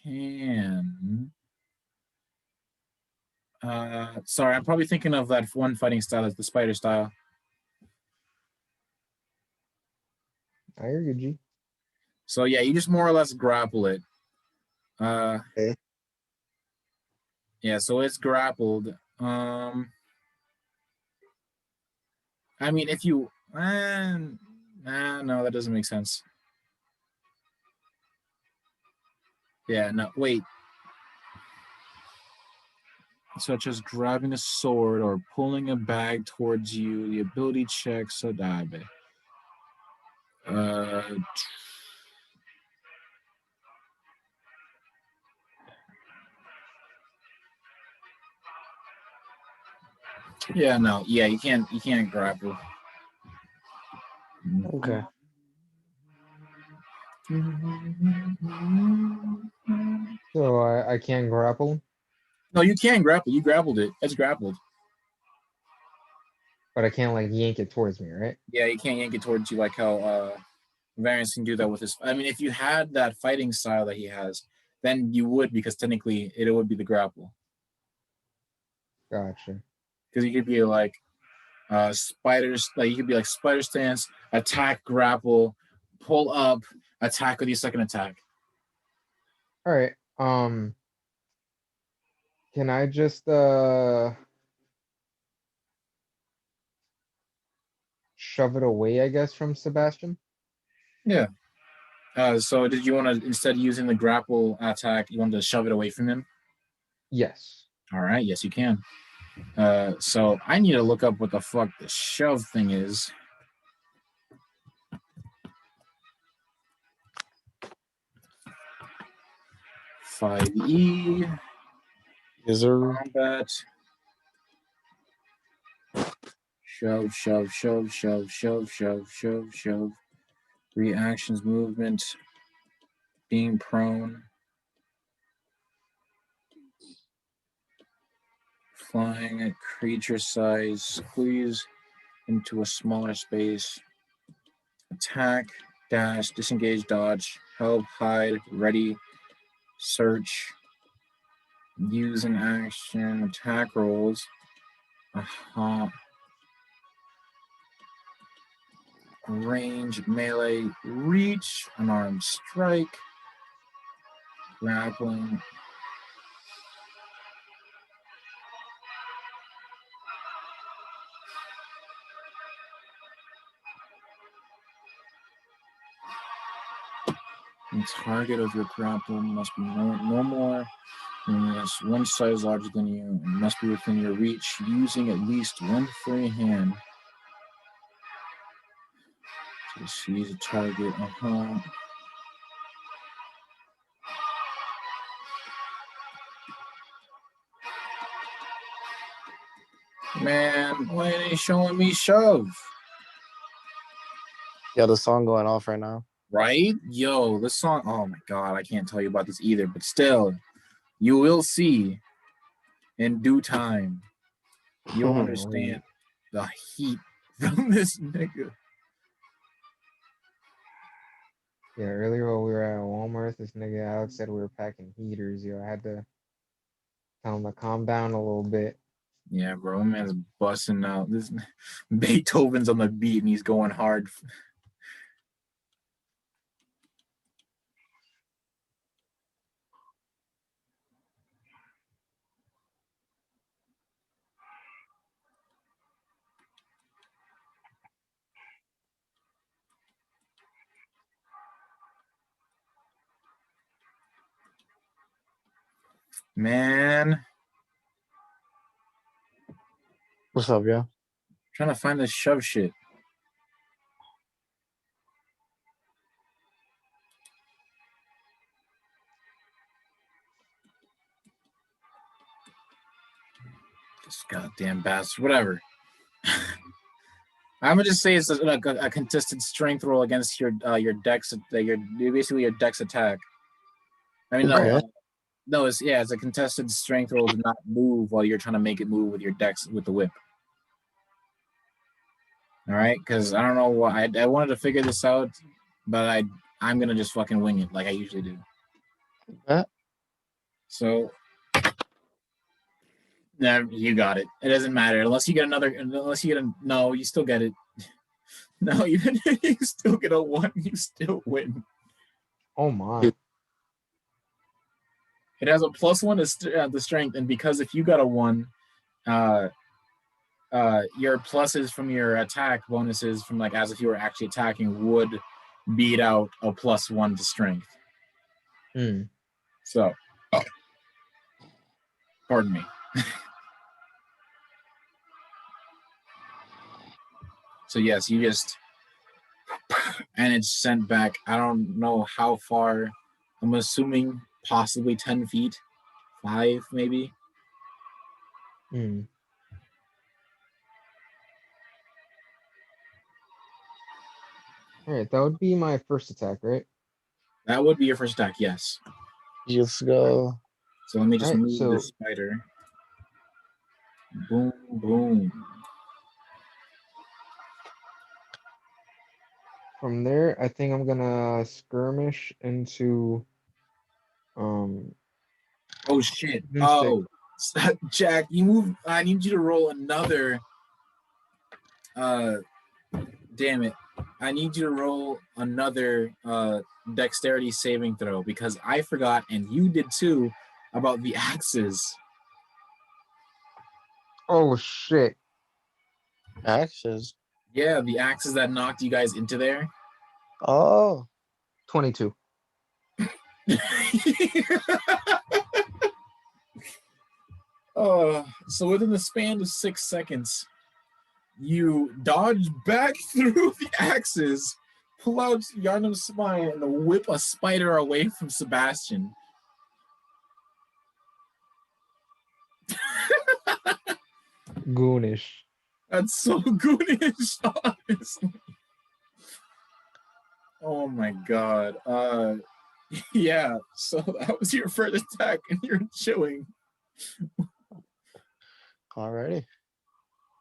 can. Sorry, I'm probably thinking of that one fighting style, that's the spider style. I hear you, G. So yeah, you just more or less grapple it. Okay. Yeah, so it's grappled. I mean, if you, no, that doesn't make sense. Yeah, no, wait. Such as grabbing a sword or pulling a bag towards you, the ability checks so dabe. Yeah, no, yeah, you can't grapple. Okay. So I can't grapple, No, you can grapple. You grappled it. It's grappled. but I can't like yank it towards me, right? Yeah, you can't yank it towards you like how Variance can do that with his. I mean, if you had that fighting style that he has, then you would, because technically it would be the grapple. Gotcha. Because you could be like spiders, like you could be like spider stance, attack, grapple, pull up, attack with your second attack. All right. Can I just shove it away, I guess, from Sebastian? Yeah. So did you want to, instead of using the grapple attack, you want to shove it away from him? Yes. All right. Yes, you can. So I need to look up what the fuck the shove thing is. (5e) Is there? combat. Shove, shove, shove, shove, shove, shove, shove, shove. Reactions, movement, being prone, flying at creature size, squeeze into a smaller space, attack, dash, disengage, dodge, help, hide, ready, search, use an action, attack rolls, range, melee, reach, unarmed strike, grappling. The target of your grapple must be no more than one size larger than you and must be within your reach, using at least one free hand to seize a target. Man, why ain't they showing me shove? Yeah, the song going off right now. Right? Yo, this song, oh my god, I can't tell you about this either, but still, you will see in due time. You'll understand the heat from this nigga. Yeah, earlier while we were at Walmart, this nigga Alex said we were packing heaters. Yo, I had to tell him to calm down a little bit. Yeah, bro, man's busting out. This Beethoven's on the beat and he's going hard. Man, What's up, yo? trying to find this shove shit. This goddamn bastard. Whatever. I'm gonna just say it's a contested strength roll against your dex. Your basically your dex attack. I mean, Okay. no, it's a contested strength roll to not move while you're trying to make it move with your dex with the whip. All right, because I don't know why I wanted to figure this out, but I'm gonna just fucking wing it like I usually do. So, nah, you got it. It doesn't matter unless you get no, you still get it. No, you still get a 1. You still win. Oh my. It has a +1 to the strength, and because if you got a 1, your pluses from your attack bonuses from like as if you were actually attacking would beat out a +1 to strength. So, pardon me. So yes, you just and it's sent back. I don't know how far. I'm assuming possibly 10 feet, 5 maybe. Mm. All right, that would be my first attack, right? That would be your first attack, yes. Let's go. So let me just Alright, move so- the spider. Boom, boom. From there, I think I'm gonna skirmish into Oh shit. Broomstick. Oh, Jack, you move. I need you to roll another. Damn it. I need you to roll another dexterity saving throw because I forgot, and you did too, about the axes. Oh shit. Axes. Yeah, the axes that knocked you guys into there. Oh. 22. So within the span of 6 seconds, you dodge back through the axes, pull out Yarnum's spine, and whip a spider away from Sebastian. Goonish. That's so goodish, honestly. Oh my god. Yeah, so that was your first attack, and you're chilling. Alrighty.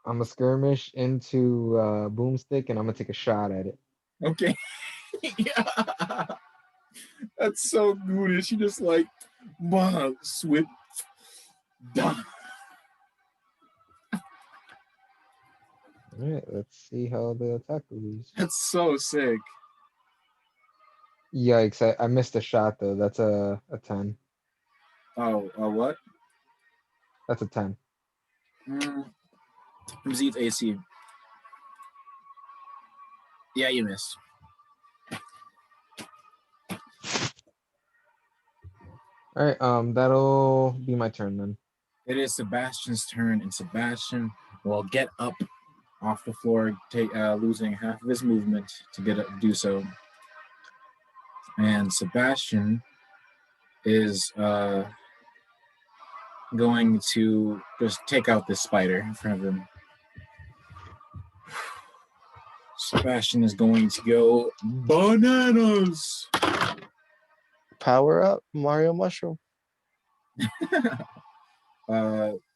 I'm gonna skirmish into Boomstick and I'm gonna take a shot at it. Okay. Yeah. That's so goodish. You just like, swip. Done. Alright, let's see how the attack goes. That's so sick. Yikes, I missed a shot though. That's a 10. Oh, what? That's a 10. From Z's AC. Yeah, you miss. Alright, that'll be my turn then. It is Sebastian's turn, and Sebastian will get up off the floor, losing half of his movement to do so. And Sebastian is going to just take out this spider in front of him. Sebastian is going to go bananas. Power up, Mario Mushroom.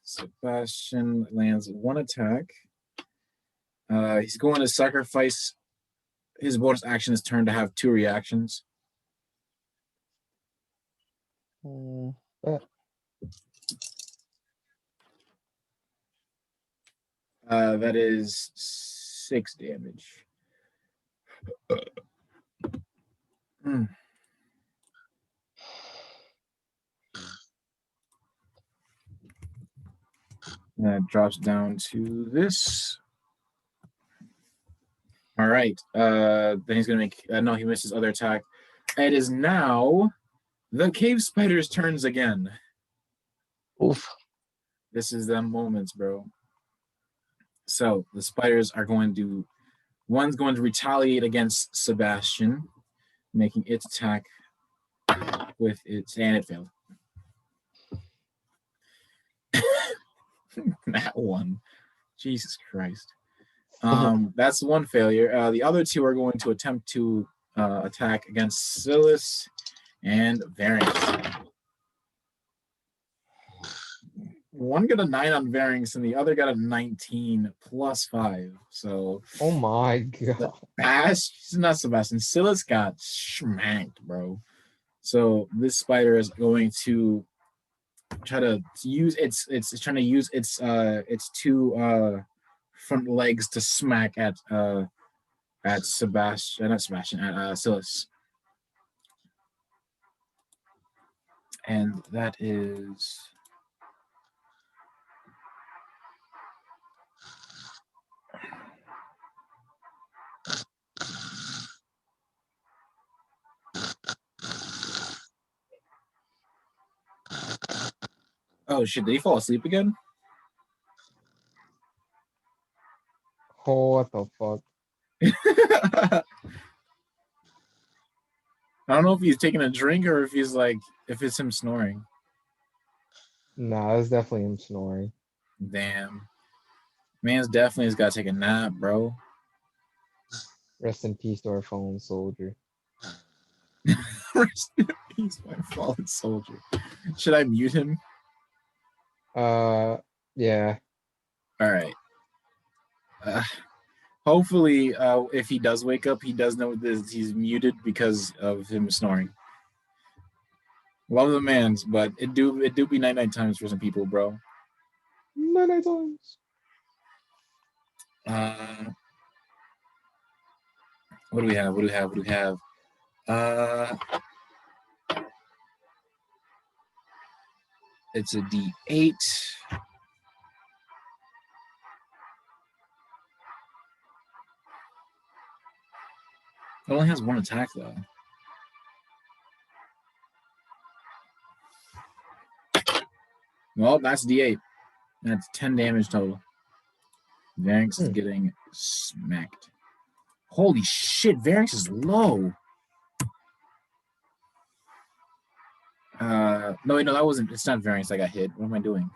Sebastian lands 1 attack. He's going to sacrifice his bonus action his turn to have 2 reactions. Yeah. That is 6 damage. Mm. That drops down to this. All right. Then he's gonna make. No, he missed his other attack. It is now the cave spider's turns again. Oof. This is them moments, bro. So the spiders are going to. One's going to retaliate against Sebastian, making its attack with its, and it failed. That one. Jesus Christ. That's one failure. The other two are going to attempt to attack against Silas and Varynx. One got a 9 on Varynx and the other got a 19 plus 5. So Oh my god. not Sebastian. Silas got smacked, bro. So this spider is going to try to use its trying to use its two front legs to smack at Sebastian, not Sebastian, at Silas. And that is oh shit, did he fall asleep again? Oh, what the fuck? I don't know if he's taking a drink or if he's like if it's him snoring. Nah, that's definitely him snoring. Damn. Man's definitely has got to take a nap, bro. Rest in peace to our fallen soldier. Rest in peace, my fallen soldier. Should I mute him? Yeah. All right. Hopefully, if he does wake up, he does know this. He's muted because of him snoring. Love the man's, but it do be 99 times for some people, bro. Many times. What do we have? What do we have? What do we have? It's a D8. It only has one attack though. Well, that's D8. That's 10 damage total. Varynx is getting smacked. Holy shit, Varynx is low. No, wait, no, that wasn't. It's not Varynx that got hit. What am I doing?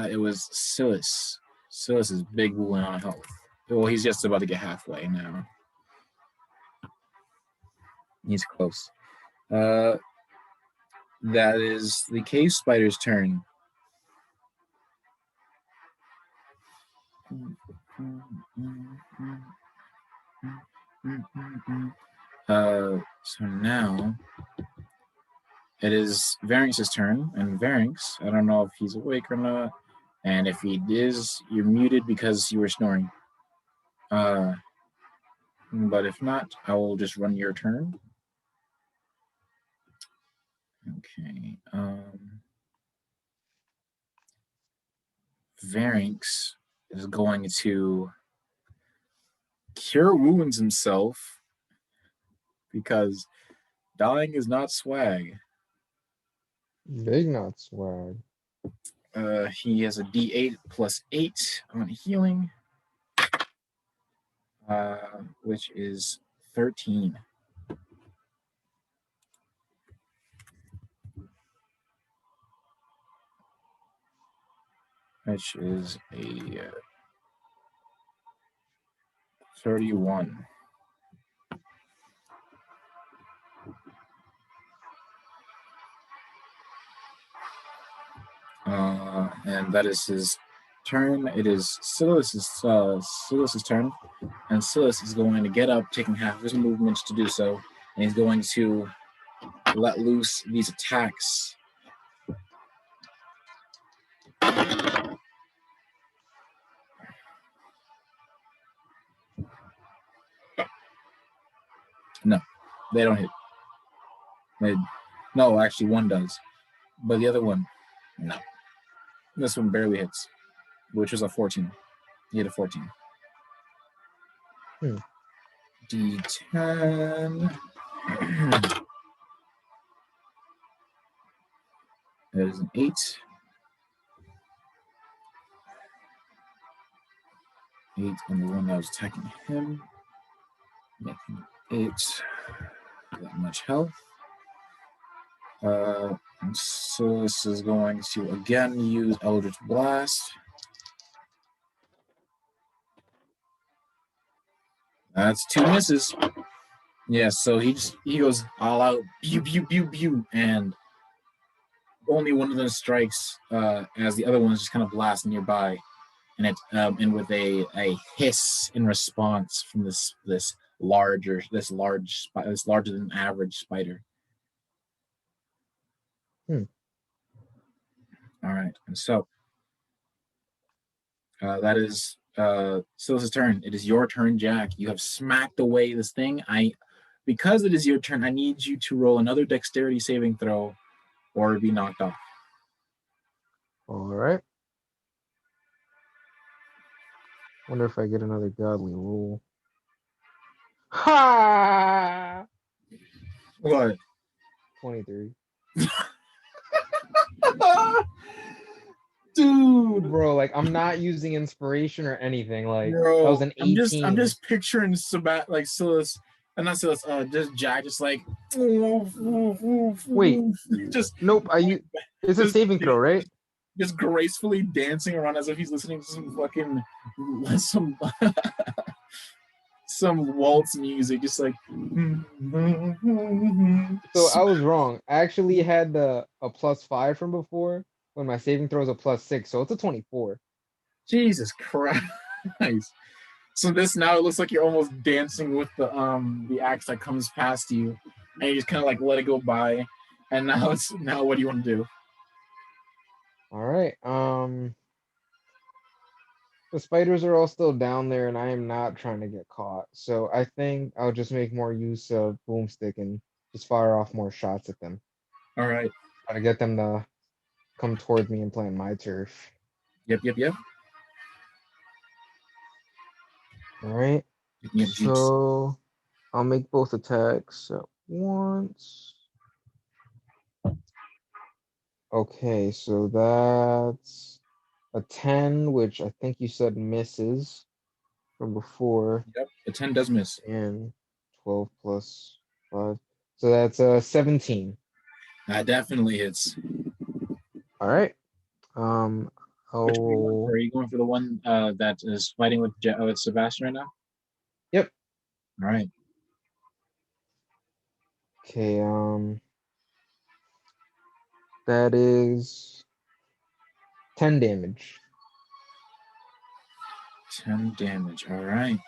It was Silas. Silas is big wooling on health. Well, he's just about to get halfway now. He's close. That is the cave spider's turn. So now it is Varynx's turn, and Varynx, I don't know if he's awake or not, and if he is, you're muted because you were snoring. But if not, I will just run your turn. Okay. Varynx is going to cure wounds himself because dying is not swag. Big not swag. He has a D8 plus 8 on healing, which is 13. Which is a 31. And that is his turn. It is Silas's turn, and Silas is going to get up, taking half of his movement to do so, and he's going to let loose these attacks. They don't hit. No, actually, one does, but the other one, no. This one barely hits, which was a 14. He hit a 14. D10. That is an 8. 8 on the one that was attacking him. Making 8. That much health. So this is going to again use Eldritch Blast. That's 2 misses. Yeah, so he goes all out, pew pew pew pew, and only one of them strikes as the other ones just kind of blast nearby, and with a hiss in response from this larger than average spider. All right, and so that is Silas's turn. It is your turn, Jack. You have smacked away this thing. Because it is your turn, I need you to roll another dexterity saving throw or be knocked off. All right. Wonder if I get another godly roll. Ha! What? 23. Dude, Bro, like I'm not using inspiration or anything. Like bro, that was an 18. I'm just picturing Silas, and not Silas, just Jack, just like Wait, just nope. It's a just- saving throw, right? just gracefully dancing around as if he's listening to some fucking some waltz music, just like. So I was wrong. I actually had a +5 from before when my saving throw is a +6, so it's a 24. Jesus Christ! So this now it looks like you're almost dancing with the axe that comes past you, and you just kind of like let it go by. And now what do you want to do? All right. The spiders are all still down there, and I am not trying to get caught. So I think I'll just make more use of boomstick and just fire off more shots at them. All right. Try to get them to come towards me and plant my turf. Yep. All right. Yep. So I'll make both attacks at once. Okay, so that's a 10, which I think you said misses from before, Yep. The 10 does miss. and 12 plus 5. So that's a 17. That definitely hits. All right. Which one are you going Oh, for? Are you going for the one that is fighting with Sebastian right now? yep. All right. Okay, that is 10 damage. 10 damage. All right.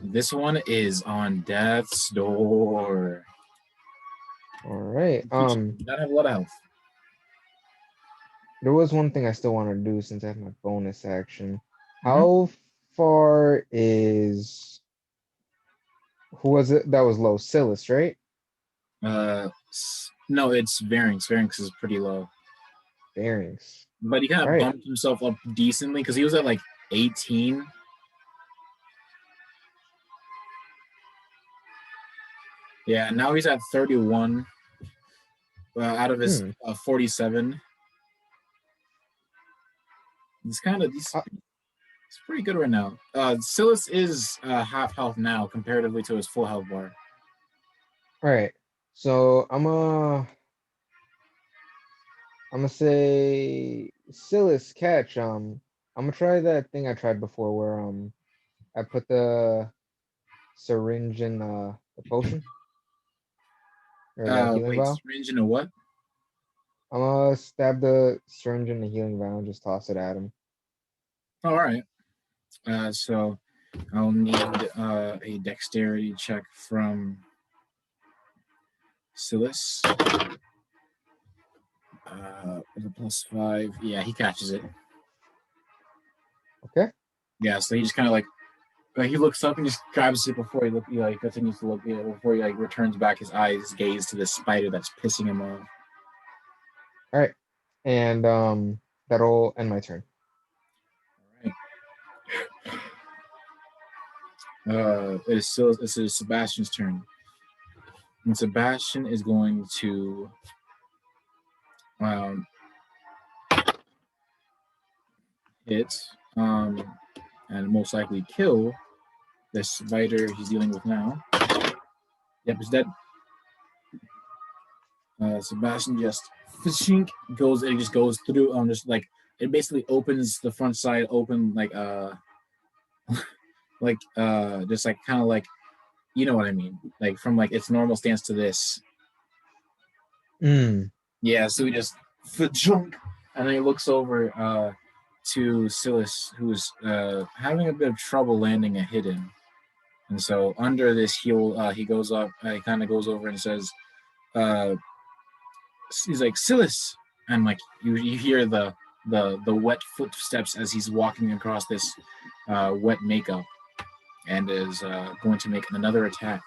This one is on death's door. All right. You don't have a lot of health. There was one thing I still want to do since I have my bonus action. Mhm. How far is who was it that was low? Silas, right? No, it's Varynx. Varynx is pretty low, Bearings. but he kind of All right. bumped himself up decently because he was at like 18. Yeah, now he's at 31 out of his 47. He's pretty good right now. Silas is half health now comparatively to his full health bar. All right. So I'm gonna say Silas catch. I'm gonna try that thing I tried before where I put the syringe in the potion or the healing Wait, vial. syringe into what? I'm gonna stab the syringe in the healing vial and just toss it at him. All right. So I'll need a dexterity check from Silas. With a +5. Yeah, he catches it. Okay. Yeah, so he just kind of like Like he looks up and just grabs it before he like continues to look, before he like returns back his gaze to the spider that's pissing him off. All right, and that'll end my turn. This is Sebastian's turn, and Sebastian is going to hit and most likely kill the spider he's dealing with now. Yep, he's dead. Sebastian just goes. It just goes through. Just like it basically opens the front side open, like just like kind of like, you know what I mean, like from like its normal stance to this. Yeah, so he just junk, and then he looks over to Silas, who's having a bit of trouble landing a hidden. And so under this heel, he goes up. He kind of goes over and says, he's like, Silas, and like you hear the wet footsteps as he's walking across this wet makeup, and is going to make another attack.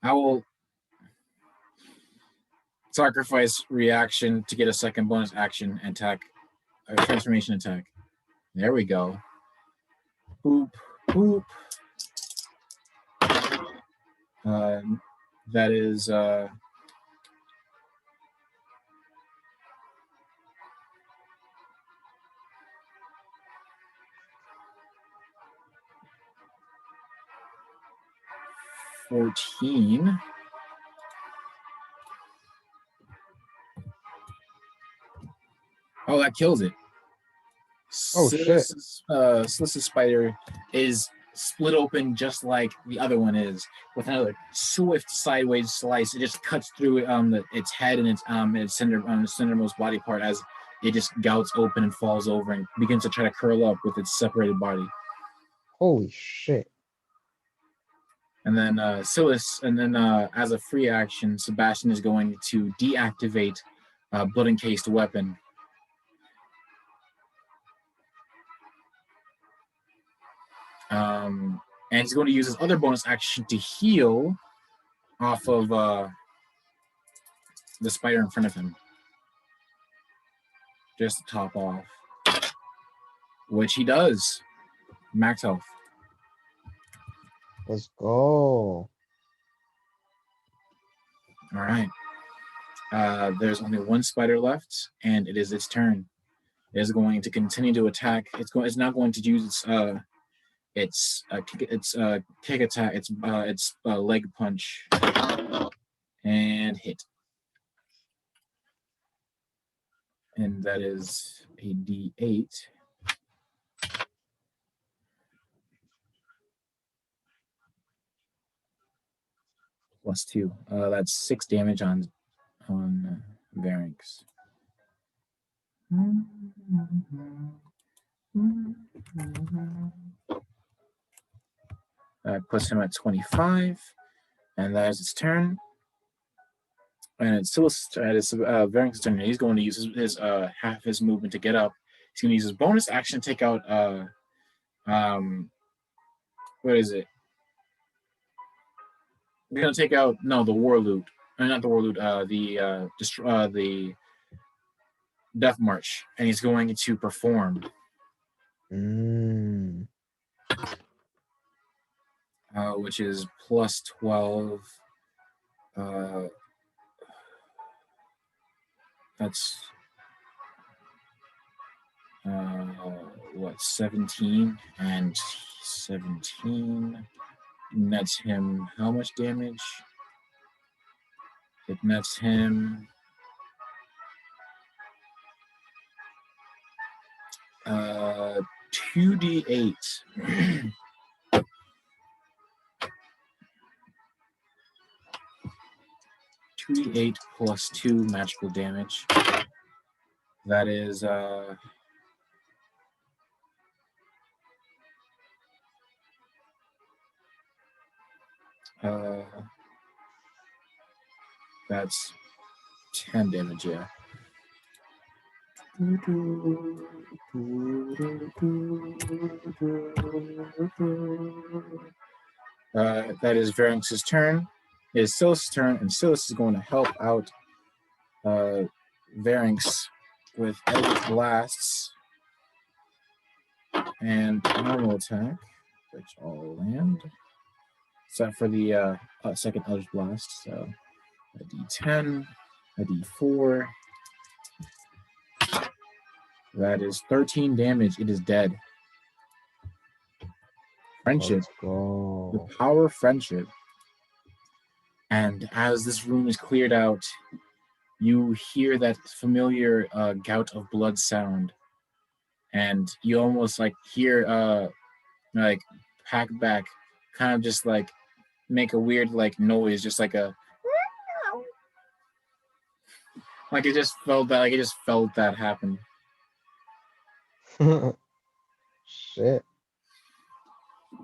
I will sacrifice reaction to get a second bonus action and attack, transformation attack. There we go. Boop, boop. That is 14. Oh, that kills it. Oh, shit. Slis's spider is split open just like the other one is, with another swift sideways slice. It just cuts through its head and its centermost body part as it just gouts open and falls over and begins to try to curl up with its separated body. Holy shit. And then as a free action, Sebastian is going to deactivate blood encased weapon. And he's going to use his other bonus action to heal off of the spider in front of him. Just to top off. Which he does. Max health. Let's go. All right. There's only one spider left, and it is its turn. It is going to continue to attack. It's not going to use its kick attack, its leg punch, and hit. And that is a D8. Plus 2. That's 6 damage on Varynx. That puts him at 25, and that is its turn. And it's still Varynx's turn. He's going to use his half his movement to get up. He's going to use his bonus action to take out what is it? We're going to take out the war loot. Not the war loot. The Death March, and he's going to perform. Which is plus 12. That's 17, and 17 nets him how much damage? It nets him 2d8. 2d8 plus 2 magical damage. That is that's 10 damage, yeah. That is Varynx's turn. It is Silas' turn, and Silas is going to help out Varynx with Eldritch Blasts and normal attack, which all land. Except for the second Eldritch Blast. So a D10, a D4. That is 13 damage. It is dead. Friendship. Let's go. The power of friendship. And as this room is cleared out, you hear that familiar gout of blood sound. And you almost like hear like Pack Back kind of just like make a weird like noise, just like a like it just felt that happen. Shit.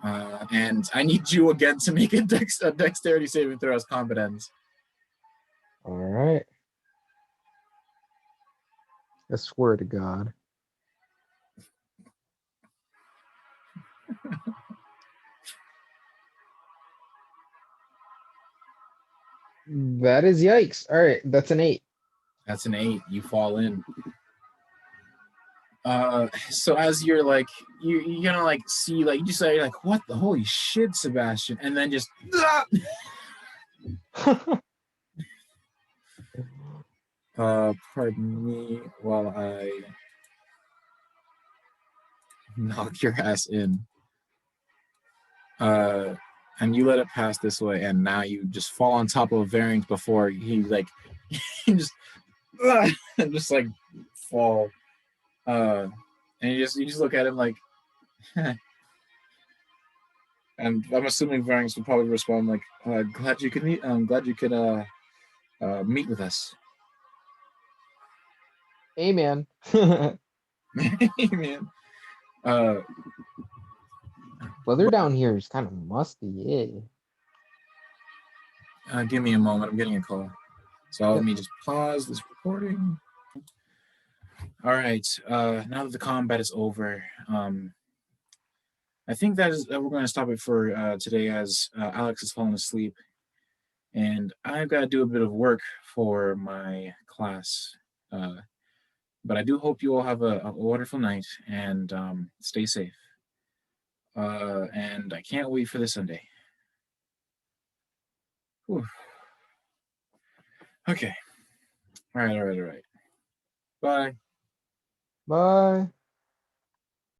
And I need you again to make a dexterity saving throw as combat ends. All right. I swear to God. That is yikes. All right, that's an 8. That's an 8. You fall in. So as you're like you're gonna like see like you just say like what the holy shit, Sebastian, and then just pardon me while I knock your ass in. And you let it pass this way, and now you just fall on top of Varynx before he like he just and just like fall. And you just look at him like and I'm assuming Varynx would probably respond like glad you could meet meet with us. Hey, man. Man. Weather down here is kind of musty. Yeah. Give me a moment. I'm getting a call. So let me just pause this recording. All right. Now that the combat is over, I think that is we're going to stop it for today as Alex has fallen asleep, and I've got to do a bit of work for my class. But I do hope you all have a wonderful night and stay safe. And I can't wait for this Sunday. Whew. Okay. All right. Bye. Bye.